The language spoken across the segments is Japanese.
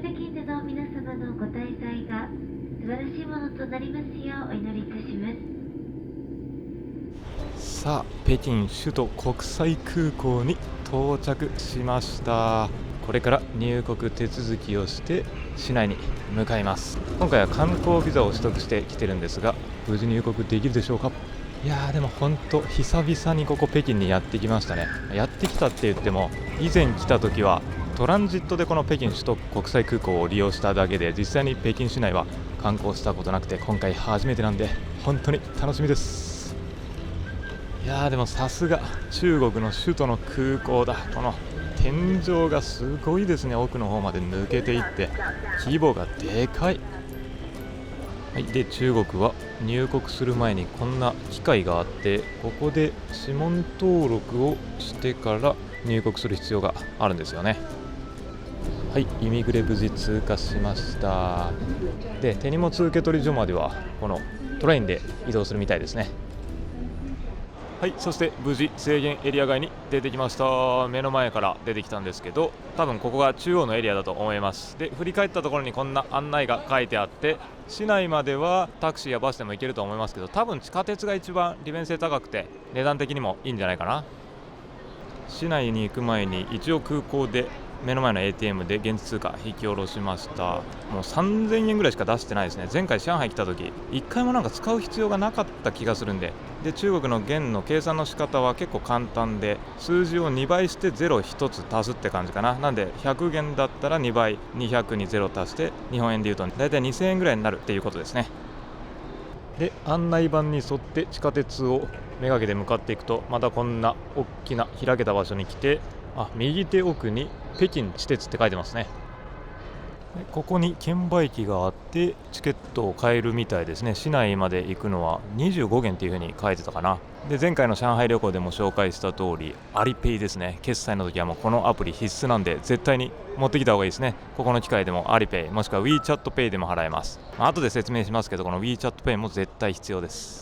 北京での皆様のご滞在が素晴らしいものとなりますようお祈りいたします。さあ、北京首都国際空港に到着しました。これから入国手続きをして市内に向かいます。今回は観光ビザを取得してきてるんですが、無事入国できるでしょうか。いやーでも本当久々にここ北京にやってきましたね。やってきたって言っても、以前来た時はトランジットでこの北京首都国際空港を利用しただけで、実際に北京市内は観光したことなくて、今回初めてなんで本当に楽しみです。いやーでもさすが中国の首都の空港だ。この天井がすごいですね。奥の方まで抜けていって規模がでかい。はい、で中国は入国する前にこんな機械があって、ここで指紋登録をしてから入国する必要があるんですよね。はい、イミグレ無事通過しました。で手荷物受け取り所まではこのトレインで移動するみたいですね。はい、そして無事制限エリア外に出てきました。目の前から出てきたんですけど、多分ここが中央のエリアだと思います。で振り返ったところにこんな案内が書いてあって、市内まではタクシーやバスでも行けると思いますけど、多分地下鉄が一番利便性高くて値段的にもいいんじゃないかな。市内に行く前に一応空港で目の前の ATM で現地通貨引き下ろしました。もう3000円ぐらいしか出してないですね。前回上海来た時1回もなんか使う必要がなかった気がするんで。で中国の元の計算の仕方は結構簡単で、数字を2倍して0を1つ足すって感じかな。なんで100元だったら2倍、200に0足して日本円でいうとだいたい2000円ぐらいになるっていうことですね。で案内板に沿って地下鉄をめがけて向かっていくと、またこんな大きな開けた場所に来て、右手奥に北京地鉄って書いてますね。でここに券売機があってチケットを買えるみたいですね。市内まで行くのは25元っていう風に書いてたかな。で前回の上海旅行でも紹介した通りアリペイですね。決済の時はもうこのアプリ必須なんで絶対に持ってきた方がいいですね。ここの機械でもアリペイもしくは WeChatPay でも払えます。後で説明しますけど、この WeChatPay も絶対必要です。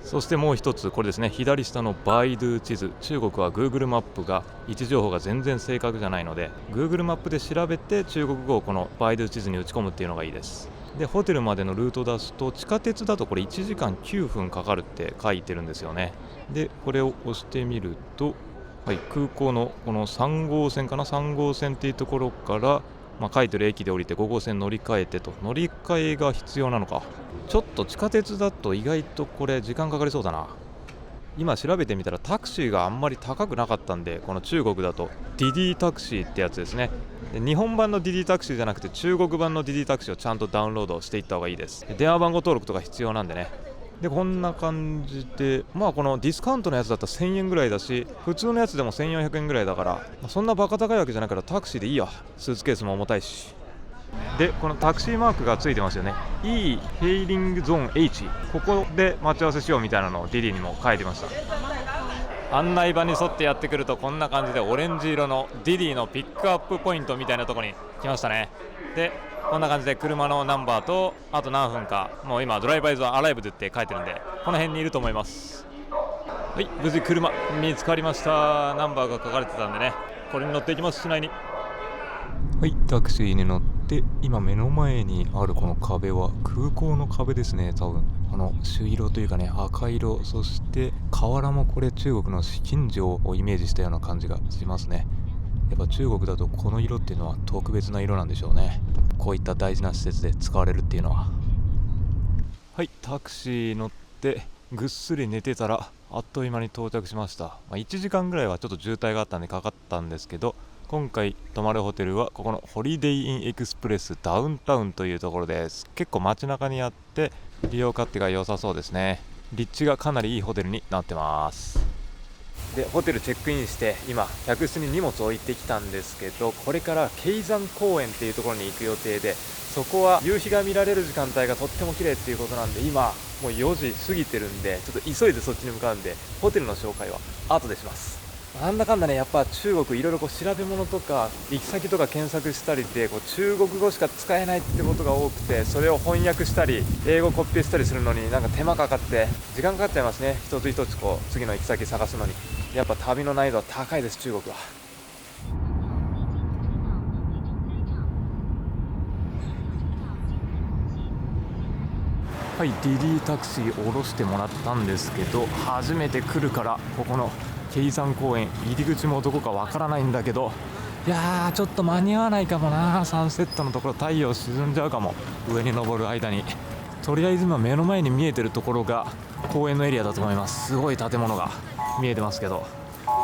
そしてもう一つこれですね。左下のバイドゥ地図。中国は Google マップが位置情報が全然正確じゃないので、 Google マップで調べて中国語をこのバイドゥ地図に打ち込むっていうのがいいです。でホテルまでのルートを出すと、地下鉄だとこれ1時間9分かかるって書いてるんですよね。でこれを押してみると、はい、空港のこの3号線かな、3号線っていうところから、書いてる駅で降りて5号線乗り換えてと。乗り換えが必要なのか。ちょっと地下鉄だと意外とこれ時間かかりそうだな。今調べてみたらタクシーがあんまり高くなかったんで、この中国だとディディタクシーってやつですね。で日本版のディディタクシーじゃなくて中国版のディディタクシーをちゃんとダウンロードしていった方がいいです。で電話番号登録とか必要なんでね。でこんな感じで、このディスカウントのやつだったら1000円ぐらいだし、普通のやつでも1400円ぐらいだから、そんなバカ高いわけじゃないからタクシーでいいや。スーツケースも重たいし。でこのタクシーマークがついてますよね。 E ヘイリングゾーン H、 ここで待ち合わせしようみたいなのをディディにも書いてました。案内板に沿ってやってくるとこんな感じでオレンジ色のディディのピックアップポイントみたいなところに来ましたね。でこんな感じで車のナンバーと、あと何分か、もう今ドライバーイズアライブドって書いてるんでこの辺にいると思います。はい、無事車見つかりました。ナンバーが書かれてたんでね、これに乗っていきます。市内に。はい、タクシーに乗って今目の前にあるこの壁は空港の壁ですね。多分この朱色というかね、赤色、そして瓦もこれ中国の紫禁城をイメージしたような感じがしますね。やっぱ中国だとこの色っていうのは特別な色なんでしょうね。こういった大事な施設で使われるっていうのは。はい、タクシー乗ってぐっすり寝てたらあっという間に到着しました。1時間ぐらいはちょっと渋滞があったんでかかったんですけど、今回泊まるホテルはここのホリデイインエクスプレスダウンタウンというところです。結構街中にあって利用勝手が良さそうですね。立地がかなりいいホテルになってます。でホテルチェックインして今客室に荷物を置いてきたんですけど、これからケイザン公園っていうところに行く予定で、そこは夕日が見られる時間帯がとっても綺麗っていうことなんで、今もう4時過ぎてるんでちょっと急いでそっちに向かうんで、ホテルの紹介は後でします。なんだかんだね、やっぱ中国いろいろ調べ物とか行き先とか検索したりで中国語しか使えないってことが多くて、それを翻訳したり英語コピペしたりするのになんか手間かかって時間かかっちゃいますね。一つ一つ次の行き先探すのにやっぱ旅の難易度は高いです、中国は。はい、ディディタクシー降ろしてもらったんですけど、初めて来るからここのケイ山公園入り口もどこかわからないんだけど、いやーちょっと間に合わないかもな。サンセットのところ太陽沈んじゃうかも、上に登る間に。とりあえず今目の前に見えてるところが公園のエリアだと思います。すごい建物が見えてますけど、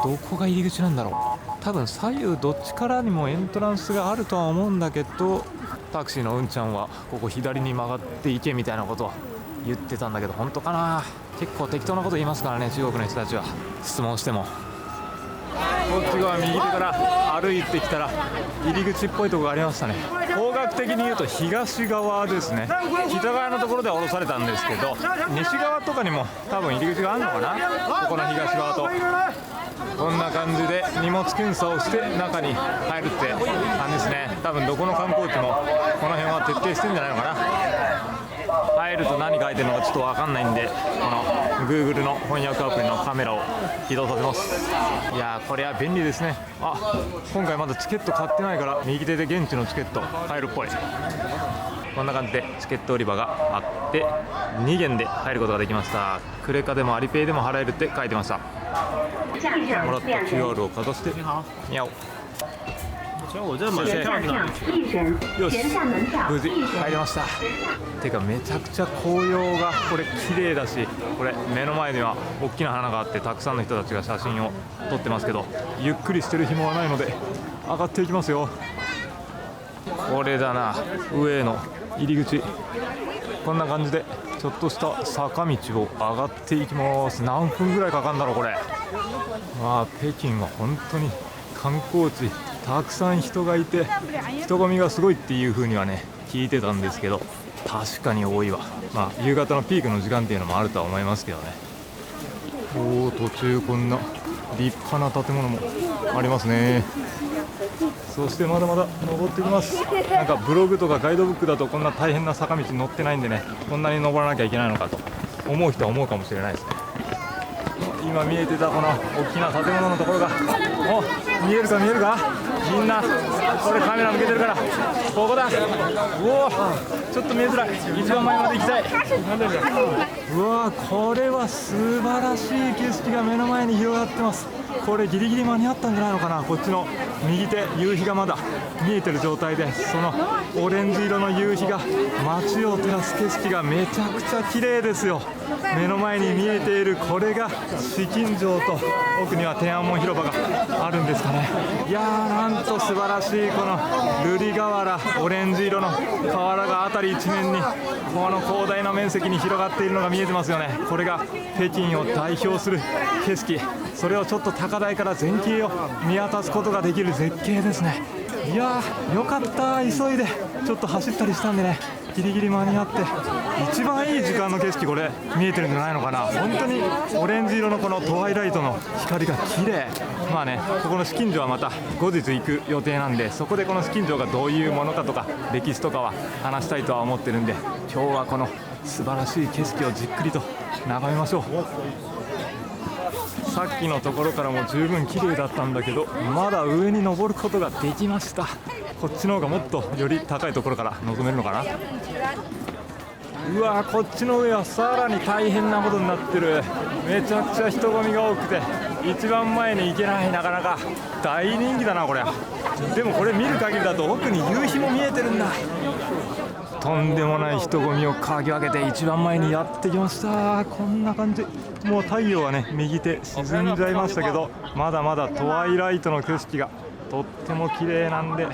どこが入り口なんだろう。多分左右どっちからにもエントランスがあるとは思うんだけど、タクシーのうんちゃんはここ左に曲がっていけみたいなことを言ってたんだけど、本当かな。結構適当なこと言いますからね、中国の人たちは。質問してもこっち側右手から歩いてきたら入り口っぽいところがありましたね。方角的に言うと東側ですね。北側のところで降ろされたんですけど、西側とかにも多分入り口があるのかな。ここの東側とこんな感じで荷物検査をして中に入るって感じですね。多分どこの観光地もこの辺は徹底してるんじゃないのかな。入ると何書いてるのかちょっと分かんないんで、この Google の翻訳アプリのカメラを起動させます。いやーこれは便利ですね。今回まだチケット買ってないから右手で現地のチケット買えるっぽい。こんな感じでチケット売り場があって2元で入ることができました。クレカでもアリペイでも払えるって書いてました。もらった QR をかざしてにゃお。よし無事入りました。てかめちゃくちゃ紅葉がこれ綺麗だし、これ目の前には大きな花があってたくさんの人たちが写真を撮ってますけど、ゆっくりしてる暇はないので上がっていきますよ。これだな、上への入り口。こんな感じでちょっとした坂道を上がっていきます。何分ぐらいかかるんだろうこれ。北京は本当に観光地たくさん人がいて人混みがすごいっていう風にはね聞いてたんですけど、確かに多いわ。夕方のピークの時間っていうのもあるとは思いますけどね。途中こんな立派な建物もありますね。そしてまだまだ登ってきます。なんかブログとかガイドブックだとこんな大変な坂道乗ってないんでね、こんなに登らなきゃいけないのかと思う人は思うかもしれないですね。今見えてたこの大きな建物のところが見えるか見えるか。みんなこれカメラ向けてるからここだ。ちょっと見えづらい。一番前まで行きたい。これは素晴らしい景色が目の前に広がってます。これギリギリ間に合ったんじゃないのかな。こっちの右手夕日がまだ見えてる状態で、そのオレンジ色の夕日が街を照らす景色がめちゃくちゃ綺麗ですよ。目の前に見えているこれが紫禁城と奥には天安門広場があるんですかね。いやーなんと素晴らしいこの瑠璃河原、オレンジ色の河原が辺り一面にこの広大な面積に広がっているのが見えてますよね。これが北京を代表する景色。それをちょっと高台から全景を見渡すことができる絶景ですね。いやーよかった。急いでちょっと走ったりしたんでね、ギリギリ間に合って一番いい時間の景色これ見えてるんじゃないのかな。本当にオレンジ色のこのトワイライトの光が綺麗。ここの紫禁城はまた後日行く予定なんで、そこでこの紫禁城がどういうものかとか歴史とかは話したいとは思ってるんで、今日はこの素晴らしい景色をじっくりと眺めましょう。さっきのところからも十分綺麗だったんだけど、まだ上に登ることができました。こっちの方がもっとより高いところから望めるのかな。こっちの上はさらに大変なことになってる。めちゃくちゃ人混みが多くて一番前に行けない。なかなか大人気だなこれ。でもこれ見る限りだと奥に夕日も見えてるんだ。とんでもない人混みをかき分けて一番前にやってきました。こんな感じ。もう太陽はね右手沈んじゃいましたけど、まだまだトワイライトの景色がとっても綺麗なんで、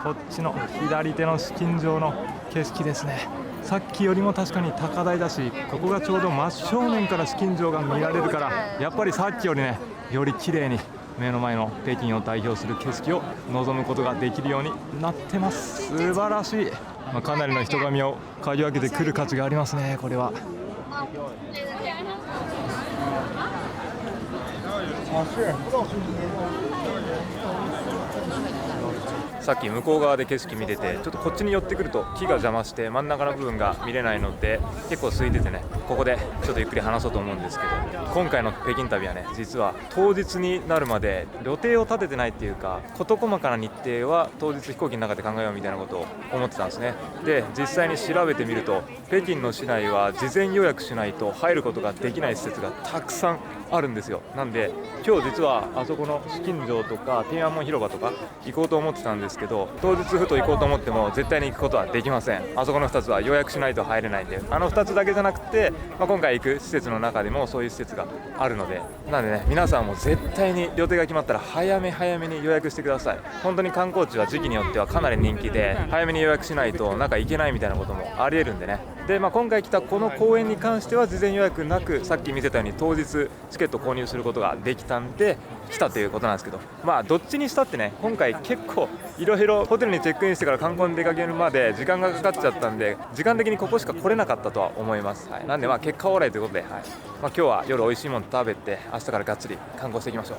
こっちの左手の紫禁城の景色ですね。さっきよりも確かに高台だし、ここがちょうど真正面から紫禁城が見られるから、やっぱりさっきよりねより綺麗に目の前の北京を代表する景色を望むことができるようになってます。素晴らしい。かなりの人混みをかき分けてくる価値がありますね。これはさっき向こう側で景色見てて、ちょっとこっちに寄ってくると木が邪魔して真ん中の部分が見れないので結構空いててね、ここでちょっとゆっくり話そうと思うんですけど、今回の北京旅はね、実は当日になるまで予定を立ててないっていうか、事細かな日程は当日飛行機の中で考えようみたいなことを思ってたんですね。で、実際に調べてみると、北京の市内は事前予約しないと入ることができない施設がたくさんあるんですよ。なんで今日実はあそこの紫禁城とか天安門広場とか行こうと思ってたんですけど、当日ふと行こうと思っても絶対に行くことはできません。あそこの2つは予約しないと入れないんで、あの2つだけじゃなくて、今回行く施設の中でもそういう施設があるので、なんでね、皆さんも絶対に予定が決まったら早めに予約してください。本当に観光地は時期によってはかなり人気で、早めに予約しないと中行けないみたいなこともありえるんでね。で、今回来たこの公園に関しては事前予約なく、さっき見せたように当日チケット購入することができたんで来たということなんですけど、どっちにしたってね、今回結構いろいろホテルにチェックインしてから観光に出かけるまで時間がかかっちゃったんで、時間的にここしか来れなかったとは思います。なんで結果オーライということで、今日は夜美味しいもの食べて明日からがっつり観光していきましょう。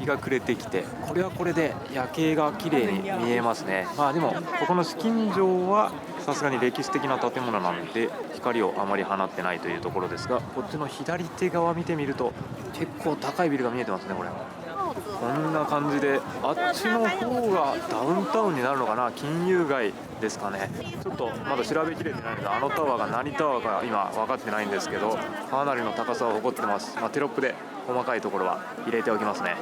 日が暮れてきて、これはこれで夜景が綺麗に見えますね。でもここの紫禁城はさすがに歴史的な建物なので光をあまり放ってないというところですが、こっちの左手側見てみると結構高いビルが見えてますね。これこんな感じで、あっちの方がダウンタウンになるのかな、金融街ですかね。ちょっとまだ調べきれてないので、あのタワーが何タワーか今分かってないんですけど、かなりの高さを誇ってます。テロップで細かいところは入れておきますね。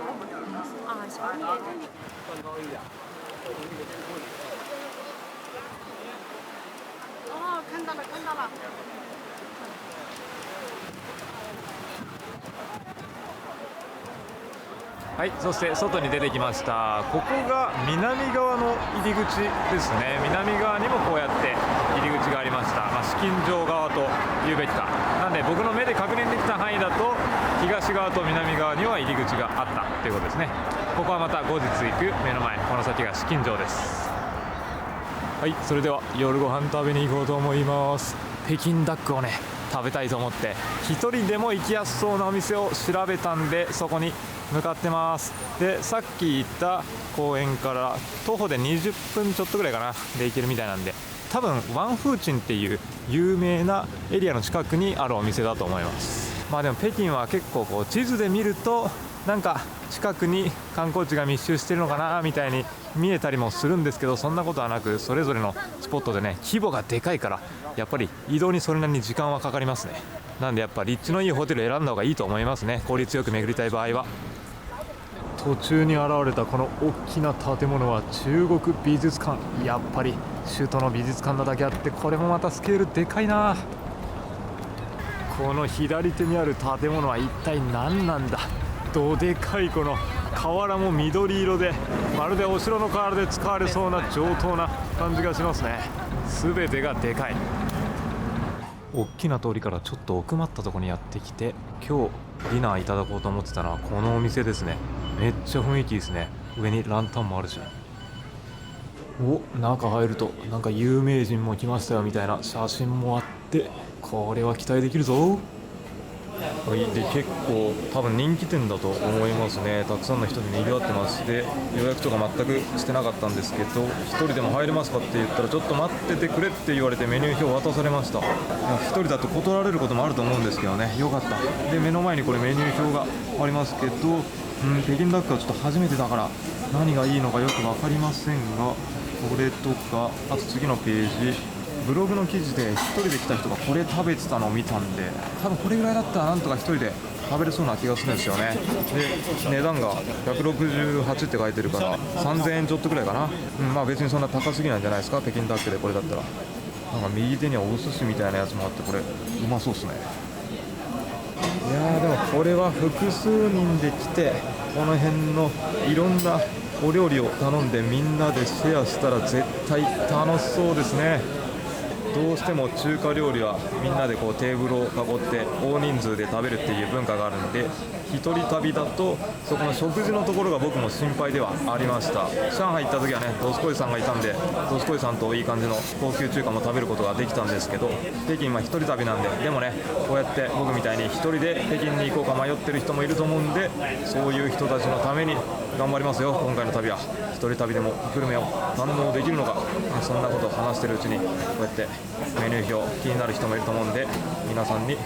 はい、そして外に出てきました。ここが南側の入り口ですね。南側にもこうやって入り口がありました。紫禁城側と言うべきか。なんで僕の目で確認できた範囲だと東側と南側には入り口があったということですね。ここはまた後日行く目の前、この先が紫禁城です。はい、それでは夜ご飯食べに行こうと思います。北京ダックをね食べたいと思って一人でも行きやすそうなお店を調べたんで、そこに向かってます。で、さっき行った公園から徒歩で20分ちょっとぐらいかなで行けるみたいなんで、多分ワンフーチンっていう有名なエリアの近くにあるお店だと思います。でも北京は結構こう地図で見るとなんか近くに観光地が密集してるのかなみたいに見えたりもするんですけど、そんなことはなく、それぞれのスポットでね規模がでかいからやっぱり移動にそれなりに時間はかかりますね。なんでやっぱ立地のいいホテル選んだ方がいいと思いますね、効率よく巡りたい場合は。途中に現れたこの大きな建物は中国美術館。やっぱり首都の美術館なだけあって、これもまたスケールでかいな。この左手にある建物は一体何なんだ。どでかいこの瓦も緑色で、まるでお城の瓦で使われそうな上等な感じがしますね。全てがでかい。大きな通りからちょっと奥まったところにやってきて、今日ディナーいただこうと思ってたのはこのお店ですね。めっちゃ雰囲気いいですね。上にランタンもあるし、中入るとなんか有名人も来ましたよみたいな写真もあって、これは期待できるぞ。で、結構多分人気店だと思いますね。たくさんの人で賑わってます。で、予約とか全くしてなかったんですけど、1人でも入れますかって言ったら、ちょっと待っててくれって言われてメニュー表渡されました。1人だと断られることもあると思うんですけどね、よかった。で、目の前にこれメニュー表がありますけど、北京ダックはちょっと初めてだから何がいいのかよく分かりませんが、これとか、あと次のページ、ブログの記事で1人で来た人がこれ食べてたのを見たんで、多分これぐらいだったらなんとか1人で食べれそうな気がするんですよね。で、値段が168って書いてるから3000円ちょっとぐらいかな。別にそんな高すぎなんじゃないですか、北京ダックでこれだったら。なんか右手にはお寿司みたいなやつもあって、これうまそうっすね。いやー、でもこれは複数人で来て、この辺のいろんなお料理を頼んでみんなでシェアしたら絶対楽しそうですね。どうしても中華料理はみんなでこうテーブルを囲って大人数で食べるっていう文化があるんで、一人旅だとそこの食事のところが僕も心配ではありました。上海行った時はね、ドスコイさんがいたんで、ドスコイさんといい感じの高級中華も食べることができたんですけど、北京は一人旅なんで、でもね、こうやって僕みたいに一人で北京に行こうか迷ってる人もいると思うんで、そういう人たちのために頑張りますよ。今回の旅は一人旅でもグルメを堪能できるのか、そんなことを話しているうちにこうやってメニュー表気になる人もいると思うんで、皆さんに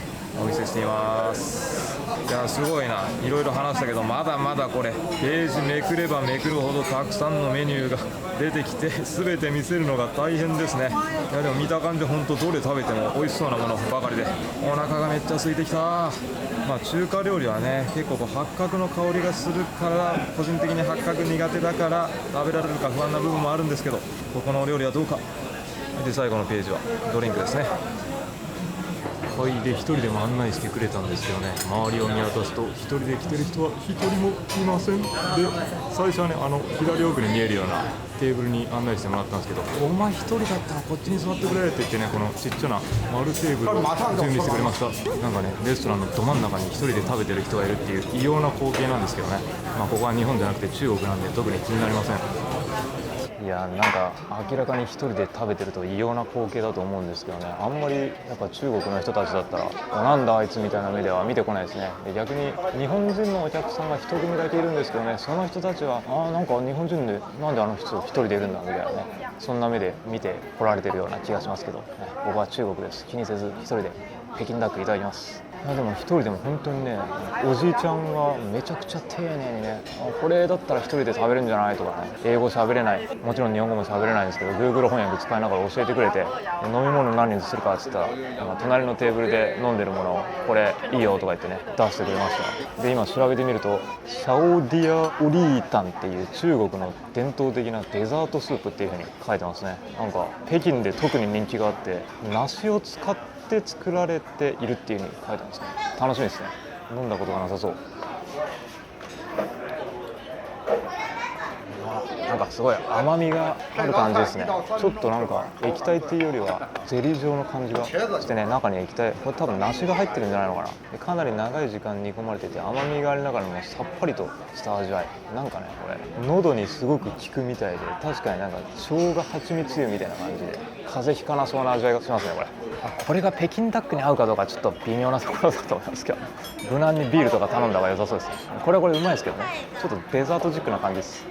お見せしています。いやすごいな、いろいろ話したけどまだまだこれページめくればめくるほどたくさんのメニューが出てきて、全て見せるのが大変ですね。いやでも見た感じ本当どれ食べても美味しそうなものばかりでお腹がめっちゃ空いてきた。中華料理はね結構八角の香りがするから、個人的に八角苦手だから食べられるか不安な部分もあるんですけど、ここのお料理はどうか。で最後のページはドリンクですね。はい、で1人でも案内してくれたんですよね。周りを見渡すと1人で来てる人は1人もいません。で最初はね左奥に見えるようなテーブルに案内してもらったんですけど、お前1人だったらこっちに座ってくれって言ってね、このちっちゃな丸テーブルを準備してくれました。なんかねレストランのど真ん中に1人で食べてる人がいるっていう異様な光景なんですけどね。ここは日本じゃなくて中国なんで特に気になりません。いやなんか明らかに一人で食べてると異様な光景だと思うんですけどね、あんまりやっぱ中国の人たちだったらなんだあいつみたいな目では見てこないですね。で逆に日本人のお客さんが一組だけいるんですけどね、その人たちはなんか日本人でなんであの人一人でいるんだみたいなね、そんな目で見て来られてるような気がしますけど、僕は中国です。気にせず一人で北京ダックいただきます。でも一人でも本当にね、おじいちゃんがめちゃくちゃ丁寧にね、これだったら一人で食べるんじゃないとかね、英語喋れない、もちろん日本語も喋れないんですけど Google 翻訳使いながら教えてくれて、飲み物何にするかって言ったら隣のテーブルで飲んでるものをこれいいよとか言ってね出してくれました。で今調べてみるとシャオディアオリータンっていう中国の伝統的なデザートスープっていう風に書いてますね。なんか北京で特に人気があって、梨を使って作られているっていう風に書いてますね。楽しみですね。飲んだことがなさそう。なんかすごい甘みがある感じですね。ちょっとなんか液体っていうよりはゼリー状の感じがしてね、中に液体、これ多分梨が入ってるんじゃないのかな。でかなり長い時間煮込まれてて甘みがありながらもさっぱりとした味わい。なんかねこれ喉にすごく効くみたいで、確かになんか生姜蜂蜜湯みたいな感じで風邪ひかなそうな味わいがしますね。これが北京ダックに合うかどうかちょっと微妙なところだと思いますけど、無難にビールとか頼んだ方が良さそうですね。これはこれうまいですけどね、ちょっとデザートチックな感じです。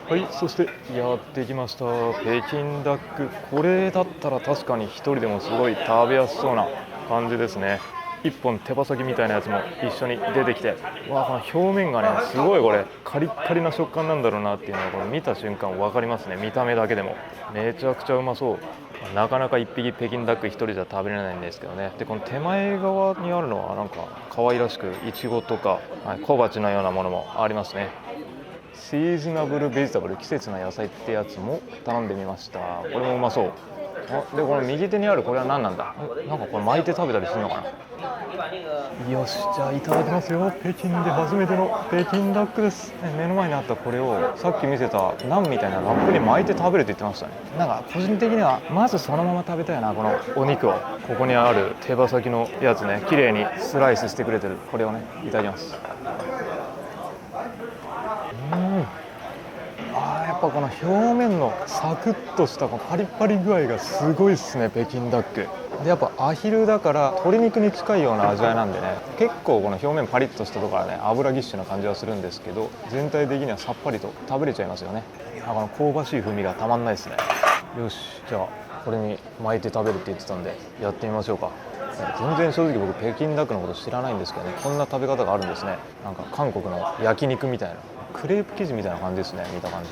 はい、そしてやってきました北京ダック。これだったら確かに一人でもすごい食べやすそうな感じですね。一本手羽先みたいなやつも一緒に出てきて、この表面がねすごいこれカリッカリな食感なんだろうなっていうのがこれ見た瞬間分かりますね。見た目だけでもめちゃくちゃうまそう。なかなか一匹北京ダック一人じゃ食べれないんですけどね。でこの手前側にあるのはなんか可愛らしくイチゴとか、小鉢のようなものもありますね。シーズナブルベジタブル、季節の野菜ってやつも頼んでみました。これもうまそう。でこの右手にあるこれは何なんだ。なんかこれ巻いて食べたりするのかな。よし、じゃあいただきますよ。北京で初めての北京ダックです。目の前にあったこれをさっき見せたナンみたいなラップに巻いて食べるって言ってましたね。なんか個人的にはまずそのまま食べたいな。このお肉をここにある手羽先のやつね、綺麗にスライスしてくれてるこれをねいただきます。やっぱこの表面のサクッとしたこのパリパリ具合がすごいですね、北京ダックで。やっぱアヒルだから鶏肉に近いような味わいなんでね、結構この表面パリッとしたところはね油ぎっしゅな感じはするんですけど、全体的にはさっぱりと食べれちゃいますよね。この香ばしい風味がたまんないですね。よし、じゃあこれに巻いて食べるって言ってたんでやってみましょうか。全然正直僕北京ダックのこと知らないんですけどね、こんな食べ方があるんですね。なんか韓国の焼肉みたいなクレープ生地みたいな感じですね、見た感じ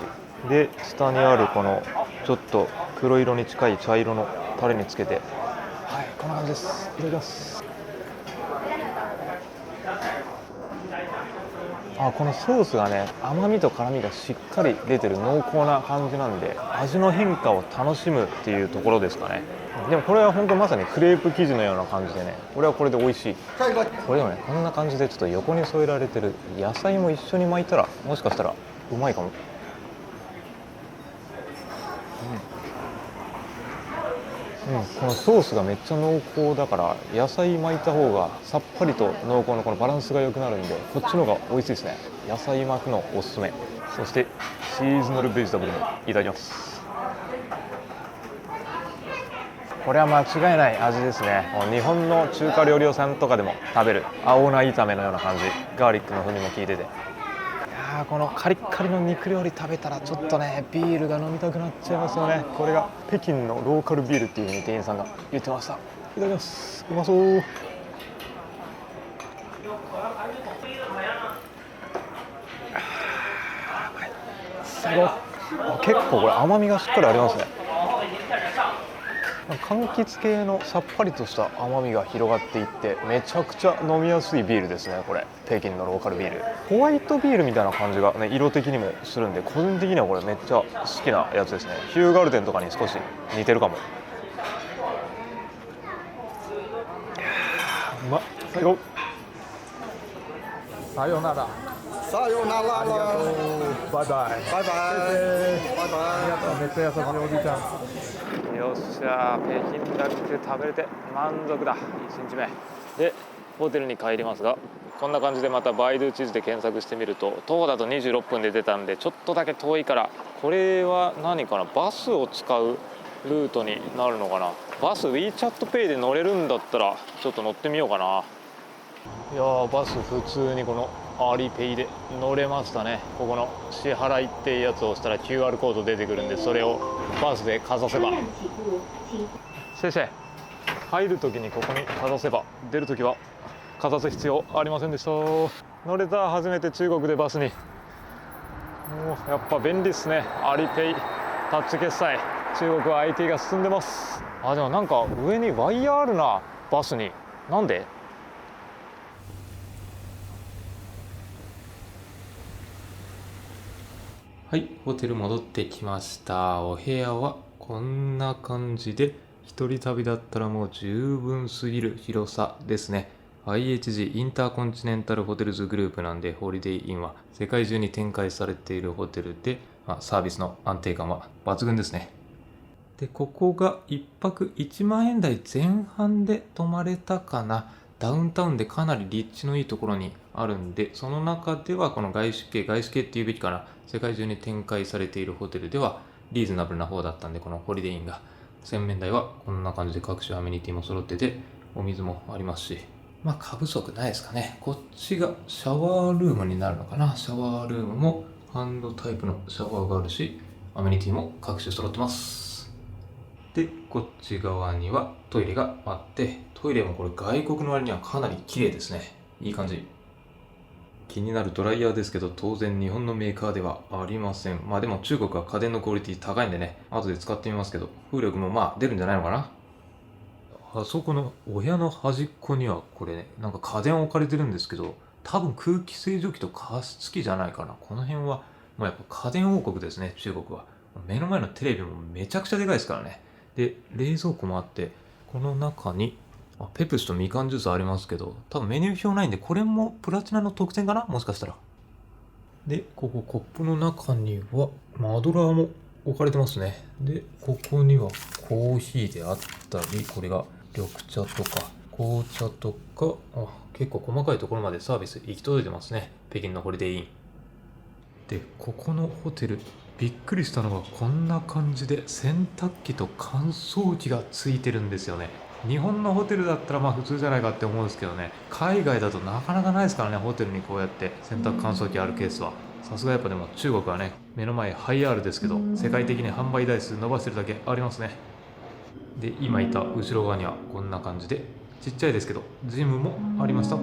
で。下にあるこのちょっと黒色に近い茶色のタレにつけて、はいこんな感じです。いただきます。このソースがね甘みと辛みがしっかり出てる濃厚な感じなんで、味の変化を楽しむっていうところですかね。でもこれは本当まさにクレープ生地のような感じでね、これはこれで美味しい。これでもねこんな感じでちょっと横に添えられてる野菜も一緒に巻いたらもしかしたらうまいかも。このソースがめっちゃ濃厚だから野菜巻いた方がさっぱりと濃厚のこのバランスが良くなるんで、こっちの方が美味しいですね。野菜巻くのおすすめ。そしてシーズナルベジタブルもいただきます。これは間違いない味ですね。日本の中華料理屋さんとかでも食べる青菜炒めのような感じ、ガーリックの風味も効いてて、このカリッカリの肉料理食べたらちょっとねビールが飲みたくなっちゃいますよね。これが北京のローカルビールっていう風に店員さんが言ってました。いただきます。うまそう。最後。結構これ甘みがしっかりありますね。柑橘系のさっぱりとした甘みが広がっていってめちゃくちゃ飲みやすいビールですね。これ北京のローカルビール、ホワイトビールみたいな感じが、ね、色的にもするんで、個人的にはこれめっちゃ好きなやつですね。ヒューガルデンとかに少し似てるかも。うまっ。最後。さよなら。さよなら。ありがとう。バイバイ。バイバイ。バイバイ。ありがとう。めっちゃ優しいおじいちゃん。よっしゃー、北京ダック食べれて満足だ。1日目でホテルに帰りますが、こんな感じでまたバイドゥ地図で検索してみると、徒歩だと26分で出たんでちょっとだけ遠いから、これは何かな、バスを使うルートになるのかな。バス WeChatPay で乗れるんだったらちょっと乗ってみようかな。いやー、バス普通にこのアリペイで乗れましたね。ここの支払いっていうやつを押したら QR コード出てくるんで、それをバスでかざせば。先生、入る時にここにかざせば、出る時はかざす必要ありませんでした。乗れた。初めて中国でバスに。もうやっぱ便利っすね。アリペイタッチ決済。中国は IT が進んでます。あ、でもなんか上にワイヤーあるな、バスに。なんで？はい、ホテル戻ってきました。お部屋はこんな感じで、一人旅だったらもう十分すぎる広さですね。IHG インターコンチネンタルホテルズグループなんで、ホリデイインは世界中に展開されているホテルで、サービスの安定感は抜群ですね。で、ここが1泊1万円台前半で泊まれたかな。ダウンタウンでかなり立地のいいところにあるんで、その中ではこの外資系っていうべきかな、世界中に展開されているホテルではリーズナブルな方だったんで、このホリデイインが洗面台はこんな感じで各種アメニティも揃ってて、お水もありますし、過不足ないですかね。こっちがシャワールームになるのかな。シャワールームもハンドタイプのシャワーがあるし、アメニティも各種揃ってます。で、こっち側にはトイレがあって、トイレもこれ外国の割にはかなり綺麗ですね。いい感じ。気になるドライヤーですけど、当然日本のメーカーではありません。でも中国は家電のクオリティ高いんでね、後で使ってみますけど、風力も出るんじゃないのかな。あそこのお部屋の端っこにはこれね、なんか家電置かれてるんですけど、多分空気清浄機と加湿器じゃないかな。この辺はもうやっぱ家電王国ですね、中国は。目の前のテレビもめちゃくちゃでかいですからね。で、冷蔵庫もあって、この中にペプシとみかんジュースありますけど、多分メニュー表ないんで、これもプラチナの特典かな、もしかしたら。で、ここコップの中にはマドラーも置かれてますね。で、ここにはコーヒーであったり、これが緑茶とか紅茶とか、結構細かいところまでサービス行き届いてますね、北京のホリデイイン。で、ここのホテルびっくりしたのが、こんな感じで洗濯機と乾燥機がついてるんですよね。日本のホテルだったら普通じゃないかって思うんですけどね、海外だとなかなかないですからね、ホテルにこうやって洗濯乾燥機あるケースは。さすがやっぱでも中国はね、目の前ハイアールですけど、世界的に販売台数伸ばしてるだけありますね。で、今いた後ろ側にはこんな感じで、ちっちゃいですけどジムもありました。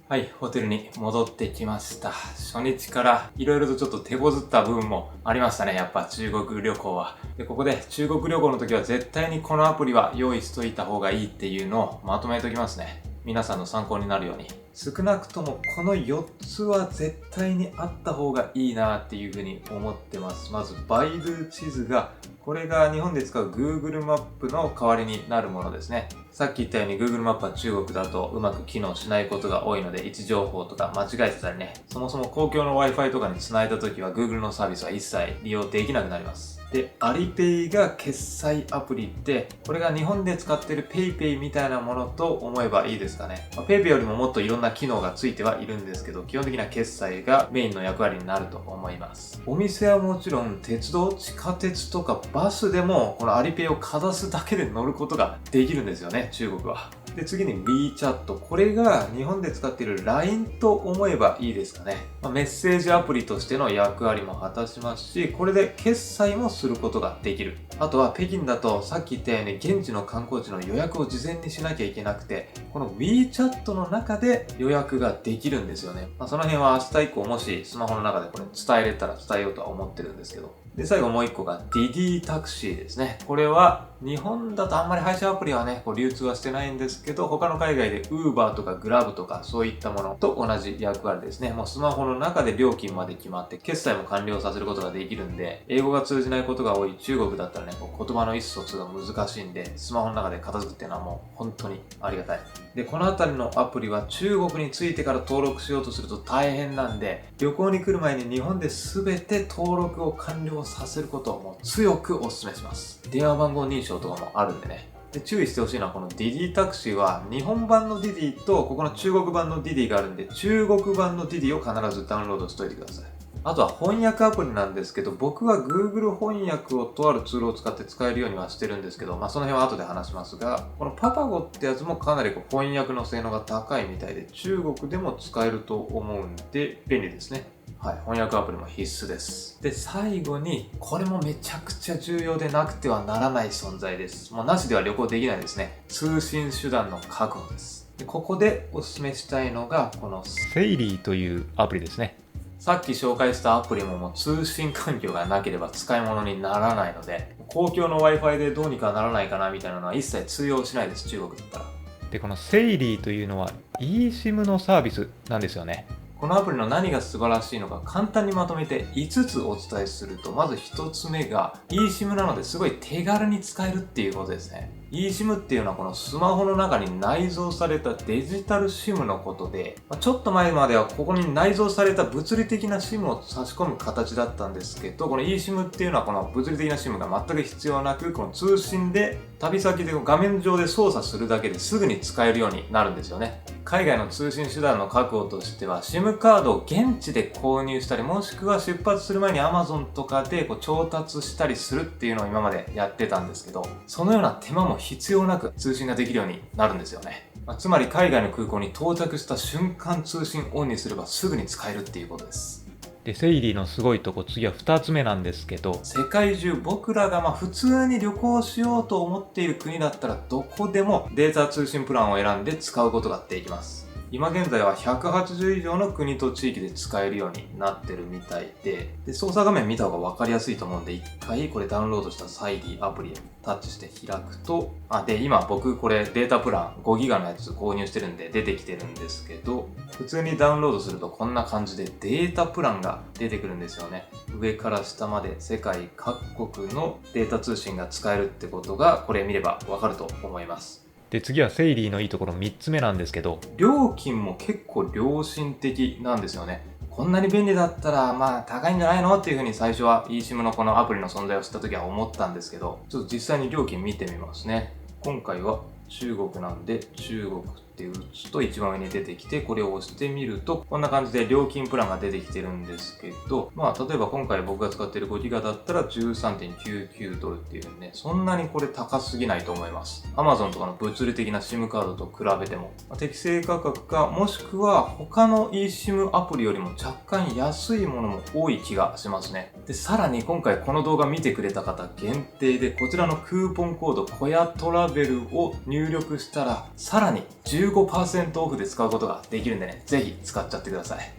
はい、ホテルに戻ってきました。初日からいろいろとちょっと手こずった部分もありましたね、やっぱ中国旅行は。で、ここで中国旅行の時は絶対にこのアプリは用意しといた方がいいっていうのをまとめておきますね。皆さんの参考になるように。少なくともこの4つは絶対にあった方がいいなっていうふうに思ってます。まず、バイドゥ地図が、これが日本で使う Google マップの代わりになるものですね。さっき言ったように Google マップは中国だとうまく機能しないことが多いので、位置情報とか間違えてたりね、そもそも公共の Wi-Fi とかに繋いだ時は Google のサービスは一切利用できなくなります。で、アリペイが決済アプリって、これが日本で使っている PayPay みたいなものと思えばいいですかね。PayPay よりももっといろんな機能がついてはいるんですけど、基本的な決済がメインの役割になると思います。お店はもちろん、鉄道、地下鉄とかバスでも、このアリペイをかざすだけで乗ることができるんですよね、中国は。で、次に WeChat。これが日本で使っている LINE と思えばいいですかね。メッセージアプリとしての役割も果たしますし、これで決済もすることができる。あとは北京だとさっき言ったように現地の観光地の予約を事前にしなきゃいけなくて、この WeChat の中で予約ができるんですよね。その辺は明日以降もしスマホの中でこれ伝えれたら伝えようとは思ってるんですけど。で、最後もう一個が DiDi タクシーですね。これは日本だとあんまり配車アプリはね、流通はしてないんですけど、他の海外で Uber とか Grab とかそういったものと同じ役割ですね。もうスマホの中で料金まで決まって決済も完了させることができるんで、英語が通じないことが多い中国だったらね、言葉の意思疎通が難しいんで、スマホの中で片付くっていうのはもう本当にありがたい。で、このあたりのアプリは中国に着いてから登録しようとすると大変なんで、旅行に来る前に日本で全て登録を完了させることをもう強くお勧めします。電話番号認証とかもあるんでね。で、注意してほしいのはこの DiDi タクシーは日本版の DiDi とここの中国版の DiDi があるんで、中国版の DiDi を必ずダウンロードしておいてください。あとは翻訳アプリなんですけど、僕は Google 翻訳をとあるツールを使って使えるようにはしてるんですけど、その辺は後で話しますが、このパパゴってやつもかなり翻訳の性能が高いみたいで、中国でも使えると思うんで便利ですね。はい、翻訳アプリも必須です。で、最後に、これもめちゃくちゃ重要でなくてはならない存在です。もうなしでは旅行できないですね。通信手段の確保です。で、ここでお勧めしたいのが、このセイリーというアプリですね。さっき紹介したアプリももう通信環境がなければ使い物にならないので、公共の Wi-Fi でどうにかならないかなみたいなのは一切通用しないです、中国だったら。で、このセイリーというのは eSIM のサービスなんですよね。このアプリの何が素晴らしいのか簡単にまとめて5つお伝えすると、まず1つ目が eSIM なのですごい手軽に使えるっていうことですね。eSIM っていうのはこのスマホの中に内蔵されたデジタル SIM のことで、ちょっと前まではここに内蔵された物理的な SIM を差し込む形だったんですけど、この eSIM っていうのはこの物理的な SIM が全く必要なく、この通信で旅先で画面上で操作するだけですぐに使えるようになるんですよね。海外の通信手段の確保としては SIM カードを現地で購入したり、もしくは出発する前に Amazon とかで調達したりするっていうのを今までやってたんですけど、そのような手間も必要なく通信ができるようになるんですよね。つまり海外の空港に到着した瞬間通信オンにすればすぐに使えるっていうことです。で、セイリーのすごいとこ、次は2つ目なんですけど、世界中僕らが普通に旅行しようと思っている国だったらどこでもデータ通信プランを選んで使うことができます。今現在は180以上の国と地域で使えるようになってるみたいで、操作画面見た方が分かりやすいと思うんで、一回これダウンロードしたサイリーアプリへタッチして開くと、で、今僕これデータプラン 5GB のやつ購入してるんで出てきてるんですけど、普通にダウンロードするとこんな感じでデータプランが出てくるんですよね。上から下まで世界各国のデータ通信が使えるってことが、これ見れば分かると思います。で、次はセイリーのいいところ3つ目なんですけど、料金も結構良心的なんですよね。こんなに便利だったら高いんじゃないのっていう風に最初は eSIM のこのアプリの存在を知った時は思ったんですけど、ちょっと実際に料金見てみますね。今回は中国なんで中国って打つと一番上に出てきて、これを押してみるとこんな感じで料金プランが出てきてるんですけど、例えば今回僕が使っている 5GB だったら 13.99 ドルっていうね、そんなにこれ高すぎないと思います。 Amazon とかの物理的な SIM カードと比べても、適正価格か、もしくは他の eSIM アプリよりも若干安いものも多い気がしますね。で、さらに今回この動画見てくれた方限定で、こちらのクーポンコード小屋トラベルを入力したらさらに15% オフで使うことができるんでね、ぜひ使っちゃってください。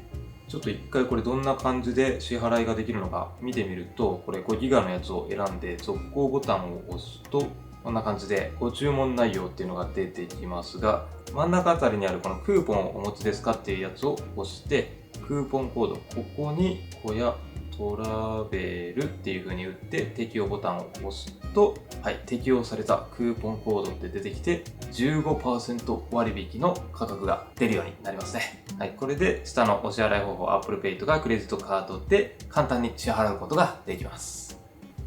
ちょっと一回これどんな感じで支払いができるのか見てみると、これ 5GB のやつを選んで続行ボタンを押すと、こんな感じでご注文内容っていうのが出てきますが、真ん中あたりにあるこのクーポンをお持ちですかっていうやつを押して、クーポンコード、ここに小屋トラベルっていう風に打って適用ボタンを押すと、適用されたクーポンコードって出てきて 15% 割引の価格が出るようになりますね。これで下のお支払い方法 Apple Pay とかクレジットカードで簡単に支払うことができます。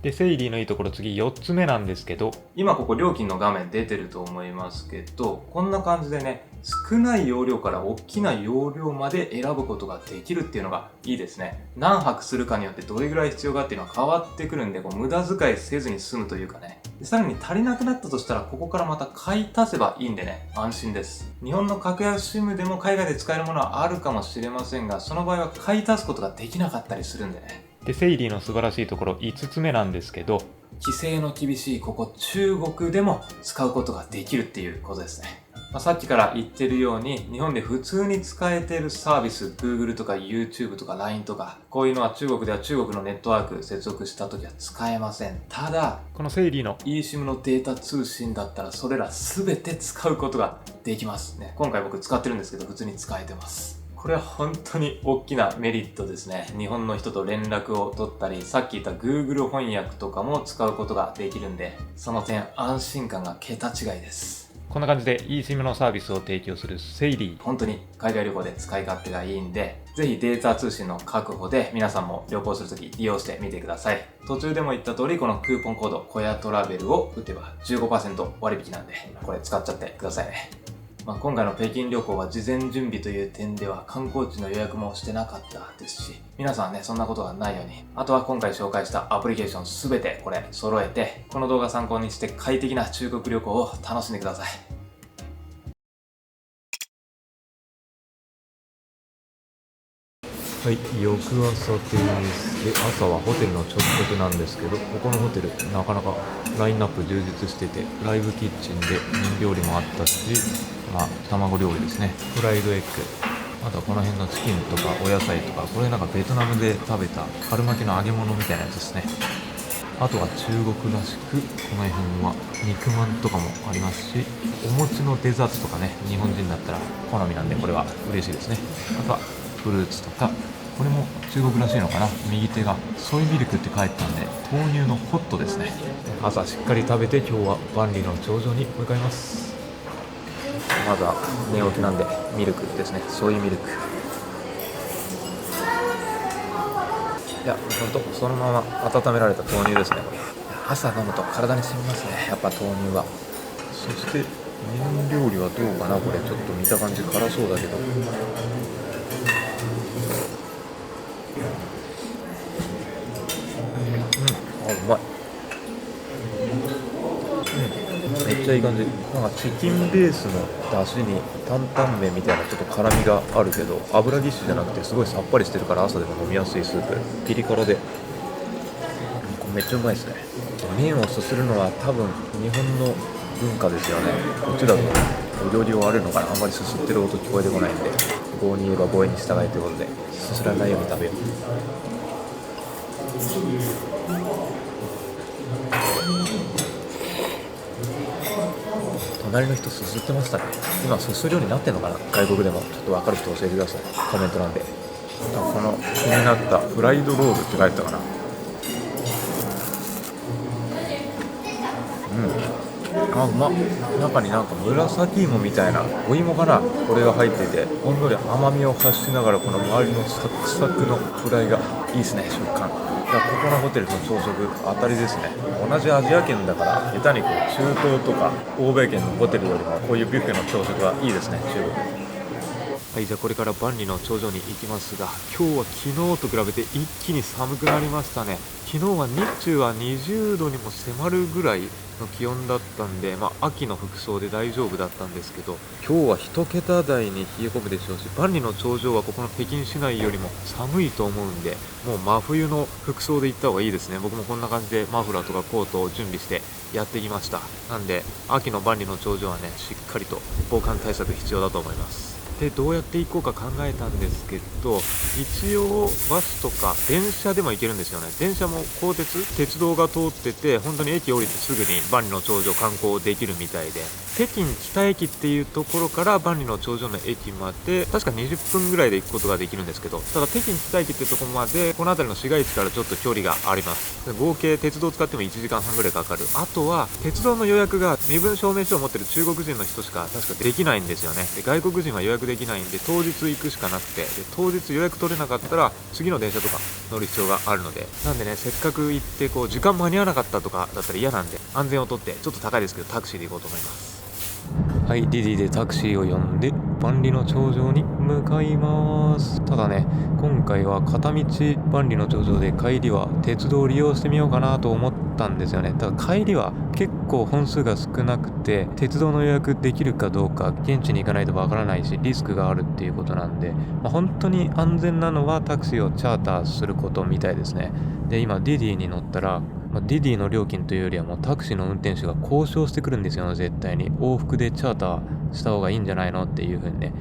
でセイリーのいいところ、次4つ目なんですけど、今ここ料金の画面出てると思いますけど、こんな感じでね、少ない容量から大きな容量まで選ぶことができるっていうのがいいですね。何泊するかによってどれぐらい必要かっていうのは変わってくるんで、無駄遣いせずに済むというかね。でさらに足りなくなったとしたら、ここからまた買い足せばいいんでね、安心です。日本の格安 SIM でも海外で使えるものはあるかもしれませんが、その場合は買い足すことができなかったりするんでね。でセイリーの素晴らしいところ5つ目なんですけど、規制の厳しいここ中国でも使うことができるっていうことですね。さっきから言ってるように、日本で普通に使えているサービス、Google とか YouTube とか LINE とか、こういうのは中国では中国のネットワーク接続した時は使えません。ただ、このセイリーの eSIM のデータ通信だったら、それら全て使うことができますね。今回僕使ってるんですけど、普通に使えてます。これは本当に大きなメリットですね。日本の人と連絡を取ったり、さっき言った Google 翻訳とかも使うことができるんで、その点安心感が桁違いです。こんな感じで eSIM のサービスを提供するセイリー。本当に海外旅行で使い勝手がいいんで、ぜひデータ通信の確保で皆さんも旅行するとき利用してみてください。途中でも言った通り、このクーポンコード、コヤトラベルを打てば 15% 割引なんで、これ使っちゃってくださいね。今回の北京旅行は事前準備という点では観光地の予約もしてなかったですし、皆さんね、そんなことがないように、あとは今回紹介したアプリケーションすべてこれ揃えて、この動画参考にして快適な中国旅行を楽しんでください。はい、翌朝です。で、朝はホテルの朝食なんですけど、ここのホテルなかなかラインナップ充実してて、ライブキッチンで料理もあったし、卵料理ですね、フライドエッグ、あとはこの辺のチキンとかお野菜とか、これなんかベトナムで食べた春巻きの揚げ物みたいなやつですね。あとは中国らしく、この辺は肉まんとかもありますし、お餅のデザートとかね、日本人だったら好みなんで、これは嬉しいですね。あとはフルーツとか、これも中国らしいのかな。右手がソイミルクって書いてたんで、豆乳のホットですね。朝しっかり食べて、今日は万里の長城に向かいます。まずは寝起きなんでミルクですね、ソイミルク。いや、ほんとそのまま温められた豆乳ですね。これ朝飲むと体に染みますね、やっぱ豆乳は。そして麺料理はどうかな。これちょっと見た感じ辛そうだけど、うまい。めっちゃいい感じ。なんかチキンベースの出汁に担々麺みたいなちょっと辛みがあるけど、油ぎっしゅじゃなくてすごいさっぱりしてるから、朝でも飲みやすいスープ。ピリ辛でこれめっちゃうまいですね。麺をすするのは多分日本の文化ですよね。こっちだとお料理終わるのかな、あんまりすすってる音聞こえてこないんで、棒に言えば棒に従いということで、すすらないように食べよう。隣の人すすってましたね。今すするようになってんのかな、外国でも。ちょっと分かる人教えてください、コメント欄で。この気になったフライドロールって書いてたかな。うまっ。中になんか紫芋みたいなお芋かな、これが入っていて、ほんのり甘みを発しながら、この周りのサクサクのフライがいいですね、食感。ここのホテルの朝食当たりですね。同じアジア圏だから下手に中東とか欧米圏のホテルよりもこういうビュッフェの朝食はいいですね、中国。はい、じゃあこれから万里の長城に行きますが、今日は昨日と比べて一気に寒くなりましたね。昨日は日中は20度にも迫るぐらいの気温だったんで、秋の服装で大丈夫だったんですけど、今日は1桁台に冷え込むでしょうし、万里の長城はここの北京市内よりも寒いと思うんで、もう真冬の服装で行った方がいいですね。僕もこんな感じでマフラーとかコートを準備してやってきました。なんで秋の万里の長城はね、しっかりと防寒対策必要だと思います。でどうやって行こうか考えたんですけど、一応バスとか電車でも行けるんですよね。電車も鋼鉄道が通ってて、本当に駅降りてすぐに万里の長城観光できるみたいで、北京北駅っていうところから万里の長城の駅まで確か20分ぐらいで行くことができるんですけど、ただ北京北駅ってところまでこの辺りの市街地からちょっと距離があります。で合計鉄道を使っても1時間半ぐらいかかる。あとは鉄道の予約が身分証明書を持ってる中国人の人しか確かできないんですよね。で外国人は予約できないんで当日行くしかなくて、で当日予約取れなかったら次の電車とか乗る必要があるので、なんでね、せっかく行ってこう時間間に合わなかったとかだったら嫌なんで、安全をとってちょっと高いですけどタクシーで行こうと思います。はい、ディディでタクシーを呼んで万里の長城に向かいます。ただね、今回は片道万里の長城で、帰りは鉄道を利用してみようかなと思ったんですよね。ただ帰りは結構本数が少なくて、鉄道の予約できるかどうか現地に行かないとわからないし、リスクがあるっていうことなんで、本当に安全なのはタクシーをチャーターすることみたいですね。で、今ディディに乗ったら、ディディの料金というよりはもうタクシーの運転手が交渉してくるんですよ。絶対に往復でチャーターした方がいいんじゃないのっていう風にね。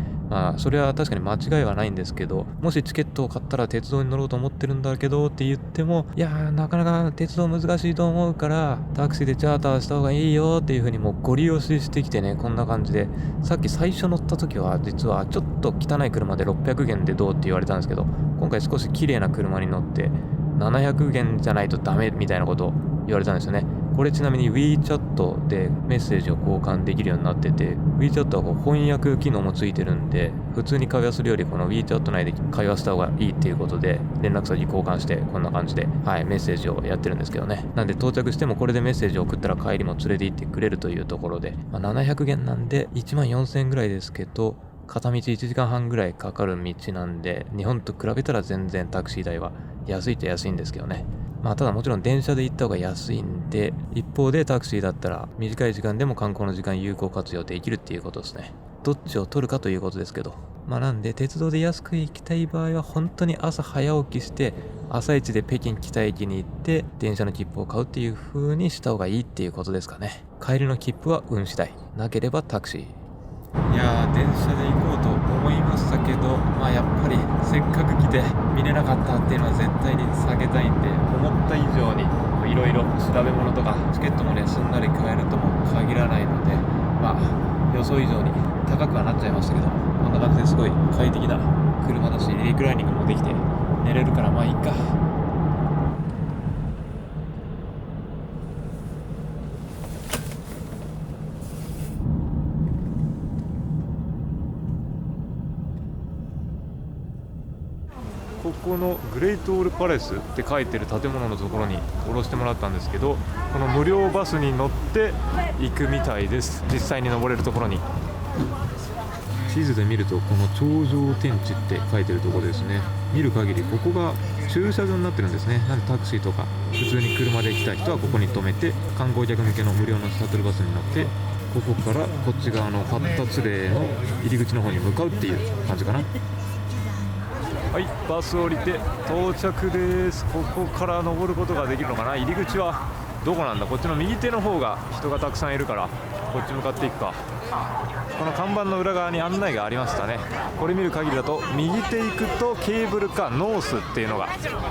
それは確かに間違いはないんですけど、もしチケットを買ったら鉄道に乗ろうと思ってるんだけどって言っても、いやーなかなか鉄道難しいと思うからタクシーでチャーターした方がいいよっていう風にもうゴリ押ししてきてね、こんな感じで、さっき最初乗った時は実はちょっと汚い車で600元でどうって言われたんですけど、今回少し綺麗な車に乗って700元じゃないとダメみたいなことを言われたんですよね。これちなみに WeChat でメッセージを交換できるようになってて、 WeChat は翻訳機能もついてるんで、普通に会話するよりこの WeChat 内で会話した方がいいっていうことで連絡先交換して、こんな感じでメッセージをやってるんですけどね。なんで到着してもこれでメッセージを送ったら帰りも連れて行ってくれるというところで、700元なんで1万4000円ぐらいですけど、片道1時間半ぐらいかかる道なんで、日本と比べたら全然タクシー代は安いっちゃ安いんですけどね。ただもちろん電車で行った方が安いんで、一方でタクシーだったら短い時間でも観光の時間有効活用できるっていうことですね。どっちを取るかということですけど、なんで鉄道で安く行きたい場合は本当に朝早起きして朝一で北京北駅に行って電車の切符を買うっていう風にした方がいいっていうことですかね。帰りの切符は運次第、なければタクシー。いやー、電車で行こうと思いましたけど、やっぱりせっかく来て見れなかったっていうのは絶対に避けたいんで、思った以上にいろいろ調べ物とかチケットもね、すんなり買えるとも限らないので、予想以上に高くはなっちゃいましたけど、こんな感じですごい快適な車だし、リクライニングもできて寝れるからいいか。ここのグレートオールパレスって書いてる建物のところに降ろしてもらったんですけど、この無料バスに乗って行くみたいです。実際に登れるところに。地図で見るとこの頂上天地って書いてるところですね。見る限りここが駐車場になってるんですね。なんでタクシーとか普通に車で来た人はここに止めて、観光客向けの無料のシャトルバスに乗ってここからこっち側の発達例の入り口の方に向かうっていう感じかな。はい、バス降りて到着です。ここから登ることができるのかな。入り口はどこなんだ。こっちの右手の方が人がたくさんいるからこっち向かっていくか。この看板の裏側に案内がありましたね。これ見る限りだと右手行くとケーブルカーノースっていうのが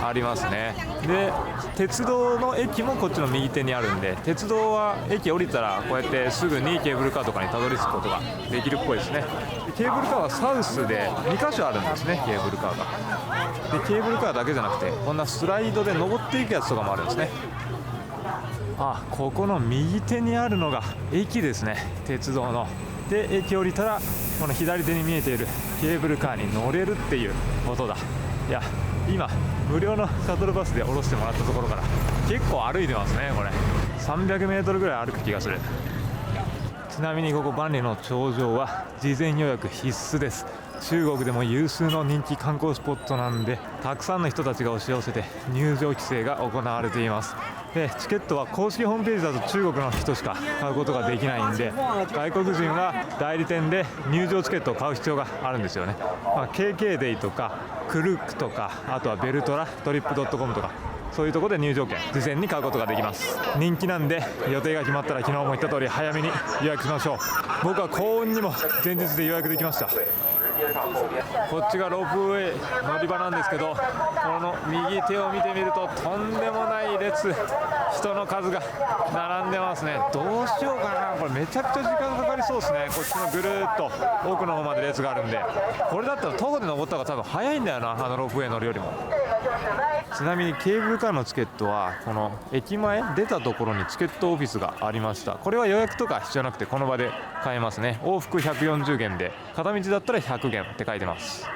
ありますね。で、鉄道の駅もこっちの右手にあるんで、鉄道は駅降りたらこうやってすぐにケーブルカーとかにたどり着くことができるっぽいですね。でケーブルカーはサウスで2箇所あるんですね、ケーブルカーが。でケーブルカーだけじゃなくてこんなスライドで登っていくやつとかもあるんですね。ここの右手にあるのが駅ですね、鉄道の。で駅降りたらこの左手に見えているケーブルカーに乗れるっていうことだ。いや、今無料のシャトルバスで降ろしてもらったところから結構歩いてますね。これ300メートルぐらい歩く気がする。ちなみにここ万里の長城は事前予約必須です。中国でも有数の人気観光スポットなんで、たくさんの人たちが押し寄せて入場規制が行われています。でチケットは公式ホームページだと中国の人しか買うことができないんで、外国人は代理店で入場チケットを買う必要があるんですよね。KK デイとかクルークとか、あとはベルトラ、トリップドットコムとか、そういうところで入場券事前に買うことができます。人気なんで予定が決まったら昨日も言った通り早めに予約しましょう。僕は幸運にも前日で予約できました。こっちがロープウェイ乗り場なんですけど、この右手を見てみるととんでもない列、人の数が並んでますね。どうしようかな、これめちゃくちゃ時間かかりそうですね。こっちのぐるーっと奥の方まで列があるんで、これだったら徒歩で登った方が多分早いんだよな、ロープウェイ乗るよりも。ちなみにケーブルカーのチケットはこの駅前出たところにチケットオフィスがありました。これは予約とか必要なくてこの場で買えますね。往復140元で片道だったら100元って書いてます。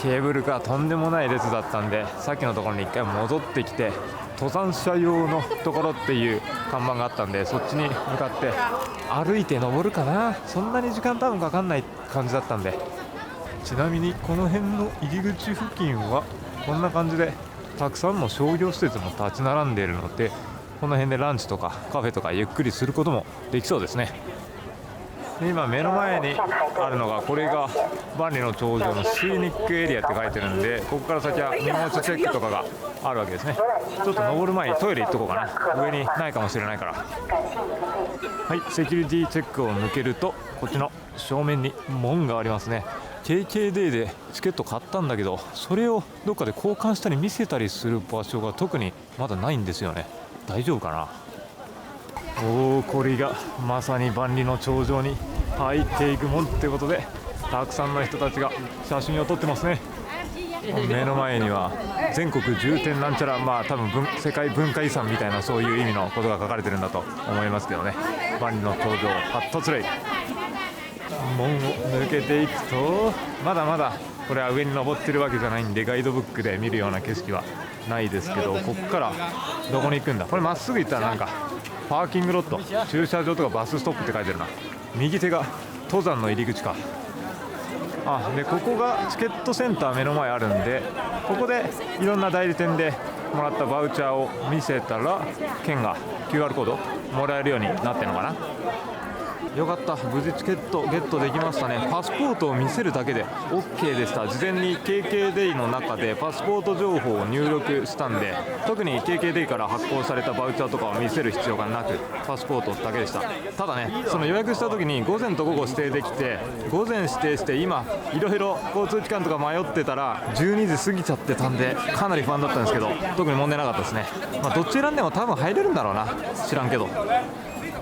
ケーブルカーとんでもない列だったんで、さっきのところに一回戻ってきて、登山者用のところっていう看板があったんで、そっちに向かって歩いて登るかな。そんなに時間多分かかんない感じだったんで。ちなみにこの辺の入り口付近はこんな感じでたくさんの商業施設も立ち並んでいるので、この辺でランチとかカフェとかゆっくりすることもできそうですね。で今目の前にあるのが、これが万里の長城のシーニックエリアって書いてるんで、ここから先は荷物チェックとかがあるわけですね。ちょっと登る前にトイレ行っとこうかな。上にないかもしれないから。はい、セキュリティチェックを抜けると、こっちの正面に門がありますね。 KKday でチケット買ったんだけど、それをどっかで交換したり見せたりする場所が特にまだないんですよね。大丈夫かな。おお、これがまさに万里の長城に入っていく門ってことで、たくさんの人たちが写真を撮ってますね。目の前には全国重点なんちゃら、多分世界文化遺産みたいな、そういう意味のことが書かれてるんだと思いますけどね。万里の長城発突レイ、門を抜けていくと、まだまだこれは上に登ってるわけじゃないんで、ガイドブックで見るような景色はないですけど、ここからどこに行くんだ。これまっすぐ行ったらなんかパーキングロット、駐車場とかバスストップって書いてるな。右手が登山の入り口か。でここがチケットセンター目の前あるんで、ここでいろんな代理店でもらったバウチャーを見せたら、券が QR コードもらえるようになってるのかな。よかった、無事チケットゲットできましたね。パスポートを見せるだけで OK でした。事前に KKday の中でパスポート情報を入力したんで、特に KKday から発行されたバウチャーとかを見せる必要がなく、パスポートだけでした。ただね、その予約した時に午前と午後指定できて、午前指定して今いろいろ交通機関とか迷ってたら12時過ぎちゃってたんで、かなり不安だったんですけど、特に問題なかったですね。どっち選んでも多分入れるんだろうな、知らんけど。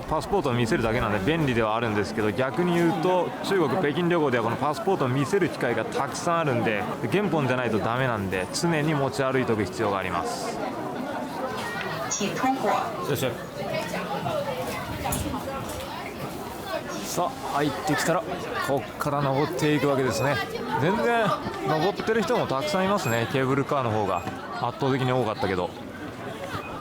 パスポートを見せるだけなんで便利ではあるんですけど、逆に言うと中国北京旅行ではこのパスポートを見せる機会がたくさんあるんで、原本じゃないとダメなんで、常に持ち歩いておく必要があります。よし、さあ入ってきたらこっから登っていくわけですね。全然登ってる人もたくさんいますね。ケーブルカーの方が圧倒的に多かったけど。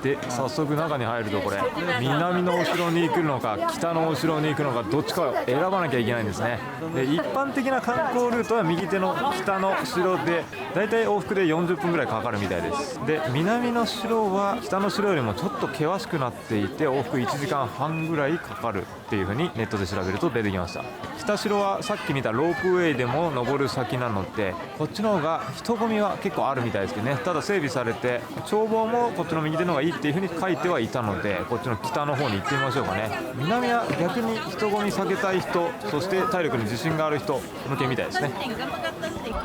で早速中に入ると、これ南のお城に行くのか北のお城に行くのか、どっちかを選ばなきゃいけないんですね。で一般的な観光ルートは右手の北の城で、だいたい往復で40分ぐらいかかるみたいです。で南の城は北の城よりもちょっと険しくなっていて、往復1時間半ぐらいかかるっていう風にネットで調べると出てきました。北城はさっき見たロープウェイでも登る先なので、こっちの方が人混みは結構あるみたいですけどね。ただ整備されて眺望もこっちの右手の方がいいっていう風に書いてはいたので、こっちの北の方に行ってみましょうかね。南は逆に人混み避けたい人、そして体力に自信がある人向けみたいですね。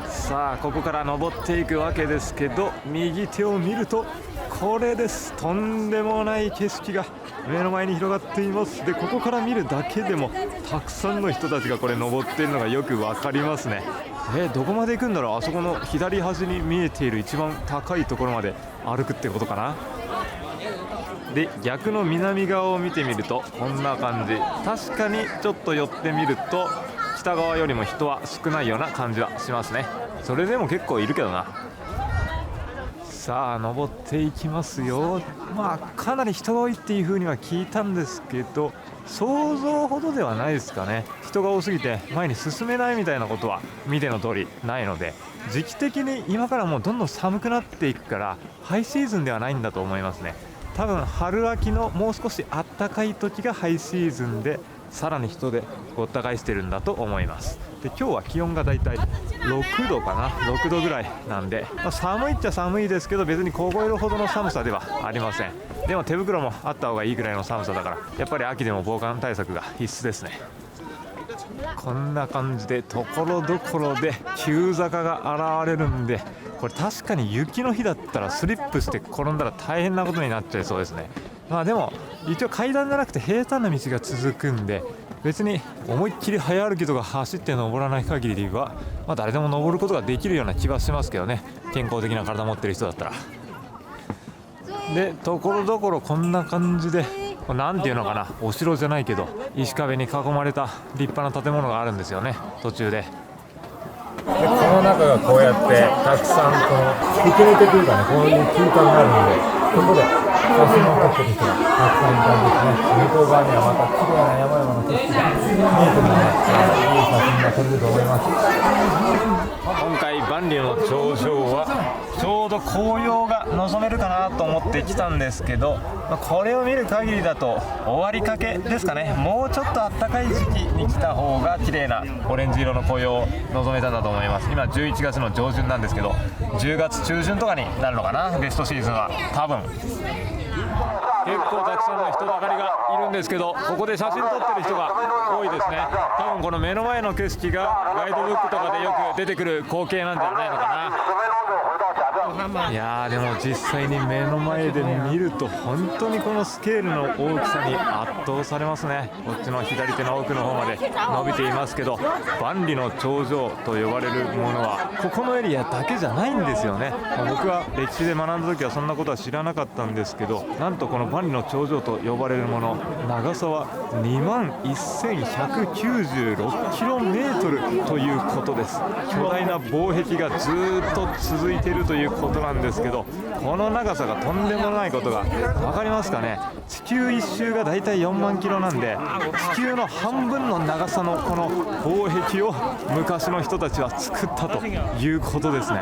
さあここから登っていくわけですけど、右手を見るとこれです。とんでもない景色が目の前に広がっています。でここから見るだけでもたくさんの人たちがこれ登っているのがよく分かりますね。どこまで行くんだろう。あそこの左端に見えている一番高いところまで歩くってことかな。で逆の南側を見てみるとこんな感じ。確かにちょっと寄ってみると北側よりも人は少ないような感じはしますね。それでも結構いるけどな。さあ登っていきますよ。かなり人が多いっていう風には聞いたんですけど、想像ほどではないですかね。人が多すぎて前に進めないみたいなことは見ての通りないので、時期的に今からもうどんどん寒くなっていくからハイシーズンではないんだと思いますね。多分春秋のもう少し暖かい時がハイシーズンで、さらに人でごった返してるんだと思います。で今日は気温がだいたい6度かな、6度ぐらいなんで、寒いっちゃ寒いですけど、別に凍えるほどの寒さではありません。でも手袋もあった方がいいぐらいの寒さだから、やっぱり秋でも防寒対策が必須ですね。こんな感じでところどころで急坂が現れるんで、これ確かに雪の日だったらスリップして転んだら大変なことになっちゃいそうですね。でも一応階段じゃなくて平坦な道が続くんで、別に思いっきり早歩きとか走って登らない限りは、誰でも登ることができるような気はしますけどね、健康的な体持ってる人だったら。でところどころこんな感じで、なんていうのかな、お城じゃないけど石壁に囲まれた立派な建物があるんですよね、途中で。この中がこうやってたくさんこのピクニックというかね、こういう空間があるので、ここで写真を撮ってる人がたくさんいたんですね。向こう側にはまた綺麗な山々の景色が見えてるので、いい写真が撮れると思います。今回万里の長城はちょうど紅葉が望めるかなと思ってきたんですけど、これを見る限りだと終わりかけですかね。もうちょっと暖かい時期に来た方が綺麗なオレンジ色の紅葉を望めたんだと思います。今11月の上旬なんですけど、10月中旬とかになるのかな、ベストシーズンは。多分結構たくさんの人だかりがいるんですけど、ここで写真撮ってる人が多いですね。多分この目の前の景色がガイドブックとかでよく出てくる光景なんじゃないのかな。いやー、でも実際に目の前で見ると本当にこのスケールの大きさに圧倒されますね。こっちの左手の奥の方まで伸びていますけど、万里の長城と呼ばれるものはここのエリアだけじゃないんですよね。僕は歴史で学んだ時はそんなことは知らなかったんですけど、なんとこの万里の長城と呼ばれるもの、長さは21,196kmということです。巨大な防壁がずっと続いているということなんですけど、この長さがとんでもないことが分かりますかね。地球一周がだいたい4万キロなんで、地球の半分の長さのこの防壁を昔の人たちは作ったということですね。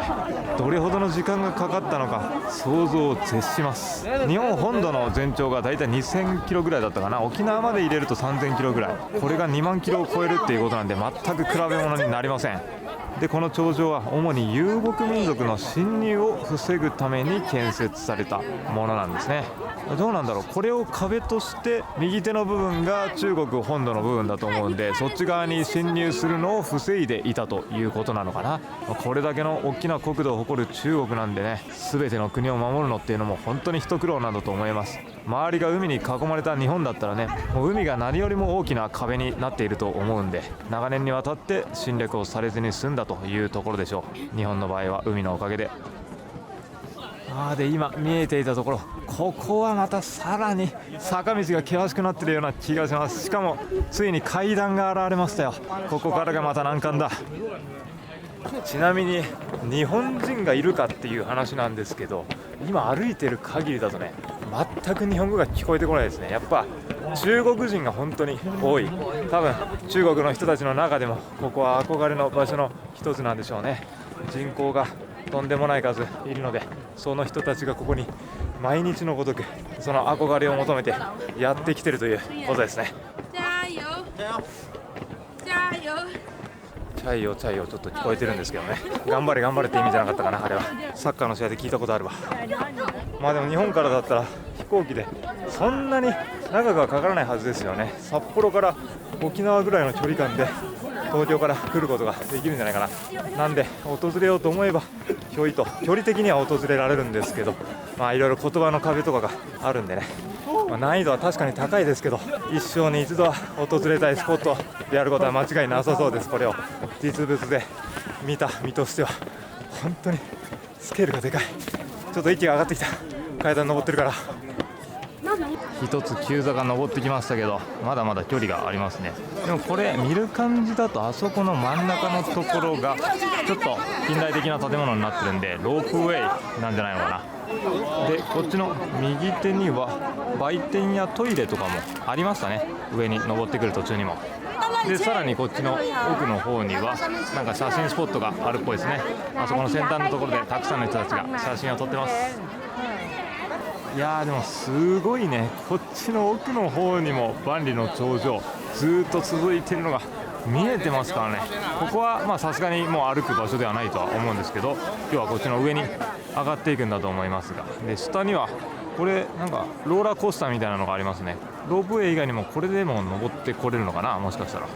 どれほどの時間がかかったのか想像を絶します。日本本土の全長がだいたい2000キロぐらいだったかな。沖縄まで入れると3000キロぐらい、これが2万キロを超えるっていうことなんで、全く比べ物になりません。でこの長城は主に遊牧民族の侵入を防ぐために建設されたものなんですね。どうなんだろう、これを壁として右手の部分が中国本土の部分だと思うんで、そっち側に侵入するのを防いでいたということなのかな。これだけの大きな国土を誇る中国なんでね、全ての国を守るのっていうのも本当に一苦労なんだと思います。周りが海に囲まれた日本だったらね、もう海が何よりも大きな壁になっていると思うんで、長年にわたって侵略をされずに済んだというところでしょう。日本の場合は海のおかげで。で今見えていたところ、ここはまたさらに坂道が険しくなっているような気がします。しかもついに階段が現れましたよ。ここからがまた難関だ。ちなみに日本人がいるかっていう話なんですけど、今歩いてる限りだとね、全く日本語が聞こえてこないですね。やっぱ中国人が本当に多い。多分中国の人たちの中でもここは憧れの場所の一つなんでしょうね。人口がとんでもない数いるので、その人たちがここに毎日のごとくその憧れを求めてやってきてるということですね。チャイよチャイよちょっと聞こえてるんですけどね。頑張れ頑張れって意味じゃなかったかな、あれは。サッカーの試合で聞いたことあるわ。でも日本からだったら飛行機でそんなに長くはかからないはずですよね。札幌から沖縄ぐらいの距離感で東京から来ることができるんじゃないかな。なんで訪れようと思えば距離的には訪れられるんですけど、いろいろ言葉の壁とかがあるんでね、難易度は確かに高いですけど、一生に一度は訪れたいスポットであることは間違いなさそうです。これを実物で見た身としては本当にスケールがでかい。ちょっと息が上がってきた。階段登ってるから一つ急坂登ってきましたけど、まだまだ距離がありますね。でもこれ見る感じだと、あそこの真ん中のところがちょっと近代的な建物になってるんで、ロープウェイなんじゃないのかな。でこっちの右手には売店やトイレとかもありましたね。上に登ってくる途中にも。でさらにこっちの奥の方にはなんか写真スポットがあるっぽいですね。あそこの先端のところでたくさんの人たちが写真を撮ってます。いやーでもすごいね。こっちの奥の方にも万里の長城ずっと続いているのが見えてますからね。ここはさすがにもう歩く場所ではないとは思うんですけど、今日はこっちの上に上がっていくんだと思いますが、で下にはこれなんかローラーコースターみたいなのがありますね。ロープウェイ以外にもこれでも登ってこれるのかな、もしかしたら。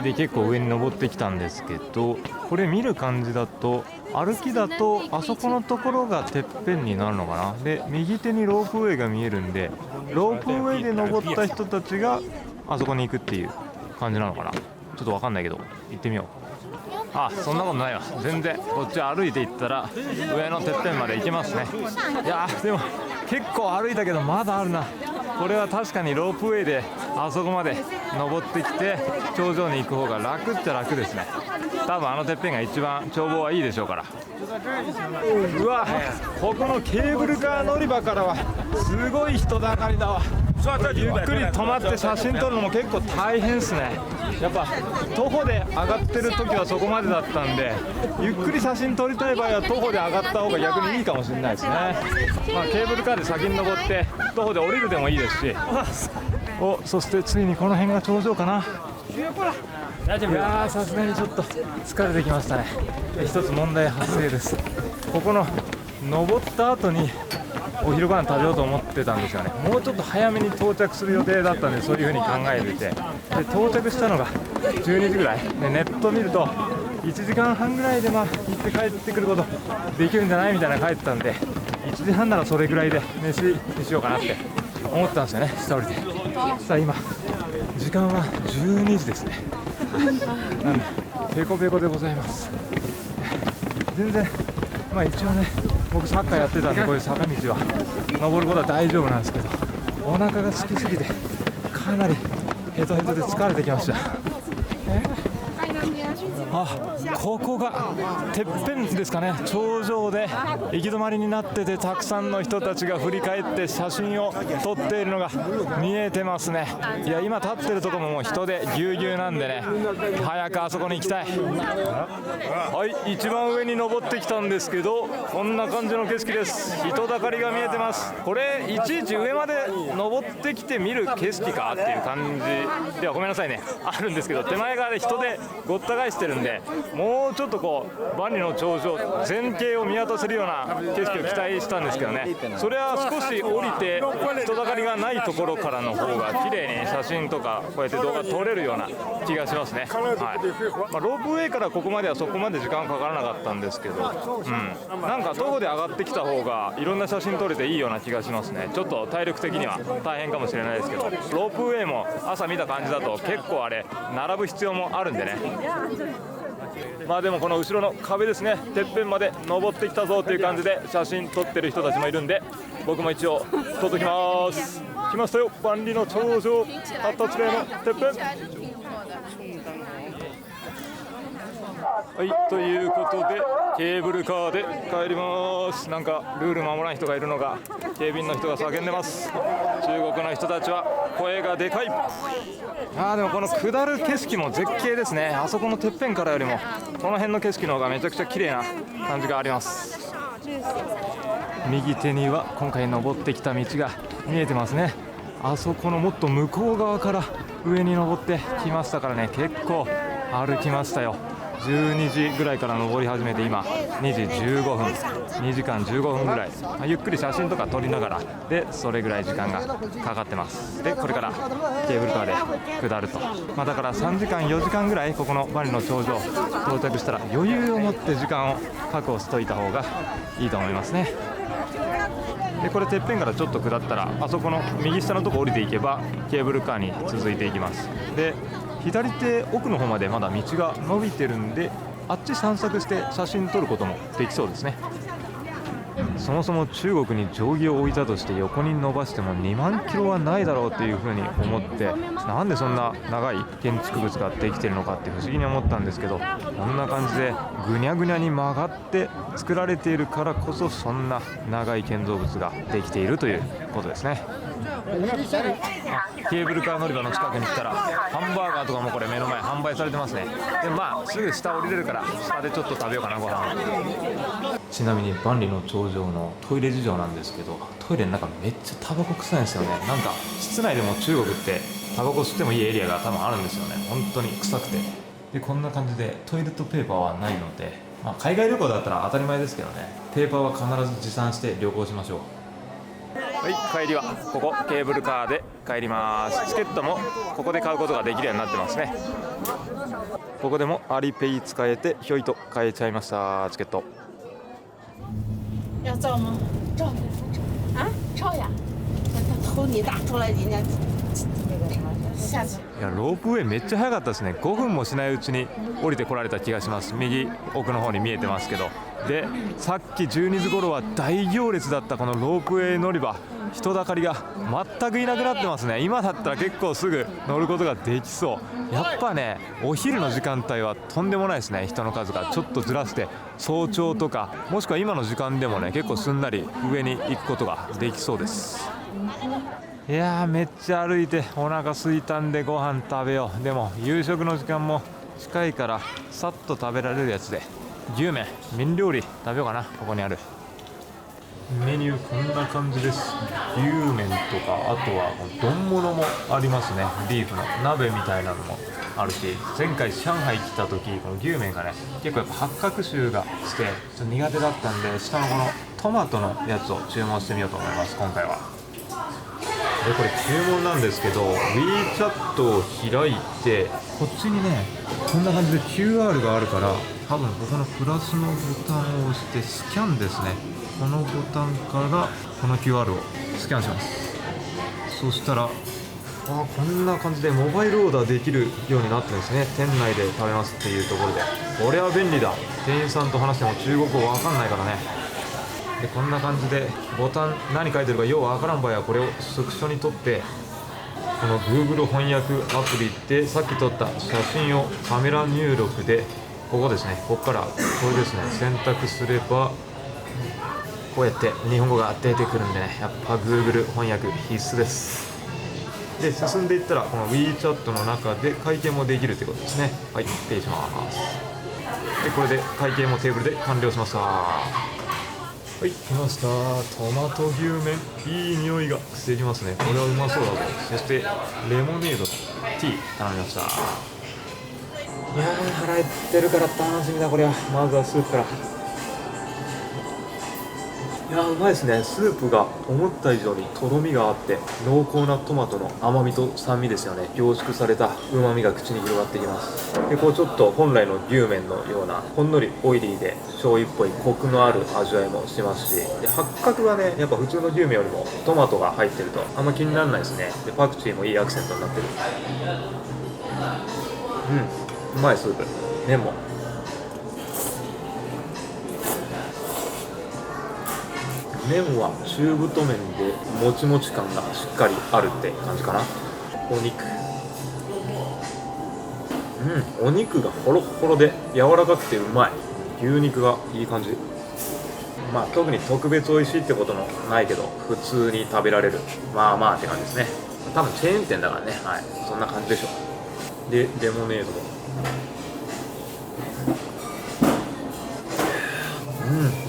で結構上に登ってきたんですけど、これ見る感じだと歩きだとあそこのところがてっぺんになるのかな。で右手にロープウェイが見えるんで、ロープウェイで登った人たちがあそこに行くっていう感じなのかな。ちょっと分かんないけど行ってみよう。あ、そんなことないわ。全然こっち歩いて行ったら上のてっぺんまで行けますね。いやでも結構歩いたけどまだあるな。これは確かにロープウェイであそこまで登ってきて頂上に行く方が楽っちゃ楽ですね。多分あのてっぺんが一番眺望はいいでしょうから。うわ、ここのケーブルカー乗り場からはすごい人だかりだわ。ゆっくり止まって写真撮るのも結構大変ですね。やっぱ徒歩で上がってる時はそこまでだったんで、ゆっくり写真撮りたい場合は徒歩で上がった方が逆にいいかもしれないですね。まあ、ケーブルカーで先に登って徒歩で降りるでもいいですし。お、そしてついにこの辺が頂上かな。いやー、さすがにちょっと疲れてきましたね。一つ問題発生です。ここの登った後にお昼ご飯食べようと思ってたんですよね。もうちょっと早めに到着する予定だったんで、そういう風に考えていて、で到着したのが12時ぐらいで、ネット見ると1時間半ぐらいで行って帰ってくることできるんじゃないみたいな書いてたんで、1時半ならそれぐらいで飯にしようかなって思ったんですよね、下降りて。そしたら今時間は12時ですね。なんでペコペコでございます。全然一応ね、僕サッカーやってたんでこういう坂道は登ることは大丈夫なんですけど、お腹が空きすぎてかなりヘトヘトで疲れてきました。あ、ここがてっぺんですかね。頂上で行き止まりになってて、たくさんの人たちが振り返って写真を撮っているのが見えてますね。いや、今立ってるところももう人でぎゅうぎゅうなんでね、早くあそこに行きたい。はい、一番上に登ってきたんですけど、こんな感じの景色です。人だかりが見えてます。これいちいち上まで登ってきて見る景色かっていう感じではごめんなさいね、あるんですけど、手前側で人でごった返してるんで、もうちょっとこう万里の長城全景を見渡せるような景色を期待したんですけどね、それは少し降りて人だかりがないところからの方が綺麗に写真とかこうやって動画撮れるような気がしますね。はい、ロープウェイからここまではそこまで時間かからなかったんですけど、なんか徒歩で上がってきた方がいろんな写真撮れていいような気がしますね。ちょっと体力的には大変かもしれないですけど、ロープウェイも朝見た感じだと結構あれ並ぶ必要もあるんでね。でもこの後ろの壁ですね、てっぺんまで登ってきたぞっていう感じで写真撮ってる人たちもいるんで、僕も一応撮っときます。来ましたよ、万里の長城、発達例のてっぺん。はい、ということでケーブルカーで帰ります。なんかルール守らない人がいるのが、警備員の人が叫んでます。中国の人たちは声がでかい。でもこの下る景色も絶景ですね。あそこのてっぺんからよりもこの辺の景色の方がめちゃくちゃ綺麗な感じがあります。右手には今回登ってきた道が見えてますね。あそこのもっと向こう側から上に登ってきましたからね、結構歩きましたよ。12時ぐらいから登り始めて今2時15分、2時間15分ぐらい、ゆっくり写真とか撮りながらで、それぐらい時間がかかってます。でこれからケーブルカーで下ると、だから3時間4時間ぐらいここの万里の長城到着したら余裕を持って時間を確保しといた方がいいと思いますね。でこれてっぺんからちょっと下ったらあそこの右下のとこ降りていけばケーブルカーに続いていきます。で左手奥の方までまだ道が伸びてるんで、あっち散策して写真撮ることもできそうですね。そもそも中国に定規を置いたとして横に伸ばしても2万キロはないだろうっていうふうに思って、なんでそんな長い建築物ができてるのかって不思議に思ったんですけど、こんな感じでぐにゃぐにゃに曲がって作られているからこそ、そんな長い建造物ができているということですね。ケーブルカー乗り場の近くに来たらハンバーガーとかもこれ目の前販売されてますね。ですぐ下降りれるから下でちょっと食べようかな、ご飯。ちなみに万里の長城のトイレ事情なんですけど、トイレの中めっちゃタバコ臭いんですよね。なんか室内でも中国ってタバコ吸ってもいいエリアが多分あるんですよね。本当に臭くて。でこんな感じでトイレットペーパーはないので、海外旅行だったら当たり前ですけどね、ペーパーは必ず持参して旅行しましょう。はい、帰りはここケーブルカーで帰ります。チケットもここで買うことができるようになってますね。ここでもアリペイ使えてひょいと買えちゃいました。チケット要照吗？照啊，照呀！他偷你大出来，人家下去。いやロープウェイめっちゃ早かったですね。5分もしないうちに降りてこられた気がします。右奥の方に見えてますけど、でさっき12時頃は大行列だったこのロープウェイ乗り場、人だかりが全くいなくなってますね。今だったら結構すぐ乗ることができそう。やっぱねお昼の時間帯はとんでもないですね。人の数がちょっとずらして早朝とかもしくは今の時間でもね結構すんなり上に行くことができそうです。いやーめっちゃ歩いてお腹空いたんでご飯食べよう。でも夕食の時間も近いからさっと食べられるやつで牛麺、麺料理食べようかな。ここにあるメニューこんな感じです。牛麺とかあとは丼物もありますね。ビーフの鍋みたいなのもあるし、前回上海来た時この牛麺がね結構やっぱ八角臭がしてちょっと苦手だったんで、下のこのトマトのやつを注文してみようと思います。今回はでこれ注文なんですけど WeChat を開いてこっちにねこんな感じで QR があるから、多分ここのプラスのボタンを押してスキャンですね。このボタンからこの QR をスキャンします。そしたらこんな感じでモバイルオーダーできるようになってるんですね。店内で食べますっていうところで、これは便利だ。店員さんと話しても中国語わかんないからね。でこんな感じでボタン何書いてるかようわからん場合はこれをスクショに撮ってこの Google 翻訳アプリでさっき撮った写真をカメラ入力でここですね、ここからこれですね選択すればこうやって日本語が出てくるんでね、やっぱ Google 翻訳必須です。で進んでいったらこの WeChat の中で会計もできるということですね。はい、ペイします。でこれで会計もテーブルで完了しました。はい、来ました。トマト牛麺、いい匂いがしてきますね。これはうまそうだぞ。そしてレモネードとティー頼みました。いやー腹減ってるから楽しみだこれは。まずはスープから。いやーうまいですね。スープが思った以上にとろみがあって濃厚なトマトの甘みと酸味ですよね。凝縮されたうまみが口に広がってきます。でこうちょっと本来の牛麺のようなほんのりオイリーで醤油っぽいコクのある味わいもしますし、で八角はねやっぱ普通の牛麺よりもトマトが入ってるとあんま気にならないですね。でパクチーもいいアクセントになってる。うまいスープ。麺も麺は中太麺でもちもち感がしっかりあるって感じかな。お肉、お肉がホロホロで柔らかくてうまい。牛肉がいい感じ。まあ特に特別美味しいってこともないけど普通に食べられるまあまあって感じですね。多分チェーン店だからね、はい、そんな感じでしょう。でレモネードも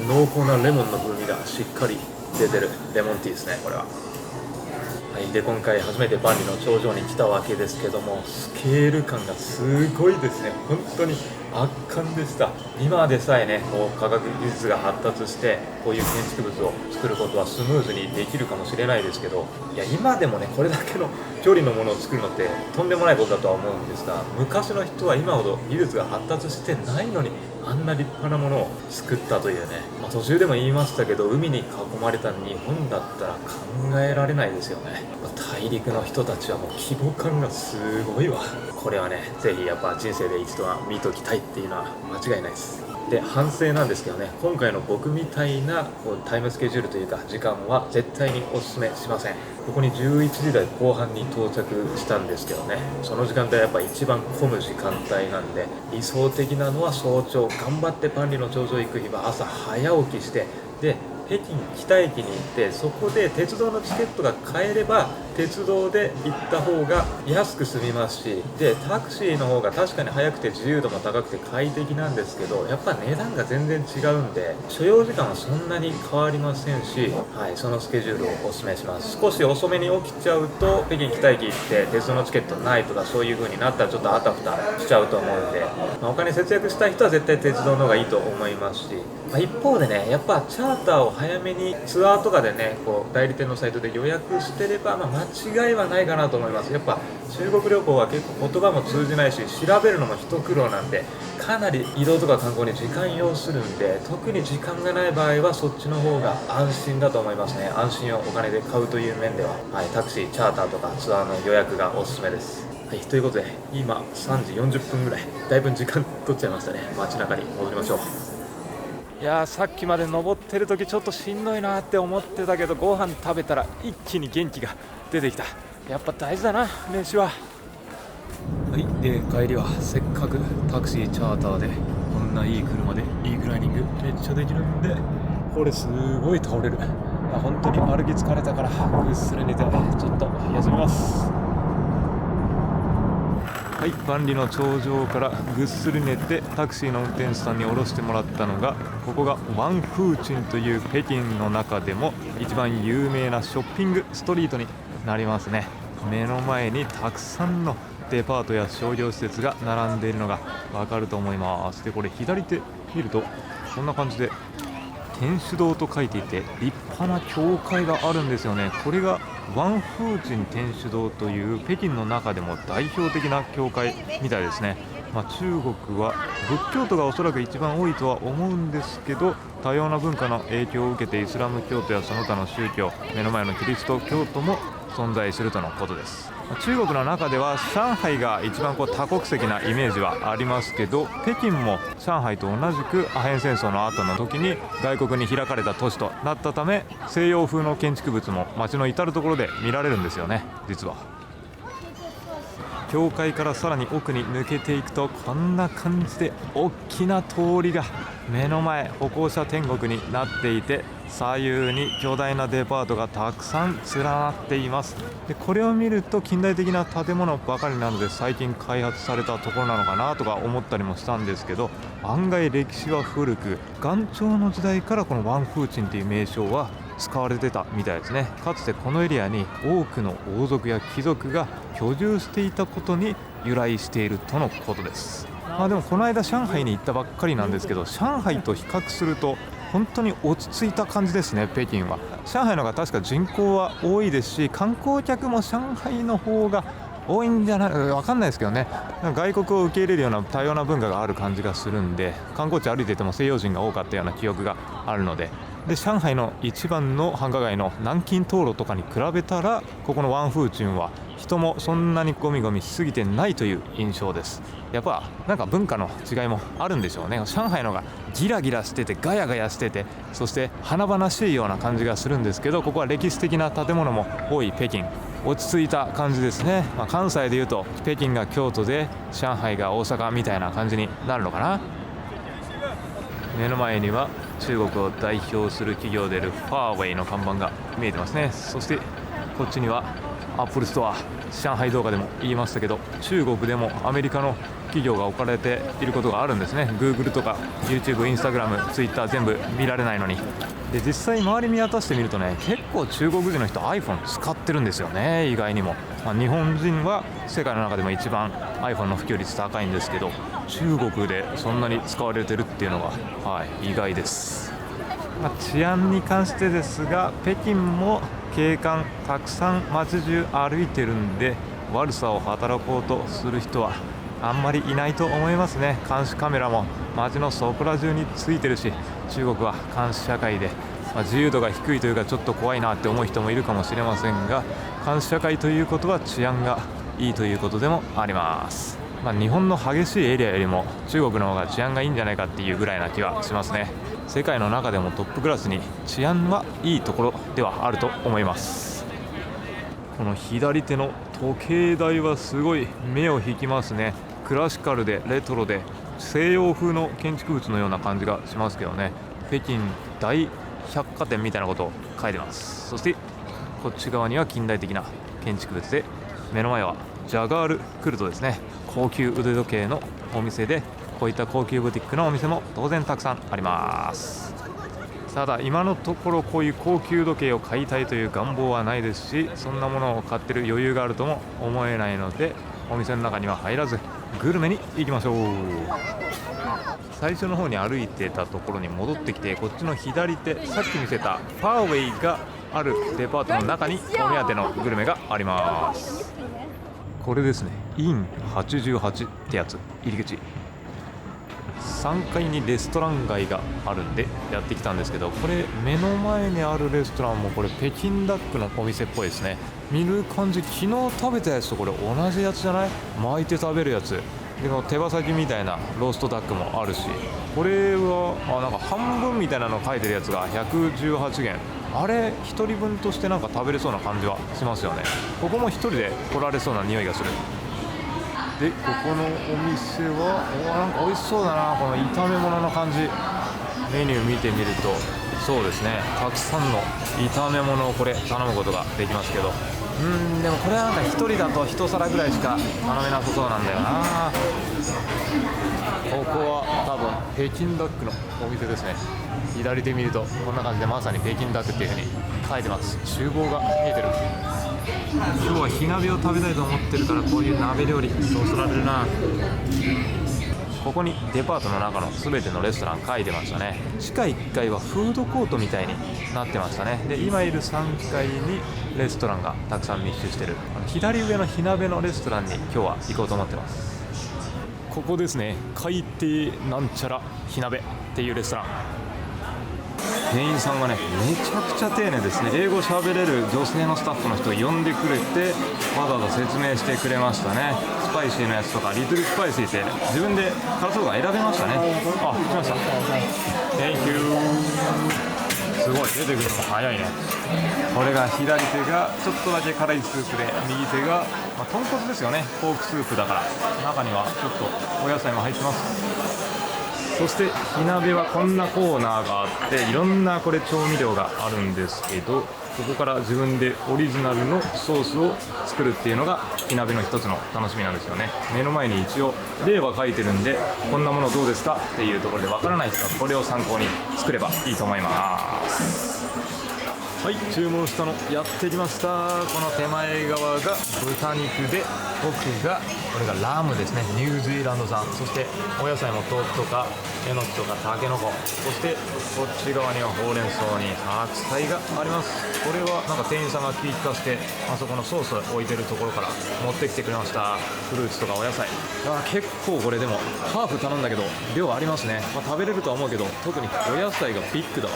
濃厚なレモンの風味がしっかり出てるレモンティーですねこれは。はい、で今回初めて万里の長城に来たわけですけども、スケール感がすごいですね。本当に圧巻でした。今でさえねこう科学技術が発達してこういう建築物を作ることはスムーズにできるかもしれないですけど、いや今でもねこれだけの距離のものを作るのってとんでもないことだとは思うんですが、昔の人は今ほど技術が発達してないのにあんな立派なものを作ったというね、途中でも言いましたけど海に囲まれた日本だったら考えられないですよね。大陸の人たちはもう規模感がすごいわ。これはねぜひやっぱ人生で一度は見ときたいっていうのは間違いないです。で反省なんですけどね、今回の僕みたいなこうタイムスケジュールというか時間は絶対にお勧めしません。ここに11時台後半に到着したんですけどね、その時間帯はやっぱ一番混む時間帯なんで、理想的なのは早朝頑張って万里の長城行く日は朝早起きして、で北京北駅に行ってそこで鉄道のチケットが買えれば鉄道で行った方が安く済みますし、でタクシーの方が確かに速くて自由度も高くて快適なんですけど、やっぱ値段が全然違うんで所要時間はそんなに変わりませんし、はい、そのスケジュールをお勧めします。少し遅めに起きちゃうと北京北駅行って鉄道のチケットないとかそういう風になったらちょっとあたふたしちゃうと思うんで、お金節約したい人は絶対鉄道の方がいいと思いますし、一方でねやっぱチャーターを早めにツアーとかでねこう代理店のサイトで予約してれば、間違いはないかなと思います。やっぱ中国旅行は結構言葉も通じないし、調べるのも一苦労なんで、かなり移動とか観光に時間要するんで、特に時間がない場合はそっちの方が安心だと思いますね。安心をお金で買うという面では、はい、タクシー、チャーターとかツアーの予約がおすすめです。はい、ということで今3時40分ぐらい、だいぶ時間取っちゃいましたね。街中に戻りましょう。いやー、さっきまで登ってる時ちょっとしんどいなって思ってたけど、ご飯食べたら一気に元気が出てきた。やっぱ大事だな、飯は。はい、で帰りはせっかくタクシーチャーターでこんないい車でいいクライニングめっちゃできるんで、これすごい倒れる。本当に歩き疲れたからぐっすり寝てちょっと休みます。はい、万里の長城からぐっすり寝てタクシーの運転手さんに降ろしてもらったのが、ここがワンフーチンという北京の中でも一番有名なショッピングストリートになりますね。目の前にたくさんのデパートや商業施設が並んでいるのがわかると思います。でこれ左手見るとこんな感じで天主堂と書いていて立派な教会があるんですよね。これがワンフーチン天主堂という北京の中でも代表的な教会みたいですね。中国は仏教徒がおそらく一番多いとは思うんですけど、多様な文化の影響を受けてイスラム教徒やその他の宗教、目の前のキリスト教徒も存在するとのことです。中国の中では上海が一番多国籍なイメージはありますけど、北京も上海と同じくアヘン戦争の後の時に外国に開かれた都市となったため、西洋風の建築物も街の至る所で見られるんですよね。実は教会からさらに奥に抜けていくとこんな感じで大きな通りが目の前、歩行者天国になっていて、左右に巨大なデパートがたくさん連なっています。でこれを見ると近代的な建物ばかりなので最近開発されたところなのかなとか思ったりもしたんですけど、案外歴史は古く、元朝の時代からこのワンフーチンという名称は使われてたみたいですね。かつてこのエリアに多くの王族や貴族が居住していたことに由来しているとのことです。でもこの間上海に行ったばっかりなんですけど、上海と比較すると本当に落ち着いた感じですね。北京は上海の方が確か人口は多いですし、観光客も上海の方が多いんじゃないわかんないですけどね。外国を受け入れるような多様な文化がある感じがするんで、観光地歩いてても西洋人が多かったような記憶があるので、上海の一番の繁華街の南京東路とかに比べたら、ここのワンフーチンは人もそんなにゴミゴミしすぎてないという印象です。やっぱなんか文化の違いもあるんでしょうね。上海のがギラギラしててガヤガヤしてて、そして華々しいような感じがするんですけど、ここは歴史的な建物も多い北京、落ち着いた感じですね。関西でいうと北京が京都で上海が大阪みたいな感じになるのかな。目の前には中国を代表する企業であるファーウェイの看板が見えてますね。そしてこっちにはアップルストア、上海動画でも言いましたけど、中国でもアメリカの企業が置かれていることがあるんですね。 Google とか YouTube、Instagram、Twitter 全部見られないのに。で実際周り見渡してみるとね、結構中国人の人 iPhone 使ってるんですよね。意外にも、日本人は世界の中でも一番 iPhone の普及率高いんですけど、中国でそんなに使われてるっていうのが、意外です。治安に関してですが、北京も警官たくさん街中歩いてるんで、悪さを働こうとする人はあんまりいないと思いますね。監視カメラも街のそこら中についてるし、中国は監視社会で、自由度が低いというかちょっと怖いなって思う人もいるかもしれませんが、監視社会ということは治安がいいということでもあります。日本の激しいエリアよりも中国の方が治安がいいんじゃないかっていうぐらいな気はしますね。世界の中でもトップクラスに治安はいいところではあると思います。この左手の時計台はすごい目を引きますね。クラシカルでレトロで西洋風の建築物のような感じがしますけどね。北京大百貨店みたいなことを書いてます。そしてこっち側には近代的な建築物で、目の前はジャガールクルトですね。高級腕時計のお店で、こういった高級ブティックのお店も当然たくさんあります。ただ今のところこういう高級時計を買いたいという願望はないですし、そんなものを買ってる余裕があるとも思えないので、お店の中には入らずグルメに行きましょう。最初の方に歩いてたところに戻ってきて、こっちの左手、さっき見せたファーウェイがあるデパートの中にお目当てのグルメがあります。これですね、イン88ってやつ。入り口3階にレストラン街があるんでやってきたんですけど、これ目の前にあるレストランもこれ北京ダックのお店っぽいですね。見る感じ、昨日食べたやつとこれ同じやつじゃない？巻いて食べるやつでも手羽先みたいなローストダックもあるし、これはなんか半分みたいなの書いてるやつが118元。あれ1人分としてなんか食べれそうな感じはしますよね。ここも1人で来られそうな匂いがする。で、ここのお店はなんか美味しそうだな。この炒め物の感じ、メニュー見てみるとそうですね、たくさんの炒め物をこれ頼むことができますけど、でもこれはなんか1人だと1皿ぐらいしか頼めなさそうなんだよな。ここは多分北京ダックのお店ですね。左手見るとこんな感じでまさに北京ダックっていう風に書いてます。厨房が見えてる。今日は火鍋を食べたいと思ってるから、こういう鍋料理そそられるな。ここにデパートの中の全てのレストラン書いてましたね。地下1階はフードコートみたいになってましたね。で、今いる3階にレストランがたくさん密集してる。左上の火鍋のレストランに今日は行こうと思ってます。ここですね、海底なんちゃら火鍋っていうレストラン。店員さんがね、めちゃくちゃ丁寧ですね。英語喋れる女性のスタッフの人を呼んでくれて、わざわざ説明してくれましたね。スパイシーなやつとかリトルスパイシーって自分で辛そうが選べましたね。あ、来ました。Thank you。 すごい出てくるのも早いね。これが左手がちょっとだけ辛いスープで、右手が、豚骨ですよね。ポークスープだから中にはちょっとお野菜も入ってます。そして火鍋はこんなコーナーがあって、いろんなこれ調味料があるんですけど、ここから自分でオリジナルのソースを作るっていうのが火鍋の一つの楽しみなんですよね。目の前に一応例は書いてるんで、こんなものどうですかっていうところでわからない人はこれを参考に作ればいいと思います。はい、注文したのやってきました。この手前側が豚肉で、奥がこれがラムですね。ニュージーランド産。そしてお野菜も豆腐とかえのきとかたけのこ、そしてこっち側にはほうれん草に白菜があります。これはなんか店員さんが気利かせて、あそこのソースを置いてるところから持ってきてくれました。フルーツとかお野菜。結構これでもハーフ頼んだけど量ありますね。食べれるとは思うけど、特にお野菜がビッグだわ。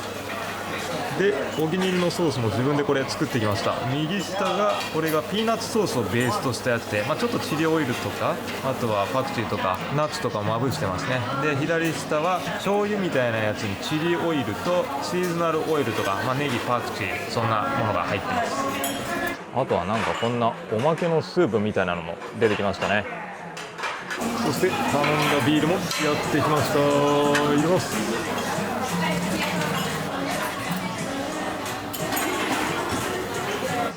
で、お気に入りのソースも自分でこれ作ってきました。右下がこれがピーナッツソースをベースとしたやつで、ちょっとチリオイルとか、あとはパクチーとかナッツとかをまぶしてますね。で、左下は醤油みたいなやつにチリオイルとシーズナルオイルとか、ネギ、パクチー、そんなものが入ってます。あとはなんかこんなおまけのスープみたいなのも出てきましたね。そして頼んだビールもやってきました。いきます。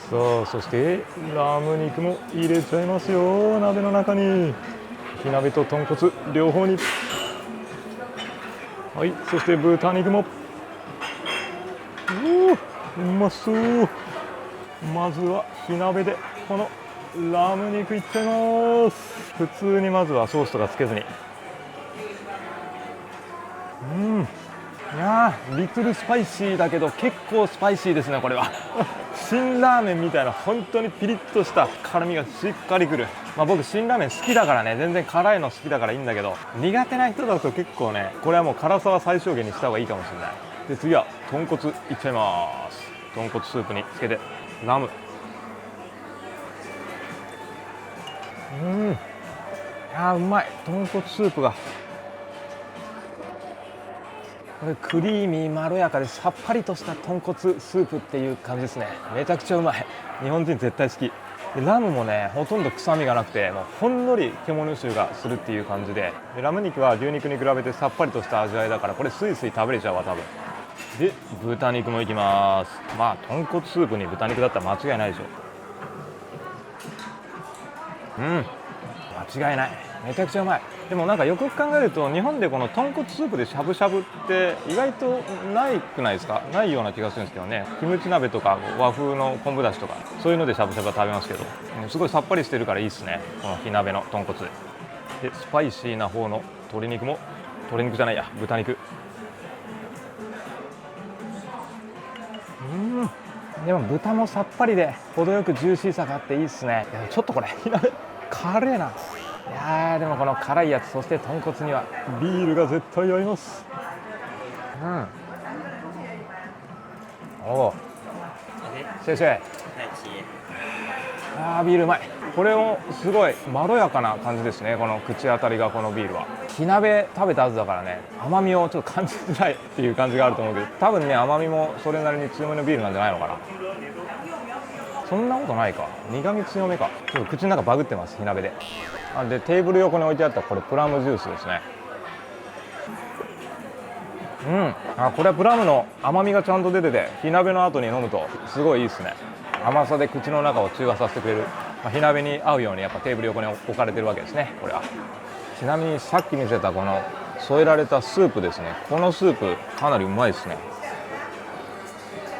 さあ、そしてラム肉も入れちゃいますよ、鍋の中に。火鍋と豚骨両方に。はい、そして豚肉も。うまそう。まずは火鍋でこのラム肉いっちゃいます。普通にまずはソースとかつけずに。いやー、リトルスパイシーだけど結構スパイシーですね、これは。辛ラーメンみたいな本当にピリッとした辛みがしっかりくる。僕辛ラーメン好きだからね、全然辛いの好きだからいいんだけど、苦手な人だと結構ね、これはもう辛さは最小限にした方がいいかもしれない。で、次は豚骨いっちゃいます。豚骨スープにつけてラム。いやー、うまい。豚骨スープがこれクリーミーまろやかでさっぱりとした豚骨スープっていう感じですね。めちゃくちゃうまい。日本人絶対好きで、ラムもね、ほとんど臭みがなくて、もうほんのり獣臭がするっていう感じで、ラム肉は牛肉に比べてさっぱりとした味わいだから、これスイスイ食べれちゃうわ多分。で、豚肉もいきます。豚骨スープに豚肉だったら間違いないでしょ。間違いない。めちゃくちゃうまい。でもなんかよく考えると、日本でこの豚骨スープでしゃぶしゃぶって意外とないくないですか？ないような気がするんですけどね。キムチ鍋とか和風の昆布だしとか、そういうのでしゃぶしゃぶは食べますけど、すごいさっぱりしてるからいいですね、この火鍋の豚骨で。スパイシーな方の鶏肉も、豚肉。でも豚もさっぱりで程よくジューシーさがあっていいっすね。いやちょっとこれ火鍋辛いな。いやーでもこの辛いやつ、そして豚骨にはビールが絶対合います。おお先生、ビールうまい。これもすごいまろやかな感じですね、この口当たりが。このビールは火鍋食べたはずだからね、甘みをちょっと感じづらいっていう感じがあると思うけど、多分ね甘みもそれなりに強めのビールなんじゃないのかな。そんなことないか、苦味強めか。ちょっと口の中バグってます、火鍋で。でテーブル横に置いてあったこれプラムジュースですね。これはプラムの甘みがちゃんと出てて、火鍋の後に飲むとすごいいいですね。甘さで口の中を中和させてくれる、火鍋に合うようにやっぱテーブル横に置かれてるわけですね、これは。ちなみにさっき見せたこの添えられたスープですね、このスープかなりうまいですね。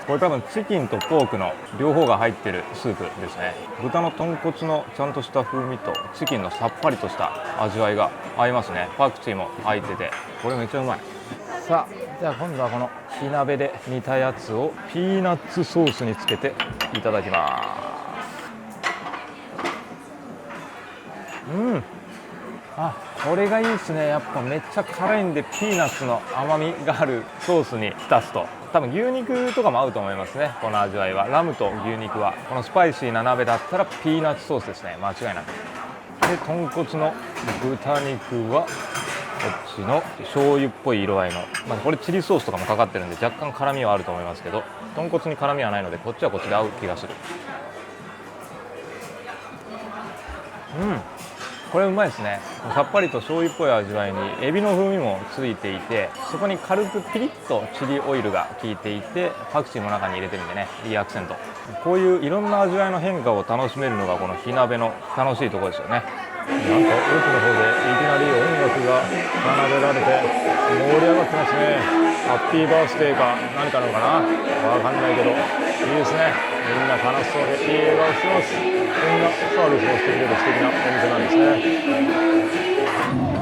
これ多分チキンとポークの両方が入ってるスープですね。豚の豚骨のちゃんとした風味とチキンのさっぱりとした味わいが合いますね。パクチーも入っててこれめっちゃうまい。さあじゃあ今度はこの火鍋で煮たやつをピーナッツソースにつけていただきます。これがいいですね。やっぱめっちゃ辛いんでピーナッツの甘みがあるソースに浸すと、多分牛肉とかも合うと思いますね、この味わいは。ラムと牛肉はこのスパイシーな鍋だったらピーナッツソースですね、間違いなく。で豚骨の豚肉はこっちの醤油っぽい色合いの、これチリソースとかもかかってるんで若干辛みはあると思いますけど、豚骨に辛みはないのでこっちはこっちで合う気がする。これうまいですね。さっぱりと醤油っぽい味わいにエビの風味もついていて、そこに軽くピリッとチリオイルが効いていて、パクチーも中に入れてるんでね、いいアクセント。こういういろんな味わいの変化を楽しめるのがこの火鍋の楽しいところですよね。なんか奥の方でいきなり音楽が奏でられて盛り上がってますね。ハッピーバースデーか何かなのかな、わかんないけどいいですね。みんな楽しそうでいい笑顔してます。こんなサービスもしてくれる素敵なお店なんですね。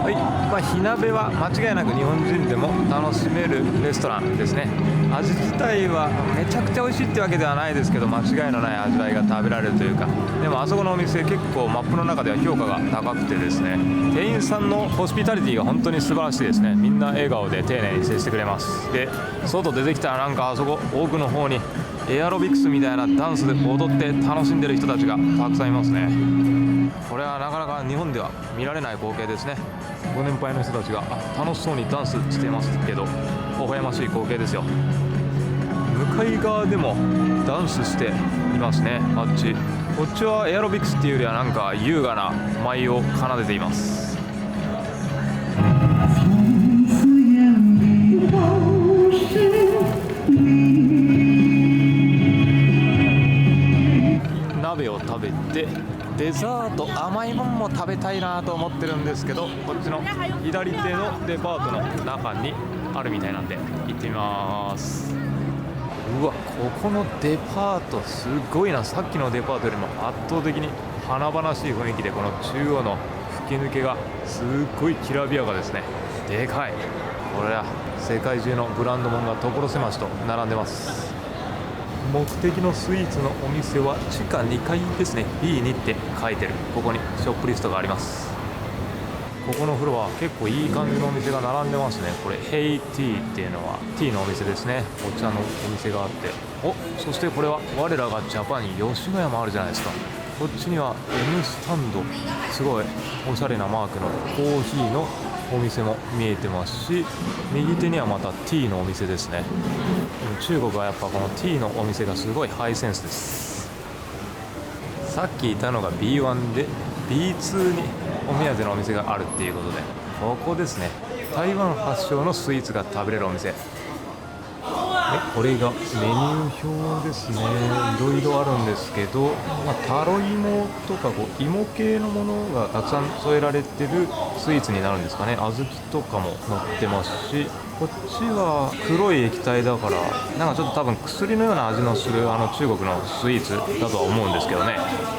はい、火鍋は間違いなく日本人でも楽しめるレストランですね。味自体はめちゃくちゃ美味しいってわけではないですけど、間違いのない味わいが食べられるというか、でもあそこのお店結構マップの中では評価が高くてですね、店員さんのホスピタリティが本当に素晴らしいですね。みんな笑顔で丁寧に接してくれます。で外出てきたらなんかあそこ奥の方にエアロビクスみたいなダンスで踊って楽しんでる人たちがたくさんいますね。これはなかなか日本では見られない光景ですね。ご年配の人たちが楽しそうにダンスしてますけど、微笑ましい光景ですよ。向かい側でもダンスしていますね。あっちこっちはエアロビクスっていうよりはなんか優雅な舞を奏でています。鍋を食べてデザート甘いもんも食べたいなと思ってるんですけど、こっちの左手のデパートの中にあるみたいなんで行ってみます。うわ、ここのデパートすごいな。さっきのデパートよりも圧倒的に華々しい雰囲気で、この中央の吹き抜けがすっごいきらびやかですね。でかい。これは世界中のブランド物が所狭しと並んでます。目的のスイーツのお店は地下2階ですね。 B2 って書いてる。ここにショップリストがあります。ここのフロア結構いい感じのお店が並んでますね。これヘイティーっていうのはティーのお店ですね。お茶のお店があって、そしてこれは我らがジャパンに吉野家もあるじゃないですか。こっちには M スタンド、すごいおしゃれなマークのコーヒーのお店も見えてますし、右手にはまたティーのお店ですね。中国はやっぱこのティーのお店がすごいハイセンスです。さっきいたのが B1 で B2 にお目当てのお店があるっていうことで、ここですね。台湾発祥のスイーツが食べれるお店。これがメニュー表ですね。いろいろあるんですけど、タロイモとか芋系のものがたくさん添えられてるスイーツになるんですかね。小豆とかも乗ってますし、こっちは黒い液体だからなんかちょっと多分薬のような味のする中国のスイーツだとは思うんですけどね。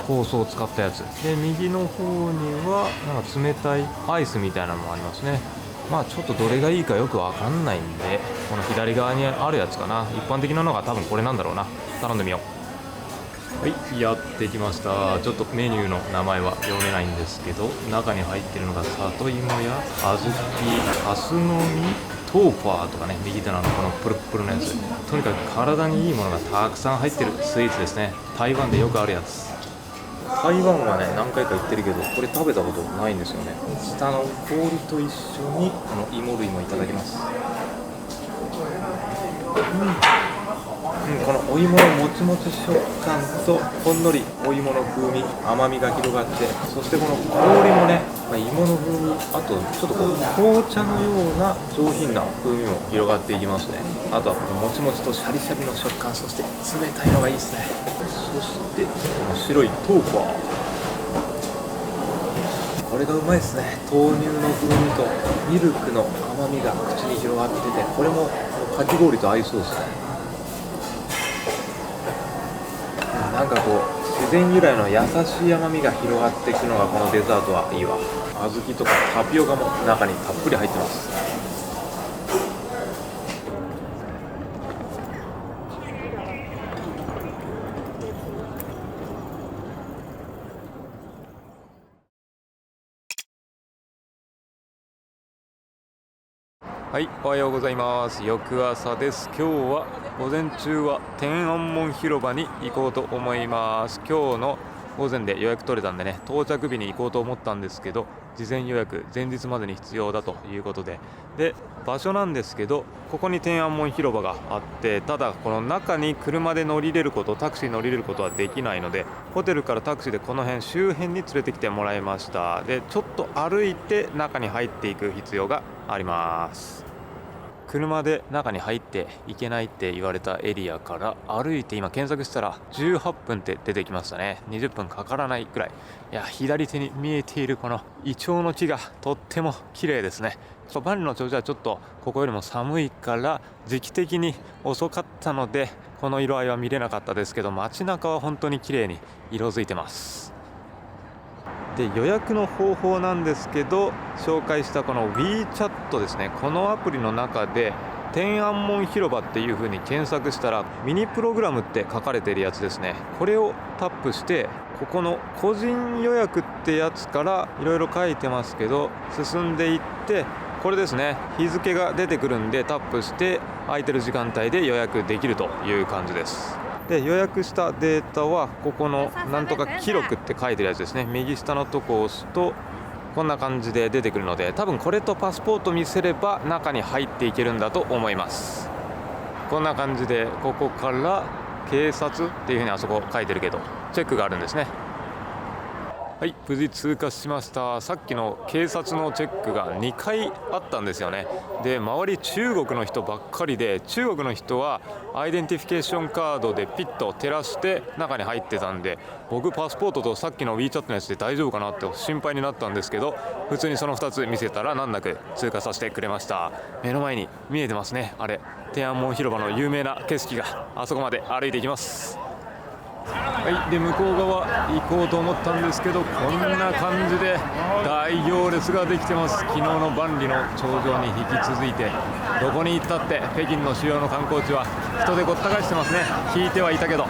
酵素を使ったやつで、右の方にはなんか冷たいアイスみたいなのもありますね。ちょっとどれがいいかよくわかんないんで、この左側にあるやつかな。一般的なのが多分これなんだろうな。頼んでみよう。はい、やってきました。ちょっとメニューの名前は読めないんですけど、中に入ってるのが里芋や小豆、ハスの実、トーファーとかね、右手のこのプルプルのやつ、とにかく体にいいものがたくさん入ってるスイーツですね。台湾でよくあるやつ。台湾はね、何回か行ってるけど、これ食べたことないんですよね。下の氷と一緒にこの芋類もいただきます。このお芋のもちもち食感とほんのりお芋の風味、甘みが広がって、そしてこの氷もね、芋の風味、あとちょっとこう紅茶のような上品な風味も広がっていきますね。あとはこのもちもちとシャリシャリの食感、そして冷たいのがいいですね。そしてこの白いトーファー、これがうまいですね。豆乳の風味とミルクの甘みが口に広がってて、これもかき氷と合いそうですね。なんかこう自然由来の優しい甘みが広がっていくのがこのデザートはいいわ。小豆とかタピオカも中にたっぷり入ってます。はい、おはようございます。翌朝です。今日は午前中は天安門広場に行こうと思います。今日の午前で予約取れたんでね、到着日に行こうと思ったんですけど、事前予約前日までに必要だということで、場所なんですけど、ここに天安門広場があって、ただこの中に車で乗り入れること、タクシー乗り入れることはできないので、ホテルからタクシーでこの辺周辺に連れてきてもらいました。でちょっと歩いて中に入っていく必要があります。車で中に入っていけないって言われたエリアから歩いて今検索したら18分って出てきましたね。20分かからないくらい。いや、左手に見えているこのイチョウの木がとっても綺麗ですね。万里の長城はちょっとここよりも寒いから時期的に遅かったのでこの色合いは見れなかったですけど、街中は本当に綺麗に色づいてます。で予約の方法なんですけど、紹介したこの WeChat ですね、このアプリの中で天安門広場っていう風に検索したらミニプログラムって書かれているやつですね。これをタップしてここの個人予約ってやつからいろいろ書いてますけど、進んでいってこれですね、日付が出てくるんでタップして空いてる時間帯で予約できるという感じです。で予約したデータはここのなんとか記録って書いてるやつですね。右下のとこを押すとこんな感じで出てくるので、多分これとパスポート見せれば中に入っていけるんだと思います。こんな感じでここから警察っていうふうにあそこ書いてるけどチェックがあるんですね。はい、無事通過しました。さっきの警察のチェックが2回あったんですよね。で周り中国の人ばっかりで、中国の人はアイデンティフィケーションカードでピッと照らして中に入ってたんで、僕パスポートとさっきの WeChat のやつで大丈夫かなって心配になったんですけど、普通にその2つ見せたら難なく通過させてくれました。目の前に見えてますね、あれ天安門広場の有名な景色があそこまで歩いていきます。はい、で向こう側行こうと思ったんですけど、こんな感じで大行列ができてます。昨日の万里の長城に引き続いてどこに行ったって北京の主要の観光地は人でごった返してますね。引いてはいたけど、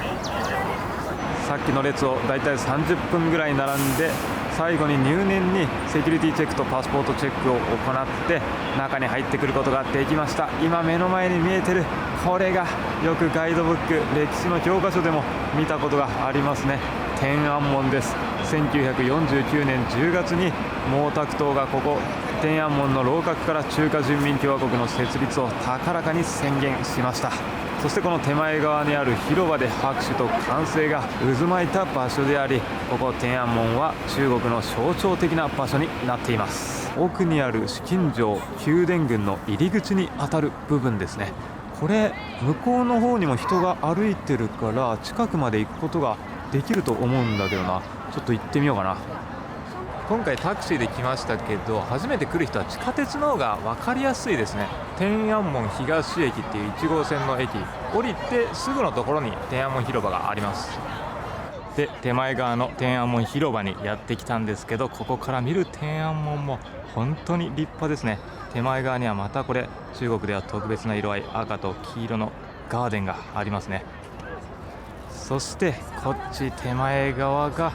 さっきの列をだいたい30分ぐらい並んで、最後に入念にセキュリティチェックとパスポートチェックを行って中に入ってくることができました。今目の前に見えてるこれがよくガイドブック、歴史の教科書でも見たことがありますね。天安門です。1949年10月に毛沢東がここ天安門の楼閣から中華人民共和国の設立を高らかに宣言しました。そしてこの手前側にある広場で拍手と歓声が渦巻いた場所であり、ここ天安門は中国の象徴的な場所になっています。奥にある紫禁城宮殿群の入り口にあたる部分ですね。これ向こうの方にも人が歩いてるから近くまで行くことができると思うんだけどな。ちょっと行ってみようかな。今回タクシーで来ましたけど、初めて来る人は地下鉄の方が分かりやすいですね。天安門東駅っていう1号線の駅降りてすぐのところに天安門広場があります。で手前側の天安門広場にやってきたんですけど、ここから見る天安門も本当に立派ですね。手前側にはまたこれ中国では特別な色合い、赤と黄色のガーデンがありますね。そしてこっち手前側が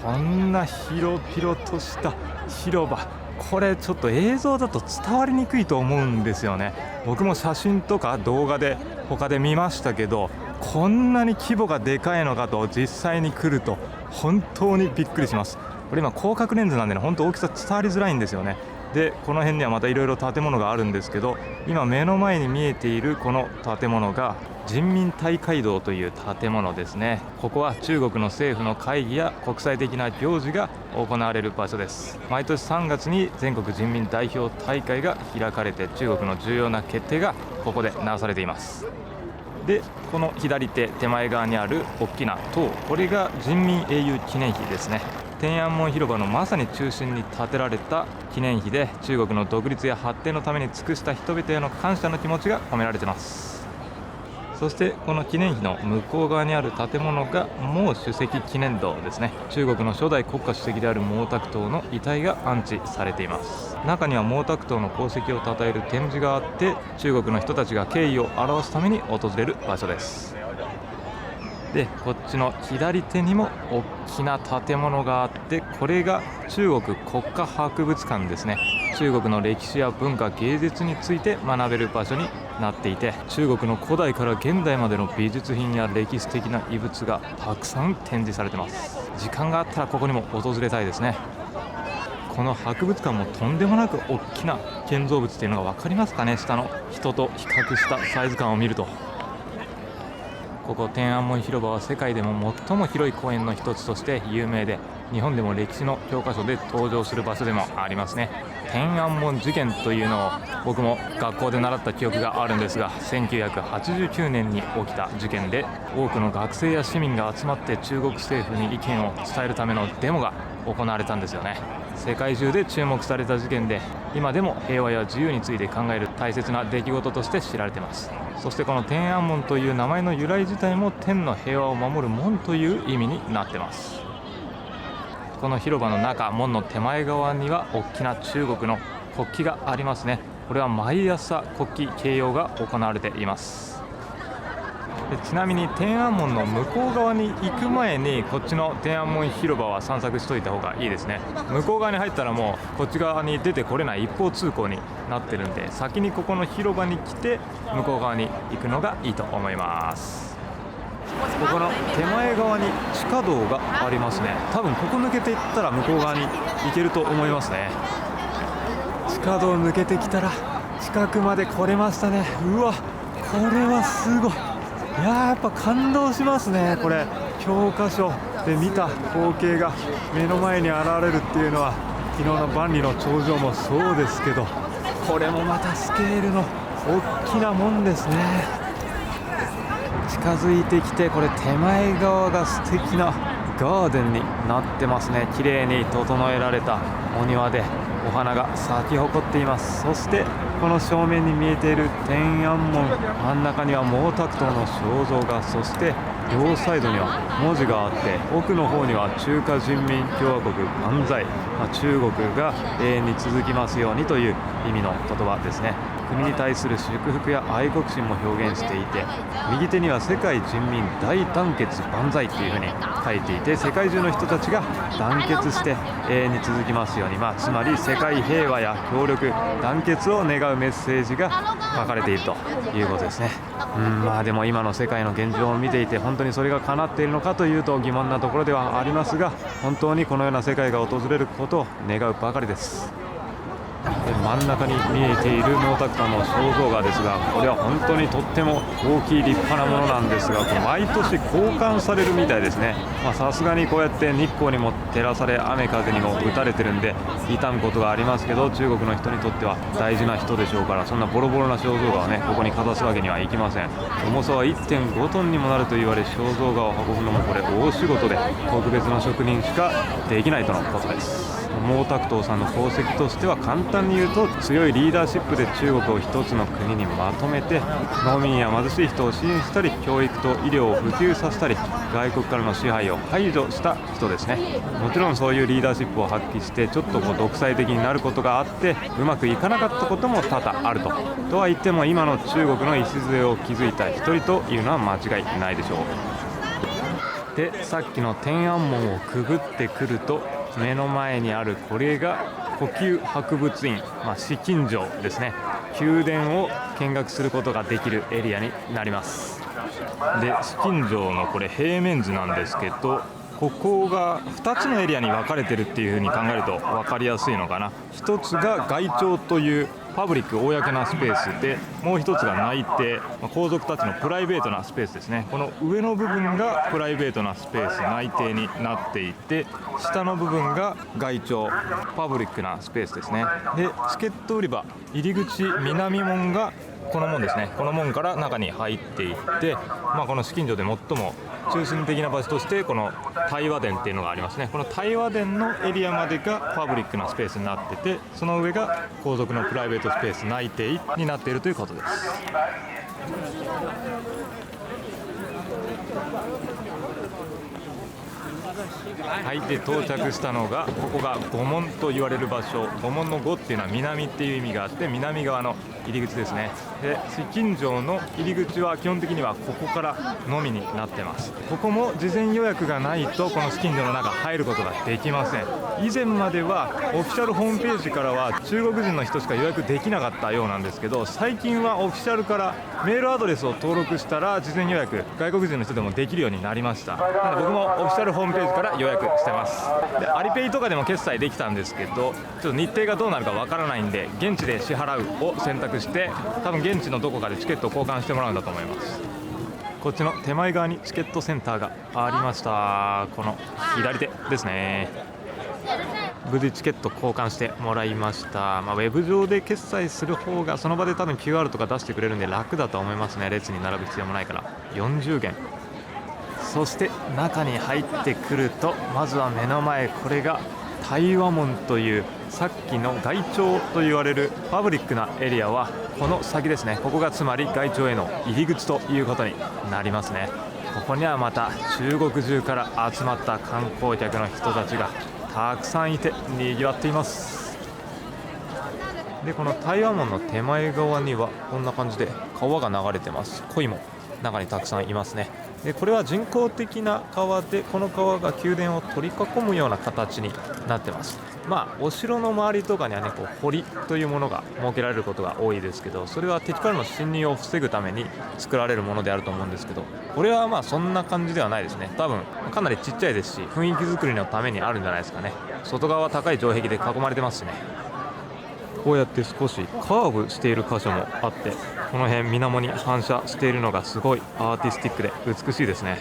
こんな広々とした広場。これちょっと映像だと伝わりにくいと思うんですよね。僕も写真とか動画で他で見ましたけど、こんなに規模がでかいのかと実際に来ると本当にびっくりします。これ今広角レンズなんでね、本当大きさ伝わりづらいんですよね。でこの辺にはまたいろいろ建物があるんですけど、今目の前に見えているこの建物が人民大会堂という建物ですね。ここは中国の政府の会議や国際的な行事が行われる場所です。毎年3月に全国人民代表大会が開かれて、中国の重要な決定がここでなされています。でこの左手手前側にある大きな塔、これが人民英雄記念碑ですね。天安門広場のまさに中心に建てられた記念碑で、中国の独立や発展のために尽くした人々への感謝の気持ちが込められています。そしてこの記念碑の向こう側にある建物が毛主席記念堂ですね。中国の初代国家主席である毛沢東の遺体が安置されています。中には毛沢東の功績を称える展示があって、中国の人たちが敬意を表すために訪れる場所です。でこっちの左手にも大きな建物があって、これが中国国家博物館ですね。中国の歴史や文化芸術について学べる場所になっていて、中国の古代から現代までの美術品や歴史的な遺物がたくさん展示されています。時間があったらここにも訪れたいですね。この博物館もとんでもなく大きな建造物っていうのが分かりますかね。下の人と比較したサイズ感を見ると。ここ天安門広場は世界でも最も広い公園の一つとして有名で、日本でも歴史の教科書で登場する場所でもありますね。天安門事件というのを僕も学校で習った記憶があるんですが、1989年に起きた事件で、多くの学生や市民が集まって中国政府に意見を伝えるためのデモが行われたんですよね。世界中で注目された事件で、今でも平和や自由について考える大切な出来事として知られています。そしてこの天安門という名前の由来自体も天の平和を守る門という意味になっています。この広場の中、門の手前側には大きな中国の国旗がありますね。これは毎朝国旗掲揚が行われています。でちなみに天安門の向こう側に行く前に、こっちの天安門広場は散策しといた方がいいですね。向こう側に入ったらもうこっち側に出てこれない一方通行になってるんで、先にここの広場に来て向こう側に行くのがいいと思います。ここの手前側に地下道がありますね。多分ここ抜けていったら向こう側に行けると思いますね。地下道抜けてきたら近くまで来れましたね。うわ、これはすごい。やっぱ感動しますね。これ教科書で見た光景が目の前に現れるっていうのは、昨日の万里の長城もそうですけど、これもまたスケールの大きなもんですね。近づいてきて、これ手前側が素敵なガーデンになってますね。綺麗に整えられたお庭でお花が咲き誇っています。そしてこの正面に見えている天安門、真ん中には毛沢東の肖像画、そして両サイドには文字があって、奥の方には中華人民共和国万歳、中国が永遠に続きますようにという意味の言葉ですね。国に対する祝福や愛国心も表現していて、右手には世界人民大団結万歳というふうに書いていて、世界中の人たちが団結して永遠に続きますように、つまり世界平和や協力団結を願うメッセージが書かれているということですね。でも今の世界の現状を見ていて、本当にそれが叶っているのかというと疑問なところではありますが、本当にこのような世界が訪れることを願うばかりです。真ん中に見えている毛沢東の肖像画ですが、これは本当にとっても大きい立派なものなんですが、毎年交換されるみたいですね。さすがにこうやって日光にも照らされ、雨風にも打たれてるんで傷むことがありますけど、中国の人にとっては大事な人でしょうから、そんなボロボロな肖像画をね、ここにかざすわけにはいきません。重さは 1.5 トンにもなると言われ、肖像画を運ぶのもこれ大仕事で、特別な職人しかできないとのことです。毛沢東さんの功績としては、簡単に言うと強いリーダーシップで中国を一つの国にまとめて、農民や貧しい人を支援したり、教育と医療を普及させたり、外国からの支配を排除した人ですね。もちろんそういうリーダーシップを発揮して、ちょっと独裁的になることがあってうまくいかなかったことも多々あるとは言っても、今の中国の礎を築いた一人というのは間違いないでしょう。でさっきの天安門をくぐってくると目の前にあるこれが故宮博物院、紫禁城ですね。宮殿を見学することができるエリアになります。で紫禁城のこれ平面図なんですけど、ここが2つのエリアに分かれてるっていう風に考えると分かりやすいのかな。1つが外庁というパブリック公なスペースで、もう1つが内廷、皇族たちのプライベートなスペースですね。この上の部分がプライベートなスペース内廷になっていて、下の部分が外庁パブリックなスペースですね。でチケット売り場入り口南門がこの門ですね。この門から中に入っていって、この紫禁城で最も中心的な場所としてこの対話殿っていうのがありますね。この対話殿のエリアまでがパブリックなスペースになってて、その上が皇族のプライベートスペース内廷になっているということです。はい、で到着したのが、ここが御門と言われる場所。御門の御っていうのは南っていう意味があって、南側の入り口ですね。で紫禁城の入り口は基本的にはここからのみになってます。ここも事前予約がないとこの紫禁城の中入ることができません。以前まではオフィシャルホームページからは中国人の人しか予約できなかったようなんですけど、最近はオフィシャルからメールアドレスを登録したら事前予約外国人の人でもできるようになりました。なので僕もオフィシャルホームページから予約してます。でアリペイとかでも決済できたんですけど、ちょっと日程がどうなるかわからないんで、現地で支払うを選択して、多分現地のどこかでチケットを交換してもらうんだと思います。こっちの手前側にチケットセンターがありました。この左手ですね。無事チケット交換してもらいました。ウェブ上で決済する方がその場で多分 QR とか出してくれるんで楽だと思いますね。列に並ぶ必要もないから。40元。そして中に入ってくると、まずは目の前、これが対話門という、さっきの外庁と言われるパブリックなエリアはこの先ですね。ここがつまり外庁への入り口ということになりますね。ここにはまた中国中から集まった観光客の人たちがたくさんいて賑わっています。でこの対話門の手前側にはこんな感じで川が流れてます。鯉も中にたくさんいますね。でこれは人工的な川で、この川が宮殿を取り囲むような形になってます。お城の周りとかにはね、堀というものが設けられることが多いですけど、それは敵からの侵入を防ぐために作られるものであると思うんですけど、これはそんな感じではないですね。多分かなりちっちゃいですし、雰囲気作りのためにあるんじゃないですかね。外側は高い城壁で囲まれてますしね。こうやって少しカーブしている箇所もあって、この辺水面に反射しているのがすごいアーティスティックで美しいですね。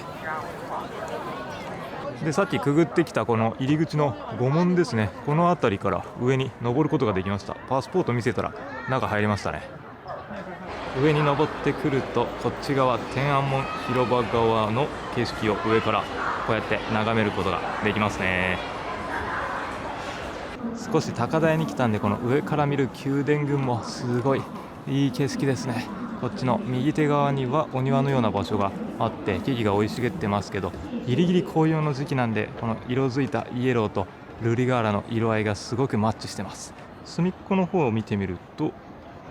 でさっきくぐってきたこの入り口の御門ですね。この辺りから上に登ることができました。パスポート見せたら中入りましたね。上に登ってくると、こっち側天安門広場側の景色を上からこうやって眺めることができますね。少し高台に来たんで、この上から見る宮殿群もすごいいい景色ですね。こっちの右手側にはお庭のような場所があって、木々が生い茂ってますけど、ギリギリ紅葉の時期なんで、この色づいたイエローと瑠璃瓦の色合いがすごくマッチしてます。隅っこの方を見てみると、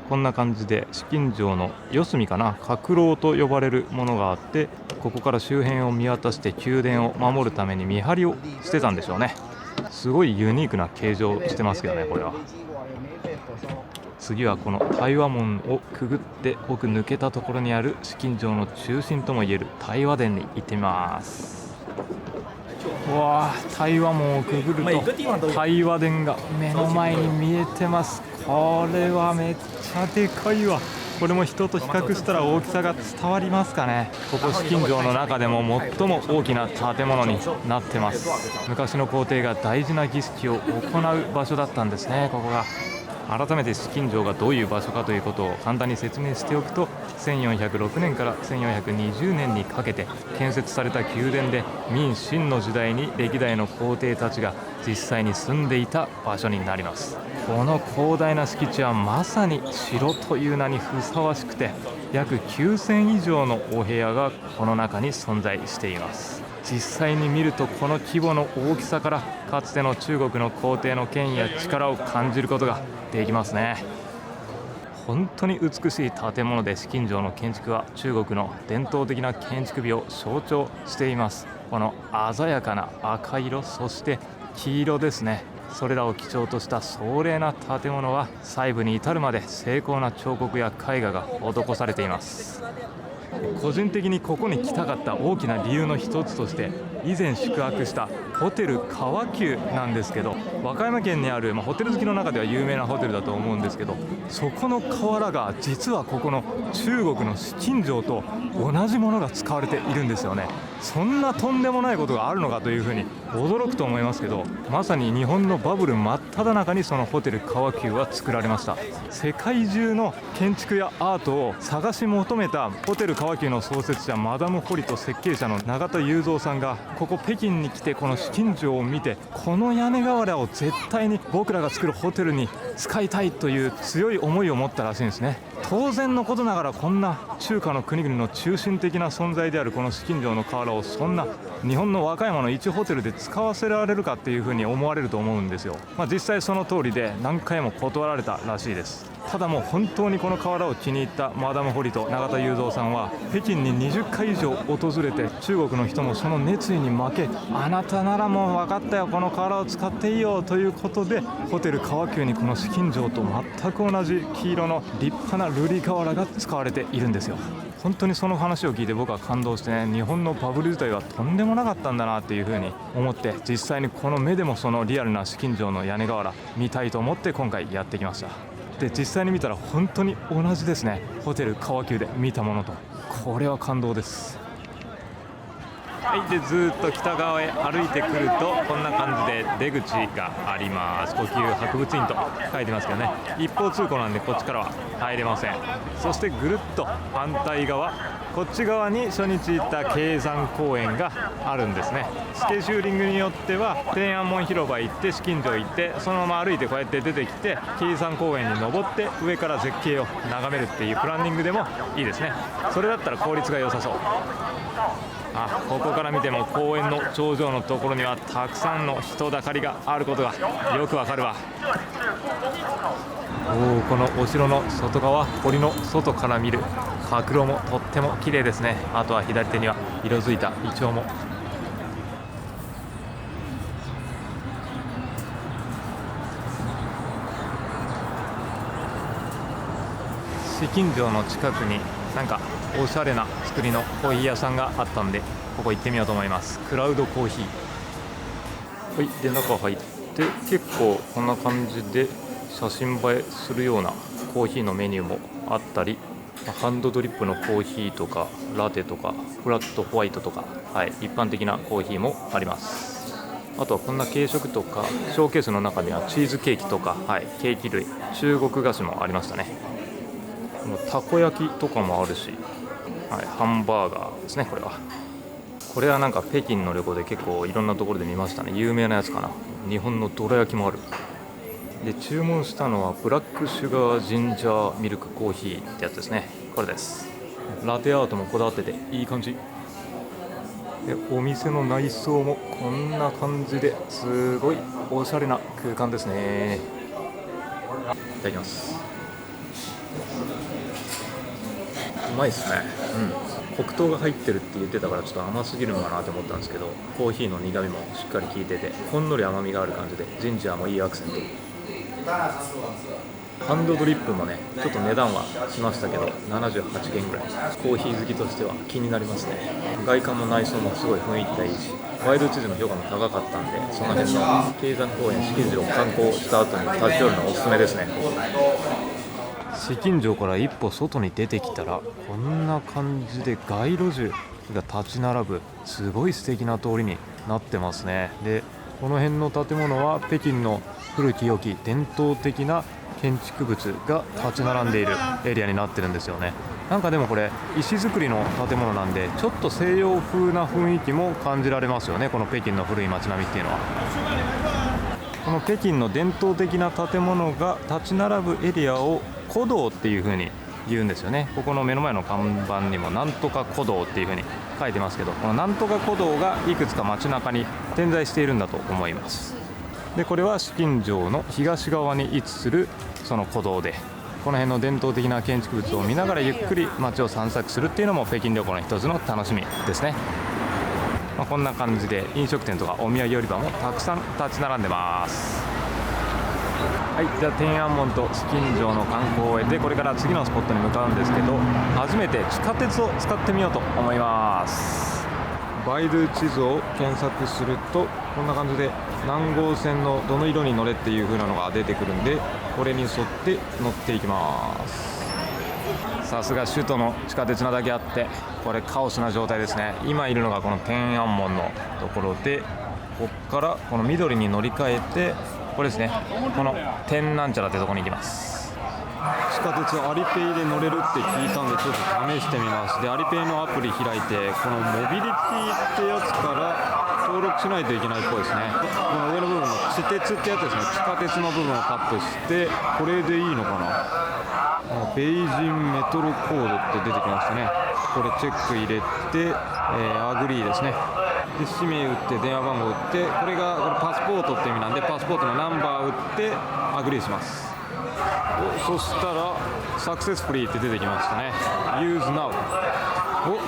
こんな感じで紫禁城の四隅かな、閣楼と呼ばれるものがあって、ここから周辺を見渡して宮殿を守るために見張りをしてたんでしょうね。すごいユニークな形状してますけどね、これは。次はこの対話門をくぐって奥抜けたところにある紫禁城の中心ともいえる対話殿に行ってみます。うわー、対話門をくぐると対話殿が目の前に見えてます。これはめっちゃでかいわ。これも人と比較したら大きさが伝わりますかね。ここ紫禁城の中でも最も大きな建物になってます。昔の皇帝が大事な儀式を行う場所だったんですね、ここが。改めて紫禁城がどういう場所かということを簡単に説明しておくと、1406年から1420年にかけて建設された宮殿で、明清の時代に歴代の皇帝たちが実際に住んでいた場所になります。この広大な敷地はまさに城という名にふさわしくて、約9000以上のお部屋がこの中に存在しています。実際に見ると、この規模の大きさからかつての中国の皇帝の権威や力を感じることができますね。本当に美しい建物で、紫禁城の建築は中国の伝統的な建築美を象徴しています。この鮮やかな赤色、そして黄色ですね。それらを基調とした壮麗な建物は細部に至るまで精巧な彫刻や絵画が施されています。個人的にここに来たかった大きな理由の一つとして、以前宿泊したホテル川久なんですけど、和歌山県にある、ホテル好きの中では有名なホテルだと思うんですけど、そこの瓦が実はここの中国の紫禁城と同じものが使われているんですよね。そんなとんでもないことがあるのかというふうに驚くと思いますけど、まさに日本のバブル真っ只中にそのホテル川久は作られました。世界中の建築やアートを探し求めたホテル川久の創設者マダムホリと設計者の永田雄三さんがここ北京に来てこの紫禁城を見て、この屋根瓦を絶対に僕らが作るホテルに使いたいという強い思いを持ったらしいんですね。当然のことながらこんな中華の国々の中心的な存在であるこの紫禁城の瓦をそんな日本の和歌山の一ホテルで使わせられるかっていうふうに思われると思うんですよ。実際その通りで何回も断られたらしいです。ただもう本当にこの瓦を気に入ったマダムホリと永田雄三さんは北京に20回以上訪れて、中国の人もその熱意に負け、あなたならもう分かったよ、この瓦を使っていいよということで、ホテル川久にこの紫禁城と全く同じ黄色の立派な瑠璃瓦が使われているんですよ。本当にその話を聞いて僕は感動してね、日本のバブル自体はとんでもなかったんだなっていうふうに思って、実際にこの目でもそのリアルな紫禁城の屋根瓦見たいと思って今回やってきました。で実際に見たら本当に同じですね。ホテル川久で見たものと、これは感動です。はい、でずっと北側へ歩いてくるとこんな感じで出口があります。呼吸博物院と書いてますけどね、一方通行なんでこっちからは入れません。そしてぐるっと反対側、こっち側に初日行った京山公園があるんですね。スケジューリングによっては天安門広場行って紫禁城行ってそのまま歩いてこうやって出てきて京山公園に登って上から絶景を眺めるっていうプランニングでもいいですね。それだったら効率が良さそう。ここから見ても公園の頂上のところにはたくさんの人だかりがあることがよくわかるわ。このお城の外側、堀の外から見る角炉もとっても綺麗ですね。あとは左手には色づいたイチョウも。紫禁城の近くになんかおしゃれな作りのコーヒー屋さんがあったんで、ここ行ってみようと思います。クラウドコーヒー。はい、で中入って結構こんな感じで写真映えするようなコーヒーのメニューもあったり、ハンドドリップのコーヒーとかラテとかフラットホワイトとか、一般的なコーヒーもあります。あとはこんな軽食とかショーケースの中にはチーズケーキとか、ケーキ類、中国菓子もありましたね。たこ焼きとかもあるし、ハンバーガーですね。これはなんか北京の旅行で結構いろんなところで見ましたね。有名なやつかな。日本のどら焼きもある。で注文したのはブラックシュガージンジャーミルクコーヒーってやつですね。これです。ラテアートもこだわってていい感じで、お店の内装もこんな感じですごいおしゃれな空間ですね。いただきます。うまいですね。黒糖が入ってるって言ってたからちょっと甘すぎるのかなと思ったんですけど、コーヒーの苦みもしっかり効いててほんのり甘みがある感じで、ジンジャーもいいアクセント。ハンドドリップもねちょっと値段はしましたけど78元ぐらい。コーヒー好きとしては気になりますね。外観も内装もすごい雰囲気がいいし、ワイルドチーズの評価も高かったんで、その辺の京山公園紫禁城を観光した後に立ち寄るのおすすめですね。紫禁城から一歩外に出てきたらこんな感じで街路樹が立ち並ぶすごい素敵な通りになってますね。でこの辺の建物は北京の古き良き伝統的な建築物が立ち並んでいるエリアになってるんですよね。なんかでもこれ石造りの建物なんでちょっと西洋風な雰囲気も感じられますよね。この北京の古い街並みっていうのは、この北京の伝統的な建物が立ち並ぶエリアを古道っていう風に言うんですよね。ここの目の前の看板にもなんとか古道っていう風に書いてますけど、このなんとか古道がいくつか街中に点在しているんだと思います。でこれは紫禁城の東側に位置するその古道で、この辺の伝統的な建築物を見ながらゆっくり街を散策するっていうのも北京旅行の一つの楽しみですね。こんな感じで飲食店とかお土産売り場もたくさん立ち並んでます。はい、じゃあ天安門と紫禁城の観光を終えてこれから次のスポットに向かうんですけど、初めて地下鉄を使ってみようと思います。バイドゥ地図を検索するとこんな感じで何号線のどの色に乗れっていう風なのが出てくるんで、これに沿って乗っていきます。さすが首都の地下鉄なだけあってこれカオスな状態ですね。今いるのがこの天安門のところで、ここからこの緑に乗り換えてこれですね、この天なんちゃらってとこに行きます。地下鉄アリペイで乗れるって聞いたんでちょっと試してみます。でアリペイのアプリ開いてこのモビリティってやつから登録しないといけないっぽいですね。この上の部分の地鉄ってやつですね、地下鉄の部分をタップしてこれでいいのかな。ベイジンメトロコードって出てきましたね。これチェック入れて、アグリーですね。で氏名打って電話番号打って、これがパスポートって意味なんでパスポートのナンバー打ってアグリーします。そしたらサクセスフリーって出てきましたね。 Use now。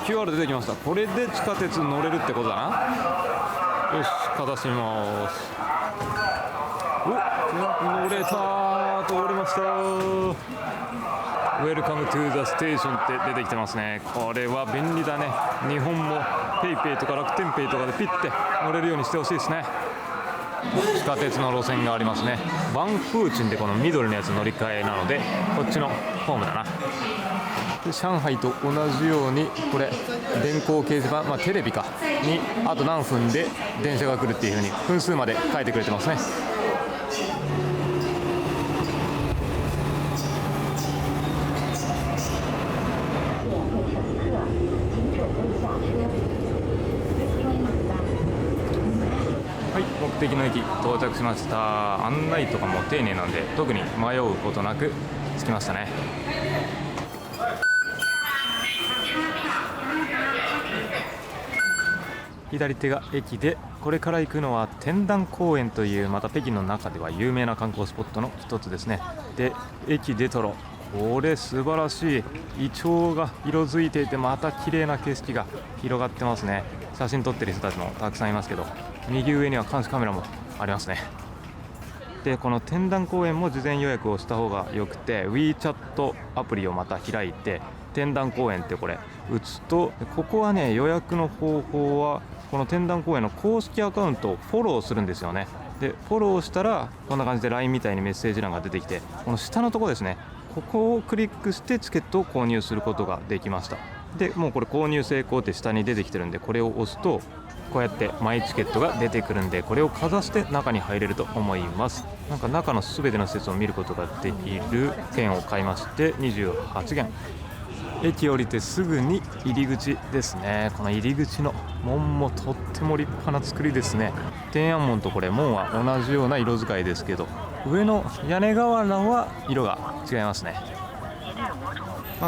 QR 出てきました。これで地下鉄乗れるってことだな。よし、かざしてみます。乗れた、通りました。Welcome to the station って出てきてますね。これは便利だね。日本も PayPay とか楽天ペイとかでピッて乗れるようにしてほしいですね。地下鉄の路線がありますね。バンフーチンでこの緑のやつ乗り換えなのでこっちのホームだな。で上海と同じようにこれ電光掲示板、テレビかにあと何分で電車が来るっていう風に分数まで書いてくれてますね。はい、目的の駅到着しました。案内とかも丁寧なんで特に迷うことなく着きましたね。左手が駅で、これから行くのは天壇公園というまた北京の中では有名な観光スポットの一つですね。で駅出たらこれ素晴らしいイチョウが色づいていてまた綺麗な景色が広がってますね。写真撮ってる人たちもたくさんいますけど、右上には監視カメラもありますね。でこの天壇公園も事前予約をした方がよくて WeChat アプリをまた開いて天壇公園ってこれ打つと、ここはね予約の方法はこの天壇公園の公式アカウントをフォローするんですよね。でフォローしたらこんな感じで LINE みたいにメッセージ欄が出てきて、この下のところですね、ここをクリックしてチケットを購入することができました。でもうこれ購入成功って下に出てきてるんで、これを押すとこうやってマイチケットが出てくるんで、これをかざして中に入れると思います。なんか中の全ての施設を見ることができる券を買いまして28元。駅降りてすぐに入り口ですね。この入り口の門もとっても立派な作りですね。天安門とこれ門は同じような色使いですけど、上の屋根瓦は色が違いますね。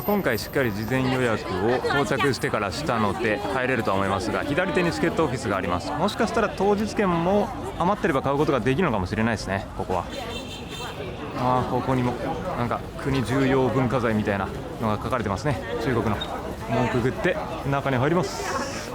今回しっかり事前予約を到着してからしたので入れるとは思いますが、左手にチケットオフィスがあります。もしかしたら当日券も余ってれば買うことができるのかもしれないですね。ここはここにもなんか国重要文化財みたいなのが書かれてますね。中国の門くぐって中に入ります。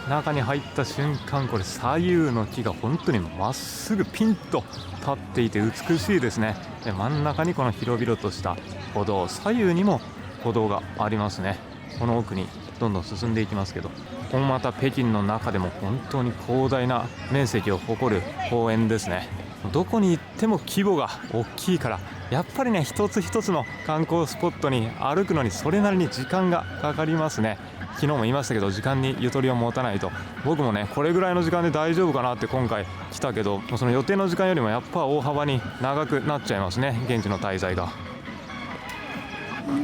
中に入った瞬間、これ左右の木が本当にまっすぐピンと立っていて美しいですね。で真ん中にこの広々とした歩道、左右にも歩道がありますね。この奥にどんどん進んでいきますけど、ここもまた北京の中でも本当に広大な面積を誇る公園ですね。どこに行っても規模が大きいから、やっぱりね一つ一つの観光スポットに歩くのにそれなりに時間がかかりますね。昨日も言いましたけど、時間にゆとりを持たないと。僕もねこれぐらいの時間で大丈夫かなって今回来たけど、その予定の時間よりもやっぱ大幅に長くなっちゃいますね、現地の滞在が。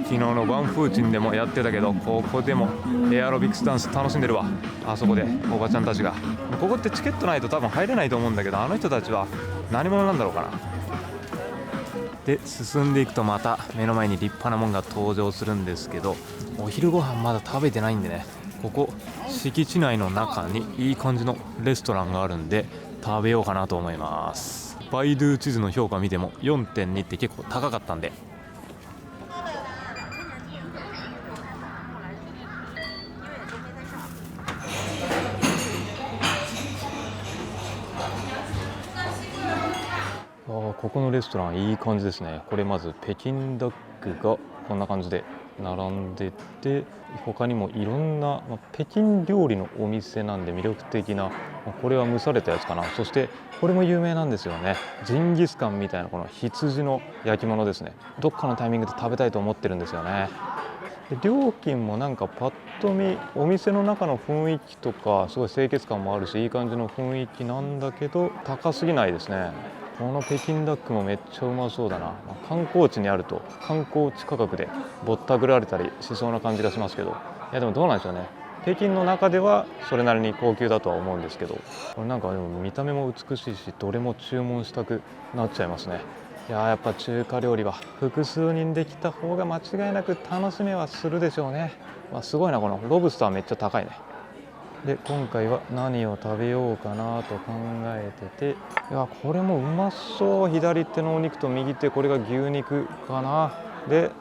昨日のバンフーチンでもやってたけど、ここでもエアロビクスダンス楽しんでるわ。あそこでおばちゃんたちが。ここってチケットないと多分入れないと思うんだけど、あの人たちは何者なんだろうかな。で進んでいくとまた目の前に立派なもんが登場するんですけど、お昼ご飯まだ食べてないんでね、ここ敷地内の中にいい感じのレストランがあるんで食べようかなと思います。バイドゥ地図の評価見ても 4.2 って結構高かったんで、ここのレストランいい感じですね。これまず北京ダックがこんな感じで並んでて、他にもいろんな、北京料理のお店なんで魅力的な、これは蒸されたやつかな。そしてこれも有名なんですよね。ジンギスカンみたいなこの羊の焼き物ですね。どっかのタイミングで食べたいと思ってるんですよね。で料金もなんかパッと見お店の中の雰囲気とかすごい清潔感もあるし、いい感じの雰囲気なんだけど高すぎないですね。この北京ダックもめっちゃうまそうだな。観光地にあると観光地価格でぼったくられたりしそうな感じがしますけど、いやでもどうなんでしょうね。北京の中ではそれなりに高級だとは思うんですけど、これなんかでも見た目も美しいし、どれも注文したくなっちゃいますね。いややっぱ中華料理は複数人できた方が間違いなく楽しめはするでしょうね。すごいな、このロブスターめっちゃ高いね。で今回は何を食べようかなと考えてて、いやこれもうまそう。左手のお肉と右手これが牛肉かな。で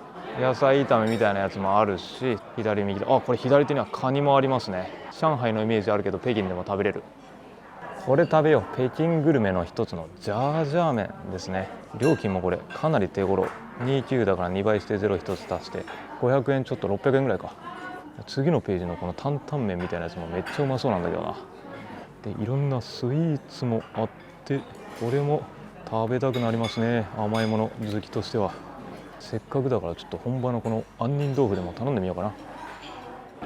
野菜炒めみたいなやつもあるし、左右でこれ左手にはカニもありますね。上海のイメージあるけど北京でも食べれる。これ食べよう。北京グルメの一つのジャージャー麺ですね。料金もこれかなり手頃。29だから2倍して0一つ足して500円ちょっと、600円ぐらいか。次のページのこの担々麺みたいなやつもめっちゃうまそうなんだけどな。でいろんなスイーツもあって、これも食べたくなりますね。甘いもの好きとしては。せっかくだからちょっと本場のこの杏仁豆腐でも頼んでみようかな。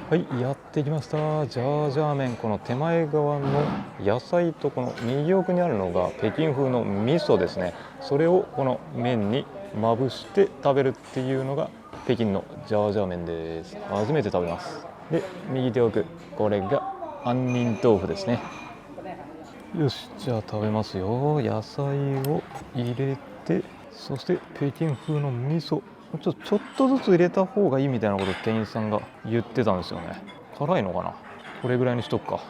はい、やってきました。ジャージャー麺。この手前側の野菜とこの右奥にあるのが北京風の味噌ですね。それをこの麺にまぶして食べるっていうのが北京のジャージャー麺です。初めて食べます。で右手奥、これが杏仁豆腐ですね。よし、じゃあ食べますよ。野菜を入れて、そして北京風の味噌ちょっとずつ入れた方がいいみたいなことを店員さんが言ってたんですよね。辛いのかな。これぐらいにしとくか。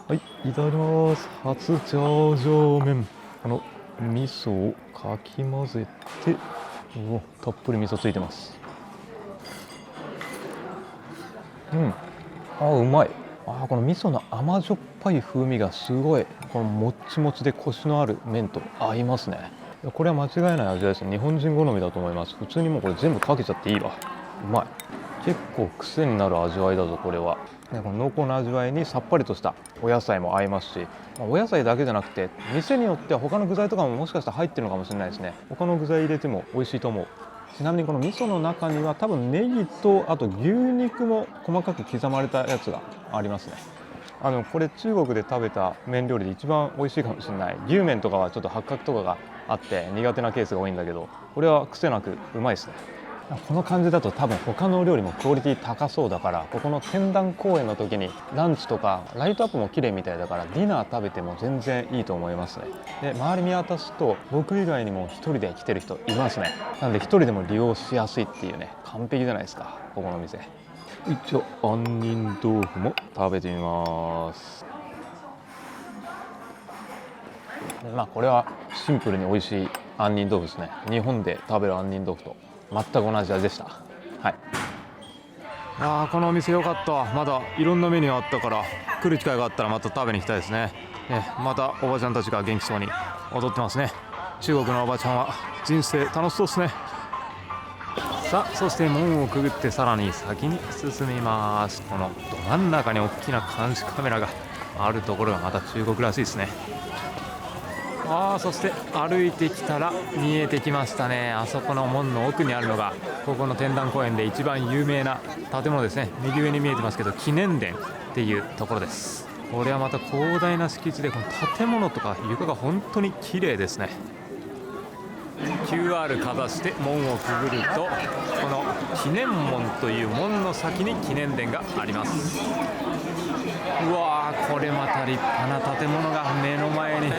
はい、いただきます。初ジャージャー麺。この味噌をかき混ぜて、たっぷり味噌ついてます。うまい。この味噌の甘じょっぱい風味がすごい、このもっちもちでコシのある麺と合いますね。これは間違いない味ですね。日本人好みだと思います。普通にもうこれ全部かけちゃっていいわ。うまい。結構癖になる味わいだぞこれは。この濃厚な味わいにさっぱりとしたお野菜も合いますし、お野菜だけじゃなくて店によっては他の具材とかももしかしたら入ってるのかもしれないですね。他の具材入れても美味しいと思う。ちなみにこの味噌の中には多分ネギとあと牛肉も細かく刻まれたやつがありますね。これ中国で食べた麺料理で一番美味しいかもしれない。牛麺とかはちょっと八角とかがあって苦手なケースが多いんだけど、これは癖なくうまいですね。この感じだと多分他の料理もクオリティ高そうだから、ここの天壇公園の時にランチとかライトアップも綺麗みたいだからディナー食べても全然いいと思いますね。で周り見渡すと僕以外にも一人で来てる人いますね。なんで一人でも利用しやすいっていうね、完璧じゃないですかここの店。一応杏仁豆腐も食べてみます。これはシンプルに美味しい杏仁豆腐ですね。日本で食べる杏仁豆腐と全く同じ味でした。はい。このお店良かった。まだいろんなメニューあったから来る機会があったらまた食べに行きたいですね。またおばちゃんたちが元気そうに踊ってますね。中国のおばちゃんは人生楽しそうですね。さあ、そして門をくぐってさらに先に進みます。このど真ん中に大きな監視カメラがあるところがまた中国らしいですね。そして歩いてきたら見えてきましたね。あそこの門の奥にあるのがここの天壇公園で一番有名な建物ですね。右上に見えてますけど祈年殿っていうところです。これはまた広大な敷地で、この建物とか床が本当に綺麗ですね。QR かざして門をくぐると、この祈年門という門の先に祈年殿があります。うわー、これまた立派な建物が目の前に現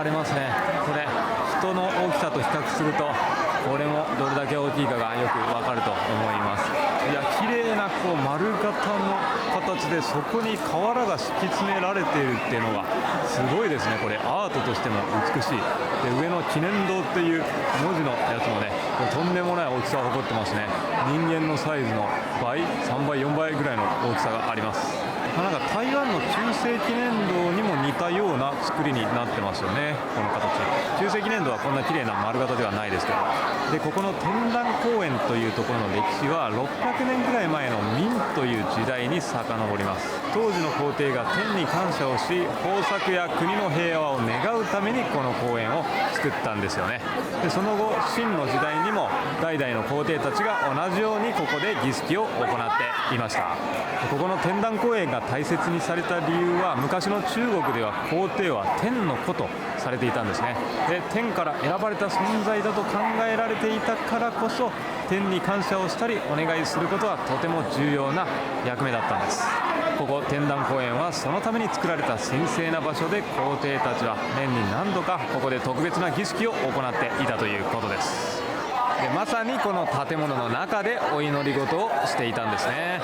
れますね。これ人の大きさと比較するとこれもどれだけ大きいかがよくわかると思います。いや、綺麗なこう丸型の形で、そこに瓦が敷き詰められているっていうのがすごいですね。これアートとしても美しい。で上の祈年堂っていう文字のやつもね、これとんでもない大きさを誇ってますね。人間のサイズの倍、3倍4倍ぐらいの大きさがあります。なんか台湾の中世紀念堂にも似たような作りになってますよね、この形。中世紀念堂はこんな綺麗な丸型ではないですけど。でここの天壇公園というところの歴史は600年ぐらい前の明という時代に遡ります。当時の皇帝が天に感謝をし、豊作や国の平和を願うためにこの公園を作ったんですよね。でその後清の時代にも代々の皇帝たちが同じようにここで儀式を行っていました。ここの天壇公園が大切にされた理由は、昔の中国では皇帝は天の子とされていたんですね。で天から選ばれた存在だと考えられていたからこそ、天に感謝をしたりお願いすることはとても重要な役目だったんです。ここ天壇公園はそのために作られた神聖な場所で、皇帝たちは年に何度かここで特別な儀式を行っていたということです。でまさにこの建物の中でお祈り事をしていたんですね。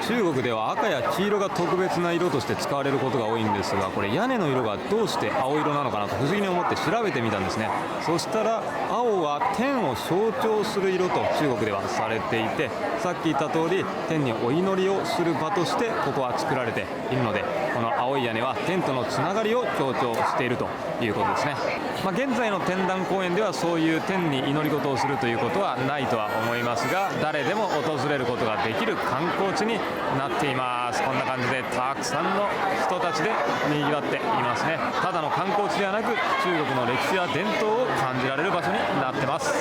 中国では赤や黄色が特別な色として使われることが多いんですが、これ屋根の色がどうして青色なのかなと不思議に思って調べてみたんですね。そしたら青は天を象徴する色と中国ではされていて、さっき言った通り天にお祈りをする場としてここは作られているので、この青い屋根は天とのつながりを強調しているということですね。現在の天壇公園ではそういう天に祈り事をするということはないとは思いますが、誰でも訪れることができる観光地になっています。こんな感じでたくさんの人たちで賑わっていますね。ただの観光地ではなく、中国の歴史や伝統を感じられる場所になってます。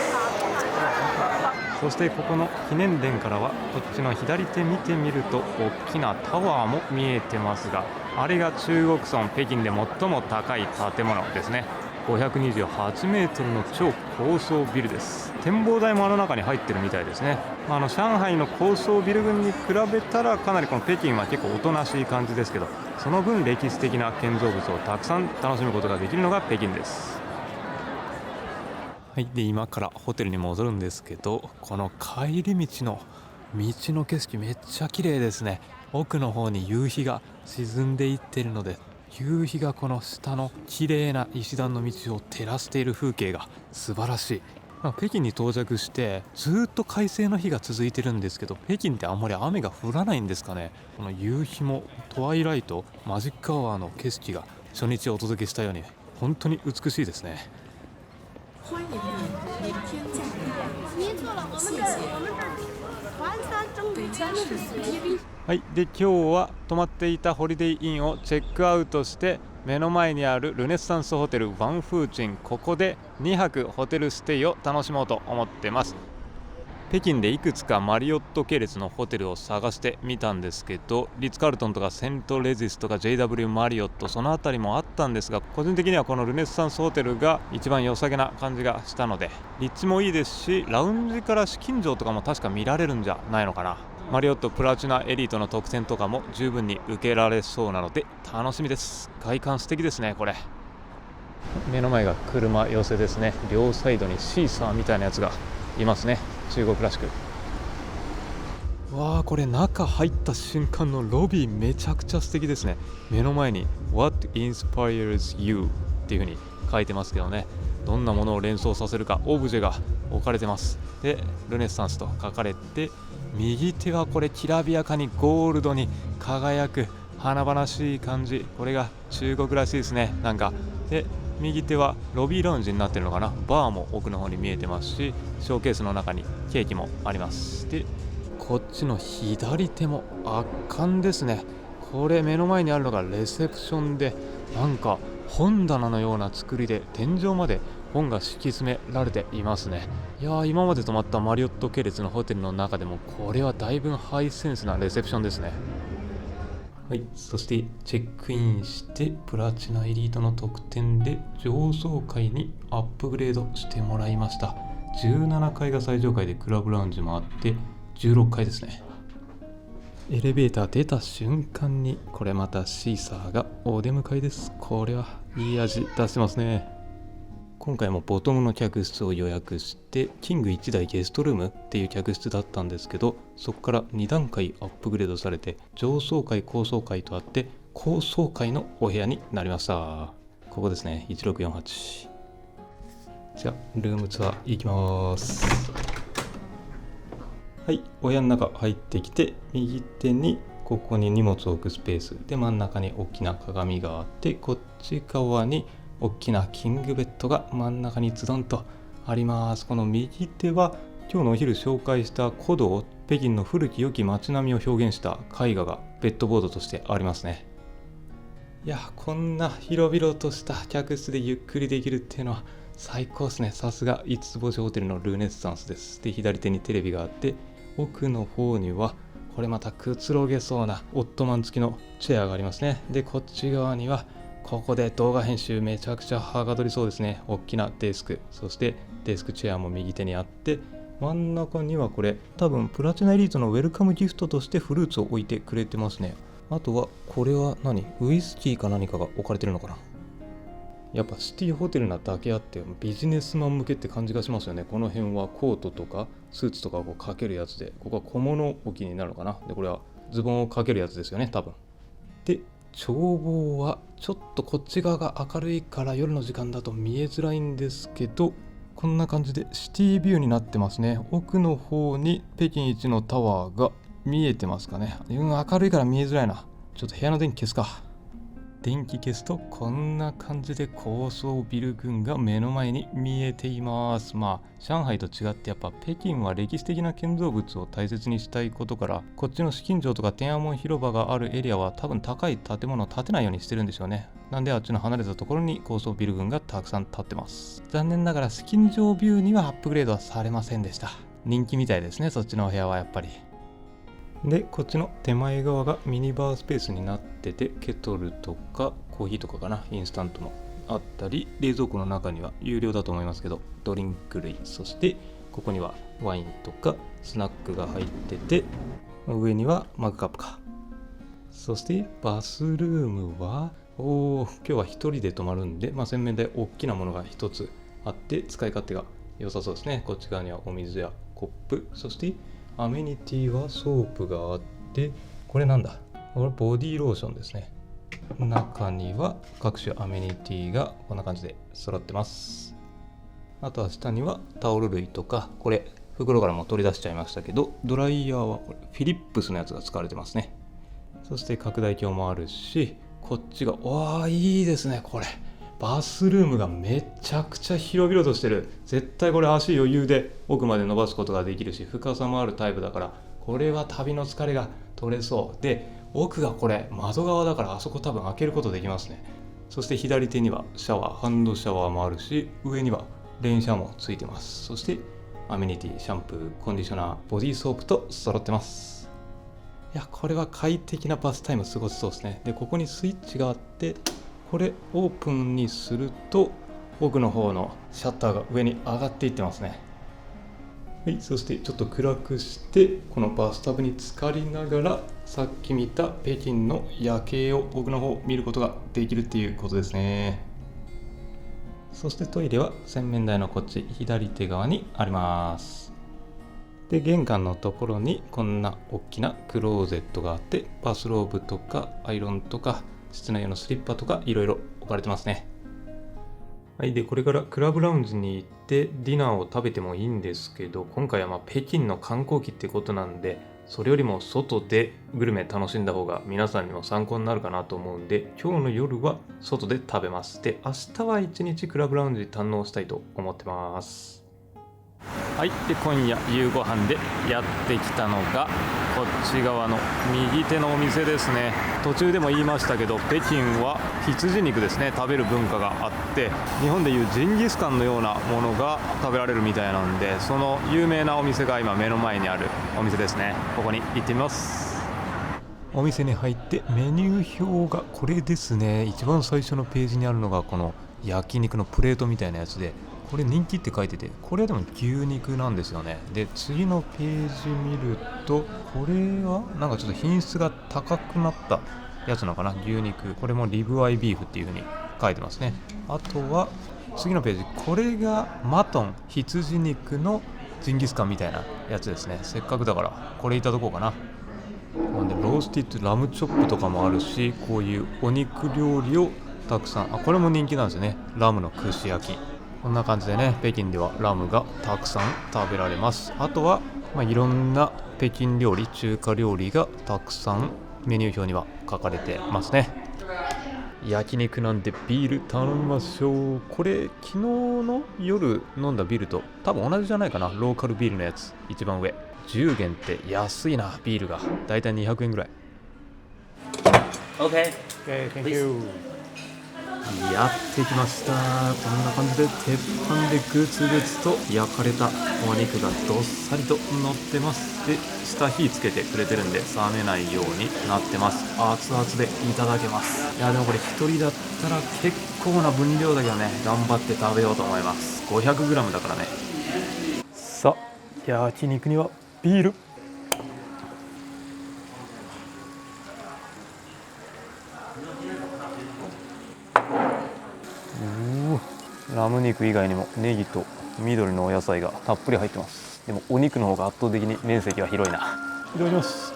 そしてここの記念殿からは、こっちの左手見てみると大きなタワーも見えてますが、あれが中国村北京で最も高い建物ですね。528メートルの超高層ビルです。展望台もあの中に入ってるみたいですね。上海の高層ビル群に比べたらかなりこの北京は結構おとなしい感じですけど、その分歴史的な建造物をたくさん楽しむことができるのが北京です。はい、で今からホテルに戻るんですけど、この帰り道の景色めっちゃ綺麗ですね。奥の方に夕日が沈んでいってるので、夕日がこの下の綺麗な石段の道を照らしている風景が素晴らしい。北京に到着してずっと快晴の日が続いてるんですけど、北京ってあんまり雨が降らないんですかね。この夕日もトワイライト、マジックアワーの景色が初日お届けしたように本当に美しいですね。はい、で今日は泊まっていたホリデイインをチェックアウトして、目の前にあるルネッサンスホテルワンフーチン、ここで2泊ホテルステイを楽しもうと思ってます。北京でいくつかマリオット系列のホテルを探してみたんですけど、リッツ・カールトンとかセントレジスとか JW マリオット、そのあたりもあったんですが、個人的にはこのルネッサンスホテルが一番良さげな感じがしたので、立地もいいですし、ラウンジから紫禁城とかも確か見られるんじゃないのかな。マリオットプラチナエリートの特典とかも十分に受けられそうなので楽しみです。外観素敵ですね。これ目の前が車寄せですね。両サイドにシーサーみたいなやつがいますね。中国らしく。わあ、これ中入った瞬間のロビーめちゃくちゃ素敵ですね。目の前に What inspires you っていう風に書いてますけどね、どんなものを連想させるかオブジェが置かれてます。でルネッサンスと書かれて、右手はこれきらびやかにゴールドに輝く華々しい感じ、これが中国らしいですね。なんかで右手はロビーラウンジになってるのかな。バーも奥の方に見えてますし、ショーケースの中にケーキもあります。でこっちの左手も圧巻ですね。これ目の前にあるのがレセプションで、なんか本棚のような作りで天井まで本が敷き詰められていますね。いやー、今まで泊まったマリオット系列のホテルの中でもこれはだいぶハイセンスなレセプションですね。はい、そしてチェックインしてプラチナエリートの特典で上層階にアップグレードしてもらいました。17階が最上階でクラブラウンジもあって16階ですね。エレベーター出た瞬間にこれまたシーサーがお出迎えです。これはいい味出してますね。今回もボトムの客室を予約して、キング1台ゲストルームっていう客室だったんですけど、そこから2段階アップグレードされて上層階高層階とあって高層階のお部屋になりました。ここですね、1648。じゃあルームツアー行きます。はい、お部屋の中入ってきて、右手にここに荷物を置くスペースで、真ん中に大きな鏡があって、こっち側に大きなキングベッドが真ん中にズドンとあります。この右手は今日のお昼紹介した古道、北京の古き良き街並みを表現した絵画がベッドボードとしてありますね。いや、こんな広々とした客室でゆっくりできるっていうのは最高ですね。さすが5つ星ホテルのルネッサンスです。で、左手にテレビがあって、奥の方にはこれまたくつろげそうなオットマン付きのチェアがありますね。で、こっち側にはここで動画編集めちゃくちゃはかどりそうですね。大きなデスク、そしてデスクチェアも右手にあって、真ん中にはこれ多分プラチナエリートのウェルカムギフトとしてフルーツを置いてくれてますね。あとはこれはウイスキーか何かが置かれてるのかな。やっぱシティホテルなだけあってビジネスマン向けって感じがしますよね。この辺はコートとかスーツとかをかけるやつで、ここは小物置きになるのかな。で、これはズボンをかけるやつですよね、多分。で、眺望はちょっとこっち側が明るいから夜の時間だと見えづらいんですけど、こんな感じでシティビューになってますね。奥の方に北京一のタワーが見えてますかね。明るいから見えづらいな。ちょっと部屋の電気消すか。電気消すとこんな感じで高層ビル群が目の前に見えています。上海と違ってやっぱ北京は歴史的な建造物を大切にしたいことから、こっちの紫禁城とか天安門広場があるエリアは多分高い建物を建てないようにしてるんでしょうね。なんであっちの離れたところに高層ビル群がたくさん建ってます。残念ながら紫禁城ビューにはアップグレードはされませんでした。人気みたいですね、そっちのお部屋はやっぱり。で、こっちの手前側がミニバースペースになってて、ケトルとかコーヒーとかかな、インスタントのあったり、冷蔵庫の中には有料だと思いますけどドリンク類、そしてここにはワインとかスナックが入ってて、上にはマグカップか。そしてバスルームは今日は一人で泊まるんで、洗面台大きなものが一つあって使い勝手が良さそうですね。こっち側にはお水やコップ、そしてアメニティはソープがあって、これなんだ、これボディローションですね。中には各種アメニティがこんな感じで揃ってます。あとは下にはタオル類とか、これ袋からも取り出しちゃいましたけど、ドライヤーはこれフィリップスのやつが使われてますね。そして拡大鏡もあるし、こっちがいいですね。これバスルームがめちゃくちゃ広々としてる。絶対これ足余裕で奥まで伸ばすことができるし、深さもあるタイプだから、これは旅の疲れが取れそう。で、奥がこれ窓側だから、あそこ多分開けることできますね。そして左手にはシャワー、ハンドシャワーもあるし、上にはレインシャワーもついてます。そしてアメニティ、シャンプー、コンディショナー、ボディーソープと揃ってます。いや、これは快適なバスタイム過ごせそうですね。で、ここにスイッチがあって、これオープンにすると奥の方のシャッターが上に上がっていってますね。はい、そしてちょっと暗くしてこのバスタブに浸かりながら、さっき見た北京の夜景を奥の方見ることができるっていうことですね。そしてトイレは洗面台のこっち左手側にあります。で、玄関のところにこんな大きなクローゼットがあって、バスローブとかアイロンとか室内用のスリッパとかいろいろ置かれてますね。はい、でこれからクラブラウンジに行ってディナーを食べてもいいんですけど、今回は北京の観光期ってことなんで、それよりも外でグルメ楽しんだ方が皆さんにも参考になるかなと思うんで、今日の夜は外で食べます。で、明日は一日クラブラウンジ堪能したいと思ってます。はい、で今夜夕ご飯でやってきたのがこっち側の右手のお店ですね。途中でも言いましたけど、北京は羊肉ですね、食べる文化があって、日本でいうジンギスカンのようなものが食べられるみたいなんで、その有名なお店が今目の前にあるお店ですね。ここに行ってみます。お店に入ってメニュー表がこれですね。一番最初のページにあるのがこの焼肉のプレートみたいなやつで、これ人気って書いてて、これはでも牛肉なんですよね。で、次のページ見ると、これはなんかちょっと品質が高くなったやつなのかな。牛肉、これもリブアイビーフっていう風に書いてますね。あとは次のページ、これがマトン、羊肉のジンギスカンみたいなやつですね。せっかくだからこれいただこうかな。なんでロースティッドラムチョップとかもあるし、こういうお肉料理をたくさん、これも人気なんですよね。ラムの串焼き、こんな感じでね、北京ではラムがたくさん食べられます。あとは、いろんな北京料理、中華料理がたくさんメニュー表には書かれてますね。焼肉なんでビール頼みましょう。これ昨日の夜飲んだビールと多分同じじゃないかな。ローカルビールのやつ一番上10元って安いな。ビールがだいたい200円ぐらい。 Okay. Thank you。やってきました。こんな感じで鉄板でグツグツと焼かれたお肉がどっさりと乗ってます。で下火つけてくれてるんで冷めないようになってます。熱々でいただけます。いやでもこれ1人だったら結構な分量だけどね、頑張って食べようと思います。 500g だからね。さあ焼肉にはビール。ラム肉以外にもネギと緑のお野菜がたっぷり入ってます。でもお肉の方が圧倒的に面積は広いな。いただきます。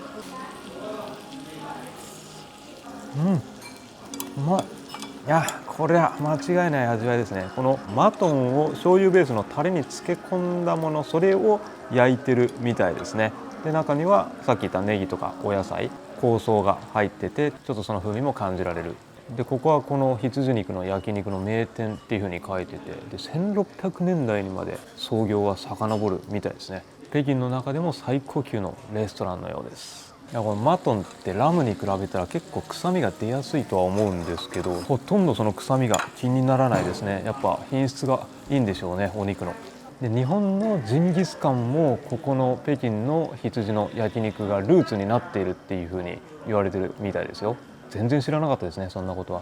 うまい。いやこれは間違いない味わいですね。このマトンを醤油ベースのタレに漬け込んだもの、それを焼いてるみたいですね。で中にはさっき言ったネギとかお野菜、香草が入ってて、ちょっとその風味も感じられる。でここはこの羊肉の焼肉の名店っていう風に書いてて、で1600年代にまで創業は遡るみたいですね。北京の中でも最高級のレストランのようです。いやこのマトンってラムに比べたら結構臭みが出やすいとは思うんですけど、ほとんどその臭みが気にならないですね。やっぱ品質がいいんでしょうね、お肉の。で日本のジンギスカンもここの北京の羊の焼肉がルーツになっているっていう風に言われてるみたいですよ。全然知らなかったですね、そんなことは。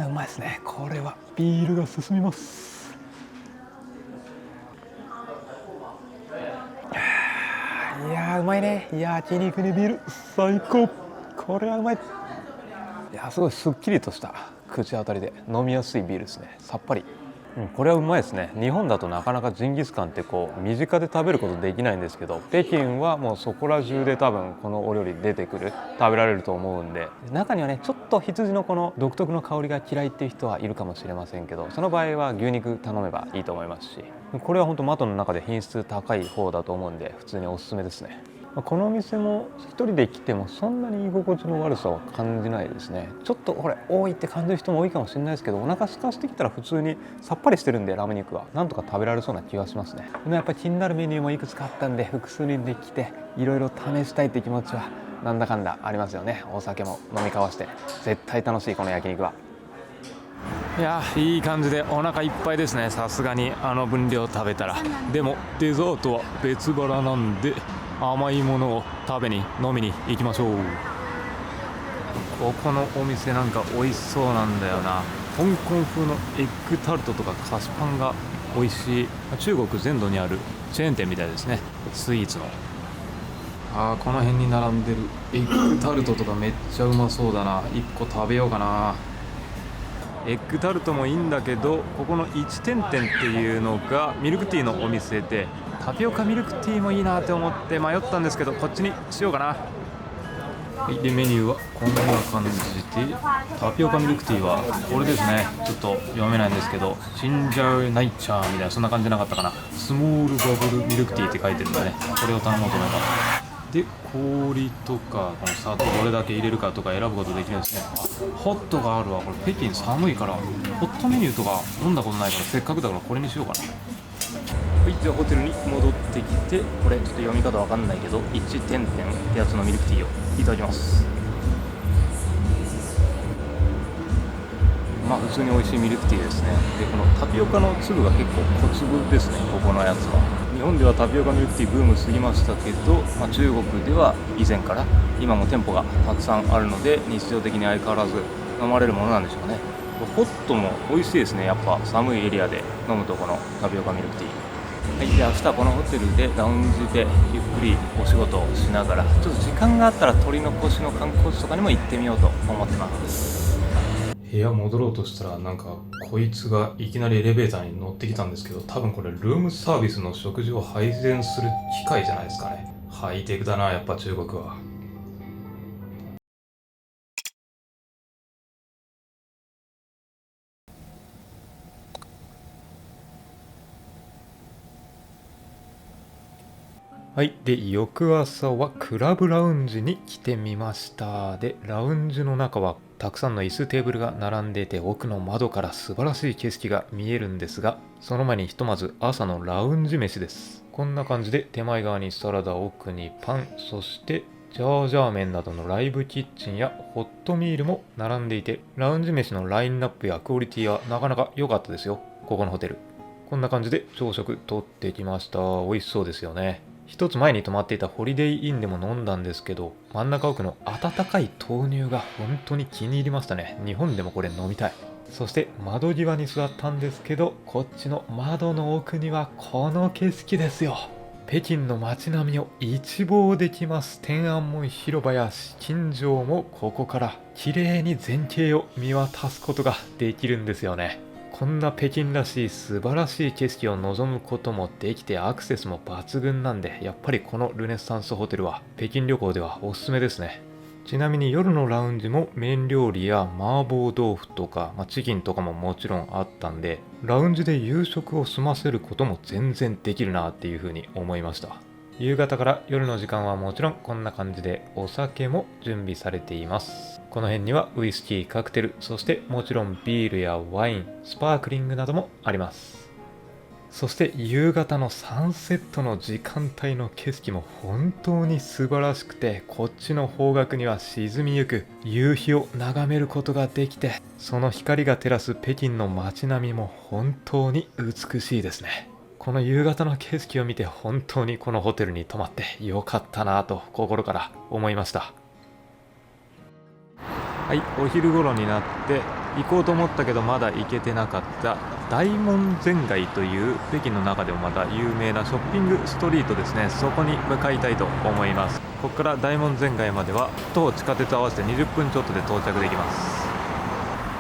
うまいですね。これはビールが進みます。いやうまいね。焼肉にビール最高。これはうまい。いやすごいすっきりとした口当たりで飲みやすいビールですね。さっぱり。これはうまいですね。日本だとなかなかジンギスカンってこう身近で食べることできないんですけど、北京はもうそこら中で多分このお料理出てくる、食べられると思うんで、中にはねちょっと羊のこの独特の香りが嫌いっていう人はいるかもしれませんけど、その場合は牛肉頼めばいいと思いますし、これは本当マトンの中で品質高い方だと思うんで普通におすすめですね。このお店も一人で来てもそんなに居心地の悪さは感じないですね。ちょっとこれ多いって感じる人も多いかもしれないですけど、お腹空かしてきたら普通にさっぱりしてるんでラム肉はなんとか食べられそうな気がしますね。でもやっぱり気になるメニューもいくつかあったんで、複数人で来ていろいろ試したいって気持ちはなんだかんだありますよね。お酒も飲み交わして絶対楽しいこの焼肉は。いやいい感じでお腹いっぱいですね。さすがにあの分量食べたら。でもデザートは別腹なんで甘いものを食べに飲みに行きましょう。ここのお店なんか美味しそうなんだよな。香港風のエッグタルトとか菓子パンが美味しい。中国全土にあるチェーン店みたいですね、スイーツの。この辺に並んでるエッグタルトとかめっちゃうまそうだな。1個食べようかな。エッグタルトもいいんだけど、ここの1点店っていうのがミルクティーのお店で、タピオカミルクティーもいいなって思って迷ったんですけど、こっちにしようかな。でメニューはこんな感じで、タピオカミルクティーはこれですね。ちょっと読めないんですけど、ジンジャーナイチャーみたいなそんな感じじゃなかったかな。スモールバブルミルクティーって書いてるんでね、これを頼もうと思います。で氷とかこの砂糖どれだけ入れるかとか選ぶことできるんですね。ホットがあるわ。これ北京寒いからホットメニューとか飲んだことないから、せっかくだからこれにしようかな。はい、じゃあホテルに戻ってきて、これちょっと読み方わかんないけど1点点ってやつのミルクティーをいただきます。まあ普通に美味しいミルクティーですね。でこのタピオカの粒が結構小粒ですね、ここのやつは。日本ではタピオカミルクティーブーム過ぎましたけど、中国では以前から今も店舗がたくさんあるので、日常的に相変わらず飲まれるものなんでしょうね。ホットも美味しいですね。やっぱ寒いエリアで飲むとこのタピオカミルクティー。はい、で明日はこのホテルでラウンジでゆっくりお仕事をしながら、ちょっと時間があったら取り残しの観光地とかにも行ってみようと思ってます。部屋戻ろうとしたら、なんかこいつがいきなりエレベーターに乗ってきたんですけど、多分これルームサービスの食事を配膳する機械じゃないですかね。ハイテクだな、やっぱ中国は。はい。で、翌朝はクラブラウンジに来てみました。で、ラウンジの中はたくさんの椅子テーブルが並んでいて、奥の窓から素晴らしい景色が見えるんですが、その前にひとまず朝のラウンジ飯です。こんな感じで手前側にサラダ、奥にパン、そしてジャージャー麺などのライブキッチンやホットミールも並んでいて、ラウンジ飯のラインナップやクオリティはなかなか良かったですよ、ここのホテル。こんな感じで朝食取ってきました。美味しそうですよね。一つ前に泊まっていたホリデイインでも飲んだんですけど、真ん中奥の温かい豆乳が本当に気に入りましたね。日本でもこれ飲みたい。そして窓際に座ったんですけど、こっちの窓の奥にはこの景色ですよ。北京の街並みを一望できます天安門広場や紫禁城もここから綺麗に全景を見渡すことができるんですよね。こんな北京らしい素晴らしい景色を望むこともできて、アクセスも抜群なんで、やっぱりこのルネッサンスホテルは北京旅行ではおすすめですね。ちなみに夜のラウンジも麺料理や麻婆豆腐とか、チキンとかももちろんあったんで、ラウンジで夕食を済ませることも全然できるなっていう風に思いました。夕方から夜の時間はもちろんこんな感じでお酒も準備されています。この辺にはウイスキー、カクテル、そしてもちろんビールやワイン、スパークリングなどもあります。そして夕方のサンセットの時間帯の景色も本当に素晴らしくて、こっちの方角には沈みゆく夕日を眺めることができて、その光が照らす北京の街並みも本当に美しいですね。この夕方の景色を見て本当にこのホテルに泊まってよかったなと心から思いました。はい、お昼頃になって行こうと思ったけどまだ行けてなかった大門前街という北京の中でもまた有名なショッピングストリートですね。そこに向かいたいと思います。ここから大門前街までは徒歩地下鉄合わせて20分ちょっとで到着できます。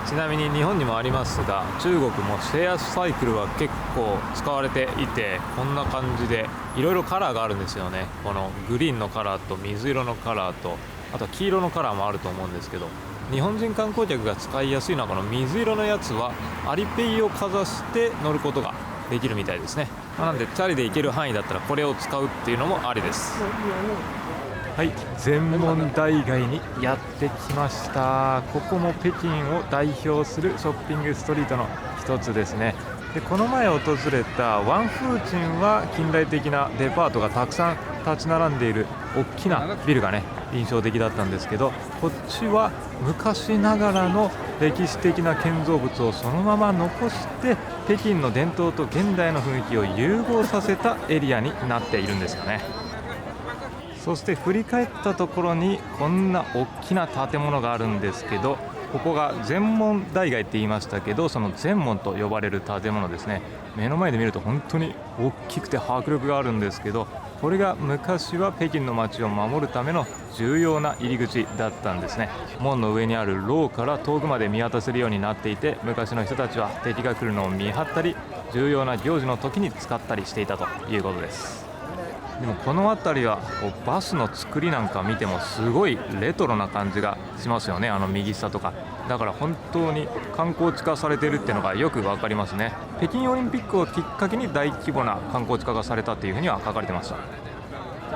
ちなみに日本にもありますが、中国もシェアサイクルは結構使われていて、こんな感じでいろいろカラーがあるんですよね。このグリーンのカラーと水色のカラーと、あと黄色のカラーもあると思うんですけど、日本人観光客が使いやすいのはこの水色のやつはアリペイをかざして乗ることができるみたいですね。なんでチャリで行ける範囲だったらこれを使うっていうのもありです。はい、全門大街にやってきました。ここも北京を代表するショッピングストリートの一つですね。で、この前訪れたワンフーチンは近代的なデパートがたくさん立ち並んでいる大きなビルがね、印象的だったんですけど、こっちは昔ながらの歴史的な建造物をそのまま残して北京の伝統と現代の雰囲気を融合させたエリアになっているんですよね。そして振り返ったところにこんな大きな建物があるんですけど、ここが全門大街って言いましたけど、その全門と呼ばれる建物ですね。目の前で見ると本当に大きくて迫力があるんですけど、これが昔は北京の街を守るための重要な入り口だったんですね。門の上にある廊から遠くまで見渡せるようになっていて、昔の人たちは敵が来るのを見張ったり、重要な行事の時に使ったりしていたということです。でもこの辺りはバスの作りなんか見てもすごいレトロな感じがしますよね。右下とかだから本当に観光地化されてるっていうのがよく分かりますね。北京オリンピックをきっかけに大規模な観光地化がされたっていうふうには書かれてました。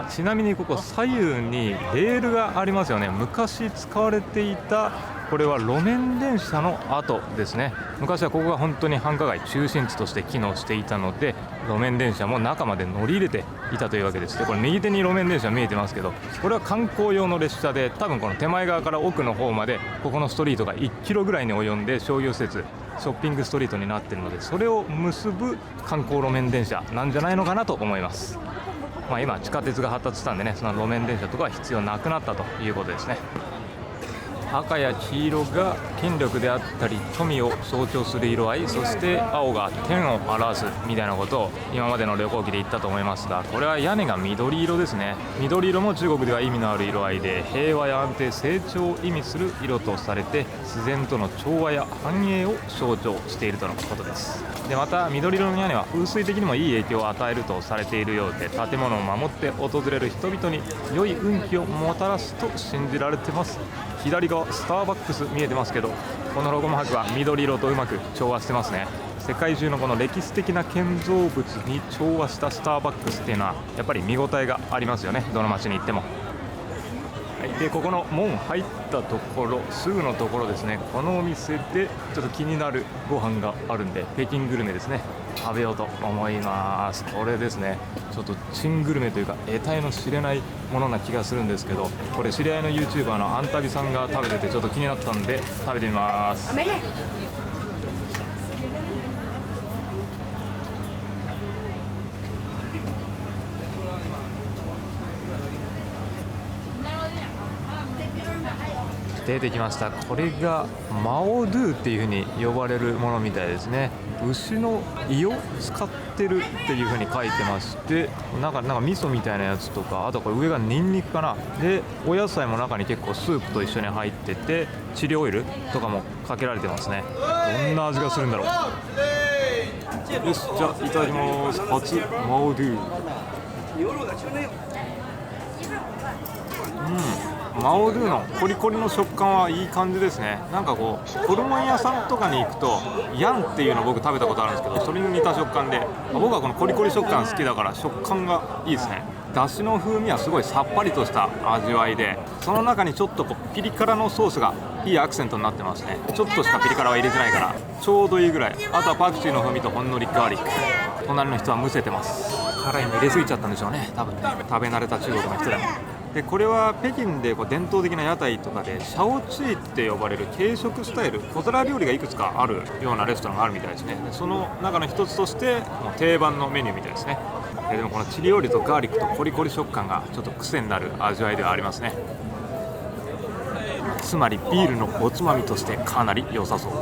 ちなみにここ左右にレールがありますよね。昔使われていた、これは路面電車の跡ですね。昔はここが本当に繁華街中心地として機能していたので、路面電車も中まで乗り入れていたというわけです。で、これ右手に路面電車見えてますけど、これは観光用の列車で、多分この手前側から奥の方までここのストリートが1キロぐらいに及んで商業施設、ショッピングストリートになっているので、それを結ぶ観光路面電車なんじゃないのかなと思います。今地下鉄が発達したんでね、その路面電車とかは必要なくなったということですね。赤や黄色が権力であったり富を象徴する色合い、そして青が天を表すみたいなことを今までの旅行記で言ったと思いますが、これは屋根が緑色ですね。緑色も中国では意味のある色合いで、平和や安定、成長を意味する色とされて、自然との調和や繁栄を象徴しているとのことです。で、また緑色の屋根は風水的にもいい影響を与えるとされているようで、建物を守って訪れる人々に良い運気をもたらすと信じられてます。左側スターバックス見えてますけど、このロゴマークは緑色とうまく調和してますね。世界中のこの歴史的な建造物に調和したスターバックスっていうのはやっぱり見応えがありますよね、どの街に行っても。でここの門入ったところすぐのところですね、このお店でちょっと気になるご飯があるんで、北京グルメですね、食べようと思います。これですね、ちょっと珍グルメというか得体の知れないものな気がするんですけど、これ知り合いの YouTuber のアンタビさんが食べててちょっと気になったんで食べてみます。出てきました。これがマオドゥっていう風に呼ばれるものみたいですね。牛の胃を使ってるっていう風に書いてまして、なんか味噌みたいなやつとか、あとこれ上がニンニクかな。でお野菜も中に結構スープと一緒に入ってて、チリオイルとかもかけられてますね。どんな味がするんだろう。よし、じゃあいただきます。初マオドゥ。マオドゥのコリコリの食感はいい感じですね。なんかこうホルモン屋さんとかに行くとヤンっていうの僕食べたことあるんですけど、それに似た食感で、僕はこのコリコリ食感好きだから食感がいいですね。だしの風味はすごいさっぱりとした味わいで、その中にちょっとこうピリ辛のソースがいいアクセントになってますね。ちょっとしかピリ辛は入れてないからちょうどいいぐらい。あとはパクチーの風味とほんのりガーリック。隣の人はむせてます。辛いの入れすぎちゃったんでしょうね、多分ね。食べ慣れた中国の人でも。でこれは北京でこう伝統的な屋台とかでシャオチーって呼ばれる軽食スタイル、小皿料理がいくつかあるようなレストランがあるみたいですね。でその中の一つとしてもう定番のメニューみたいですね。でもこのチリオイルとガーリックとコリコリ食感がちょっと癖になる味わいではありますね。つまりビールのおつまみとしてかなり良さそう。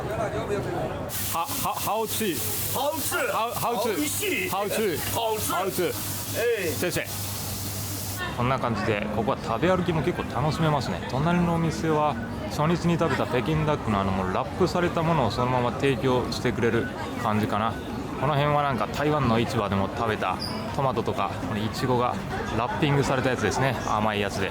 好吃先生。こんな感じでここは食べ歩きも結構楽しめますね。隣のお店は初日に食べた北京ダックのもうラップされたものをそのまま提供してくれる感じかな。この辺はなんか台湾の市場でも食べたトマトとかこのイチゴがラッピングされたやつですね。甘いやつで、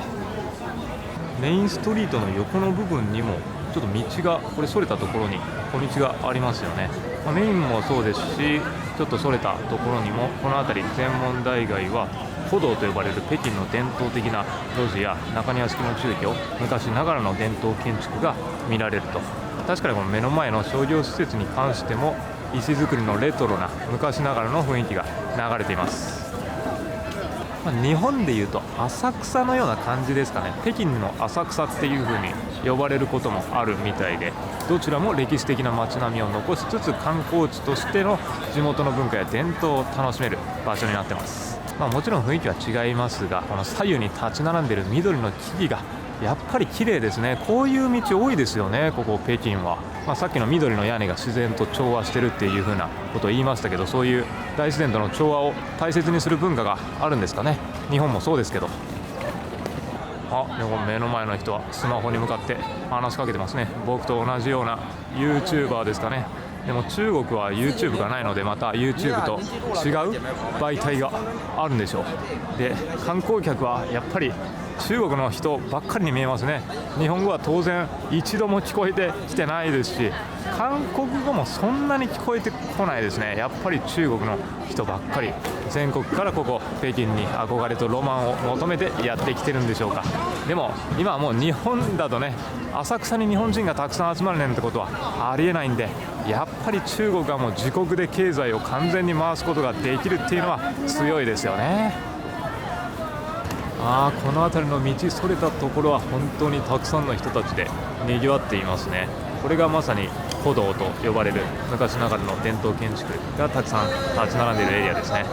メインストリートの横の部分にもちょっと道がこれそれたところに小道がありますよね。メインもそうですし、ちょっとそれたところにもこの辺り天文台街は古道と呼ばれる北京の伝統的な路地や中庭式の住居、昔ながらの伝統建築が見られると。確かにこの目の前の商業施設に関しても石造りのレトロな昔ながらの雰囲気が流れています。日本でいうと浅草のような感じですかね。北京の浅草っていう風に呼ばれることもあるみたいで、どちらも歴史的な街並みを残しつつ観光地としての地元の文化や伝統を楽しめる場所になってます。もちろん雰囲気は違いますが、この左右に立ち並んでいる緑の木々がやっぱり綺麗ですね。こういう道多いですよね、ここ北京は。さっきの緑の屋根が自然と調和してるっていう風なことを言いましたけど、そういう大自然との調和を大切にする文化があるんですかね。日本もそうですけど。でも目の前の人はスマホに向かって話しかけてますね。僕と同じような YouTuber ですかね。でも中国は YouTube がないので、また YouTube と違う媒体があるんでしょう。で観光客はやっぱり中国の人ばっかりに見えますね。日本語は当然一度も聞こえてきてないですし、韓国語もそんなに聞こえてこないですね。やっぱり中国の人ばっかり、全国からここ北京に憧れとロマンを求めてやってきてるんでしょうか。でも今はもう日本だとね、浅草に日本人がたくさん集まるなんてことはありえないんで、やっぱり中国はもう自国で経済を完全に回すことができるっていうのは強いですよね。この辺りの道それたところは本当にたくさんの人たちで賑わっていますね。これがまさに古道と呼ばれる昔ながらの伝統建築がたくさん立ち並んでいるエリアですね。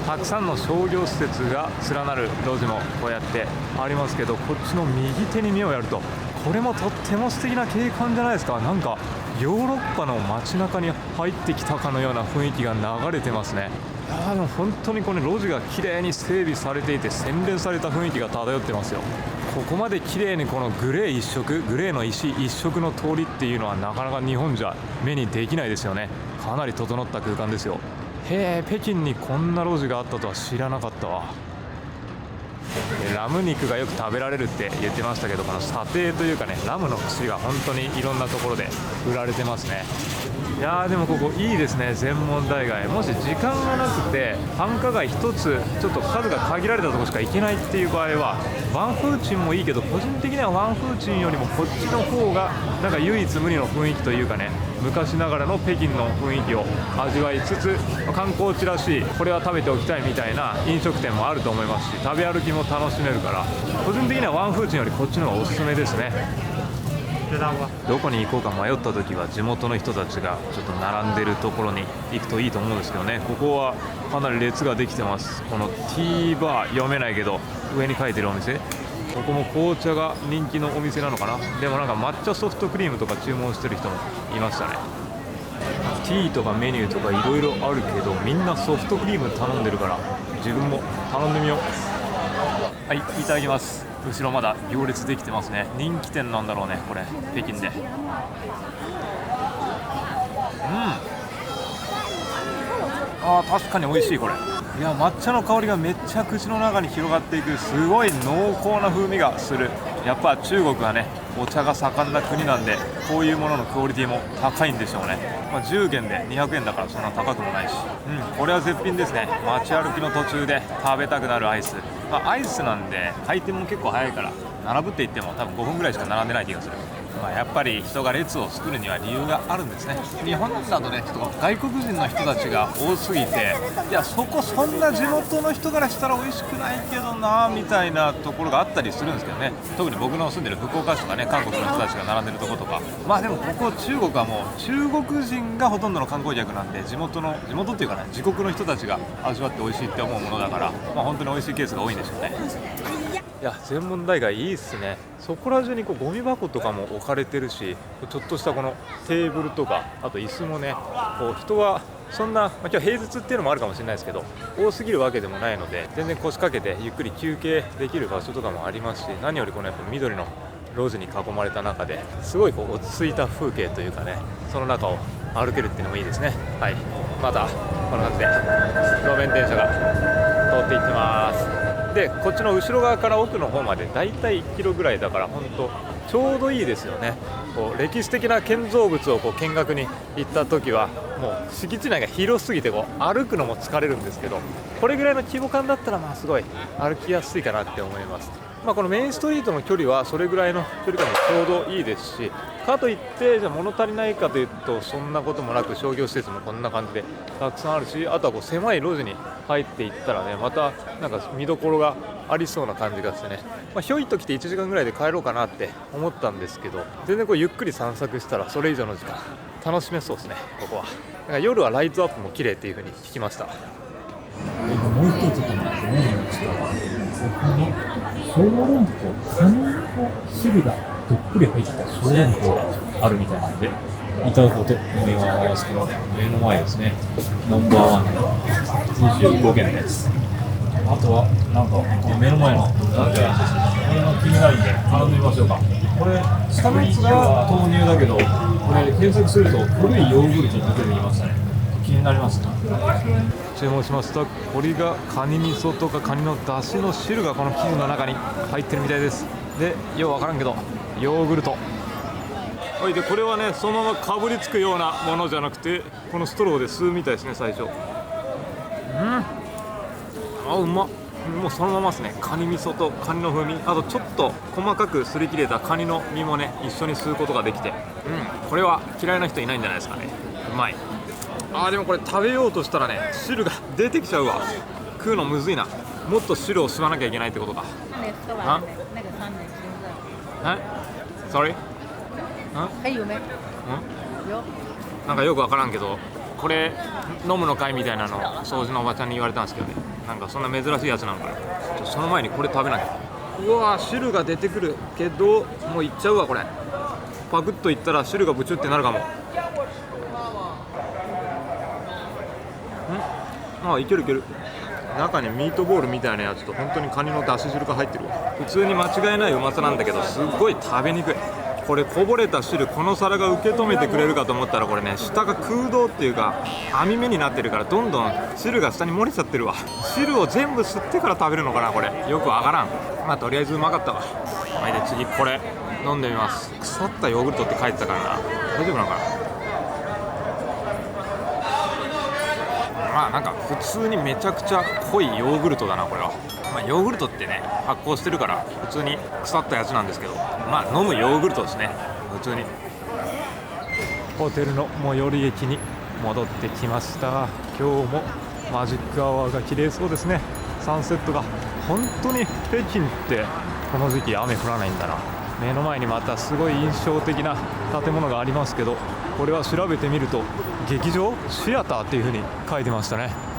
たくさんの商業施設が連なる路地もこうやってありますけど、こっちの右手に目をやるとこれもとっても素敵な景観じゃないですか。なんかヨーロッパの街中に入ってきたかのような雰囲気が流れてますね。でも本当にこの路地が綺麗に整備されていて洗練された雰囲気が漂ってますよ。ここまで綺麗にこのグレー一色、グレーの石一色の通りっていうのはなかなか日本じゃ目にできないですよね。かなり整った空間ですよ。北京にこんな路地があったとは知らなかったわ。ラム肉がよく食べられるって言ってましたけど、この査定というかね、ラムの串が本当にいろんなところで売られてますね。いやーでもここいいですね、全問大街。もし時間がなくて繁華街1つちょっと数が限られたところしか行けないっていう場合は、ワンフーチンもいいけど、個人的にはワンフーチンよりもこっちの方がなんか唯一無二の雰囲気というかね、昔ながらの北京の雰囲気を味わいつつ、観光地らしいこれは食べておきたいみたいな飲食店もあると思いますし、食べ歩きも楽しめるから、個人的にはワンフーチンよりこっちの方がおすすめですね。どこに行こうか迷った時は地元の人たちがちょっと並んでるところに行くといいと思うんですけどね。ここはかなり列ができてます。この T バー読めないけど上に書いてるお店、ここも紅茶が人気のお店なのかな。でもなんか抹茶ソフトクリームとか注文してる人もいましたね。ティーとかメニューとかいろいろあるけど、みんなソフトクリーム頼んでるから自分も頼んでみよう。はい、いただきます。後ろまだ行列できてますね。人気店なんだろうね、これ北京で。確かに美味しい。これいや、抹茶の香りがめっちゃ口の中に広がっていく、すごい濃厚な風味がする。やっぱ中国はね、お茶が盛んな国なんで、こういうもののクオリティも高いんでしょうね。10元で200円だからそんな高くもないし、これは絶品ですね。街歩きの途中で食べたくなるアイス、アイスなんで回転も結構早いから、並ぶって言っても多分5分ぐらいしか並んでない気がする。やっぱり人が列を作るには理由があるんですね。日本だとね、ちょっと外国人の人たちが多すぎて、いやそこそんな地元の人からしたら美味しくないけどなみたいなところがあったりするんですけどね。特に僕の住んでる福岡市とかね、韓国の人たちが並んでるところとか、でもここ中国はもう中国人がほとんどの観光客なんで、地元っていうかね、自国の人たちが味わって美味しいって思うものだから、本当に美味しいケースが多いんでしょうね。いや、全問大街いいっすね。そこら中にゴミ箱とかも置かれてるし、ちょっとしたこのテーブルとか、あと椅子もね、人はそんな、今日平日っていうのもあるかもしれないですけど、多すぎるわけでもないので、全然腰掛けてゆっくり休憩できる場所とかもありますし、何よりこのやっぱ緑の路地に囲まれた中ですごい落ち着いた風景というかね、その中を歩けるっていうのもいいですね。はい、またこんな感じで路面電車が通っていってます。で、こっちの後ろ側から奥の方までだいたい1キロぐらいだから、本当ちょうどいいですよね。歴史的な建造物を見学に行った時はもう敷地内が広すぎて歩くのも疲れるんですけど、これぐらいの規模感だったらすごい歩きやすいかなって思います。このメインストリートの距離はそれぐらいの距離感もちょうどいいですし、かといってじゃあ物足りないかというとそんなこともなく、商業施設もこんな感じでたくさんあるし、あとは狭い路地に入っていったらね、またなんか見どころがありそうな感じがしてね、ひょいっと来て1時間ぐらいで帰ろうかなって思ったんですけど、全然ゆっくり散策したらそれ以上の時間楽しめそうですね。ここはなんか夜はライトアップも綺麗っていう風に聞きました。もう一つ思いましたが、小籠包、カニの汁がどっぷり入った小籠包があるみたいなので、いただこうと思いますけど、目の前ですね、ナンバーワンの25元のやつ。あとは、なんか目の前のなんてやつですね、これが気になるんで頼んでみましょうか。これ、下のやつが豆乳だけど、これ検索すると古いヨーグルトって出てきましたね。気になりますね。注文しました。これがカニ味噌とかカニの出汁の汁がこの生地の中に入ってるみたいです。で、ようわからんけどヨーグルト。でこれはね、そのままかぶりつくようなものじゃなくて、このストローで吸うみたいですね。最初うまっ。もうそのままですね。カニ味噌とカニの風味、あとちょっと細かくすり切れたカニの身もね、一緒に吸うことができて、これは嫌いな人いないんじゃないですかね。うまい。でもこれ食べようとしたらね、汁が出てきちゃうわ。食うのむずいな。もっと汁を吸わなきゃいけないってことか。Sorry？ なんかよくわからんけど、これ飲むのかいみたいなのを掃除のおばちゃんに言われたんですけどね。なんかそんな珍しいやつなのかな。その前にこれ食べなきゃ。うわー、汁が出てくるけどもういっちゃうわ。これパクッといったら汁がブチュってなるかも。いけるいける。中にミートボールみたいなやつと本当にカニの出し汁が入ってる。普通に間違いないうまさなんだけど、すっごい食べにくい。これこぼれた汁この皿が受け止めてくれるかと思ったら、これね下が空洞っていうか網目になってるから、どんどん汁が下に漏れちゃってるわ。汁を全部吸ってから食べるのかな、これよくわからん。まあとりあえずうまかったわ。はい、で次これ飲んでみます。腐ったヨーグルトって書いてたからな、大丈夫なのかな。まあなんか普通にめちゃくちゃ濃いヨーグルトだなこれは。まあ、ヨーグルトってね発酵してるから普通に腐ったやつなんですけど、まあ飲むヨーグルトですね普通に。ホテルの最寄り駅に戻ってきました。今日もマジックアワーが綺麗そうですね。サンセットが本当に、北京ってこの時期雨降らないんだな。目の前にまたすごい印象的な建物がありますけど、これは調べてみると劇場シアターっていう風に書いてましたね。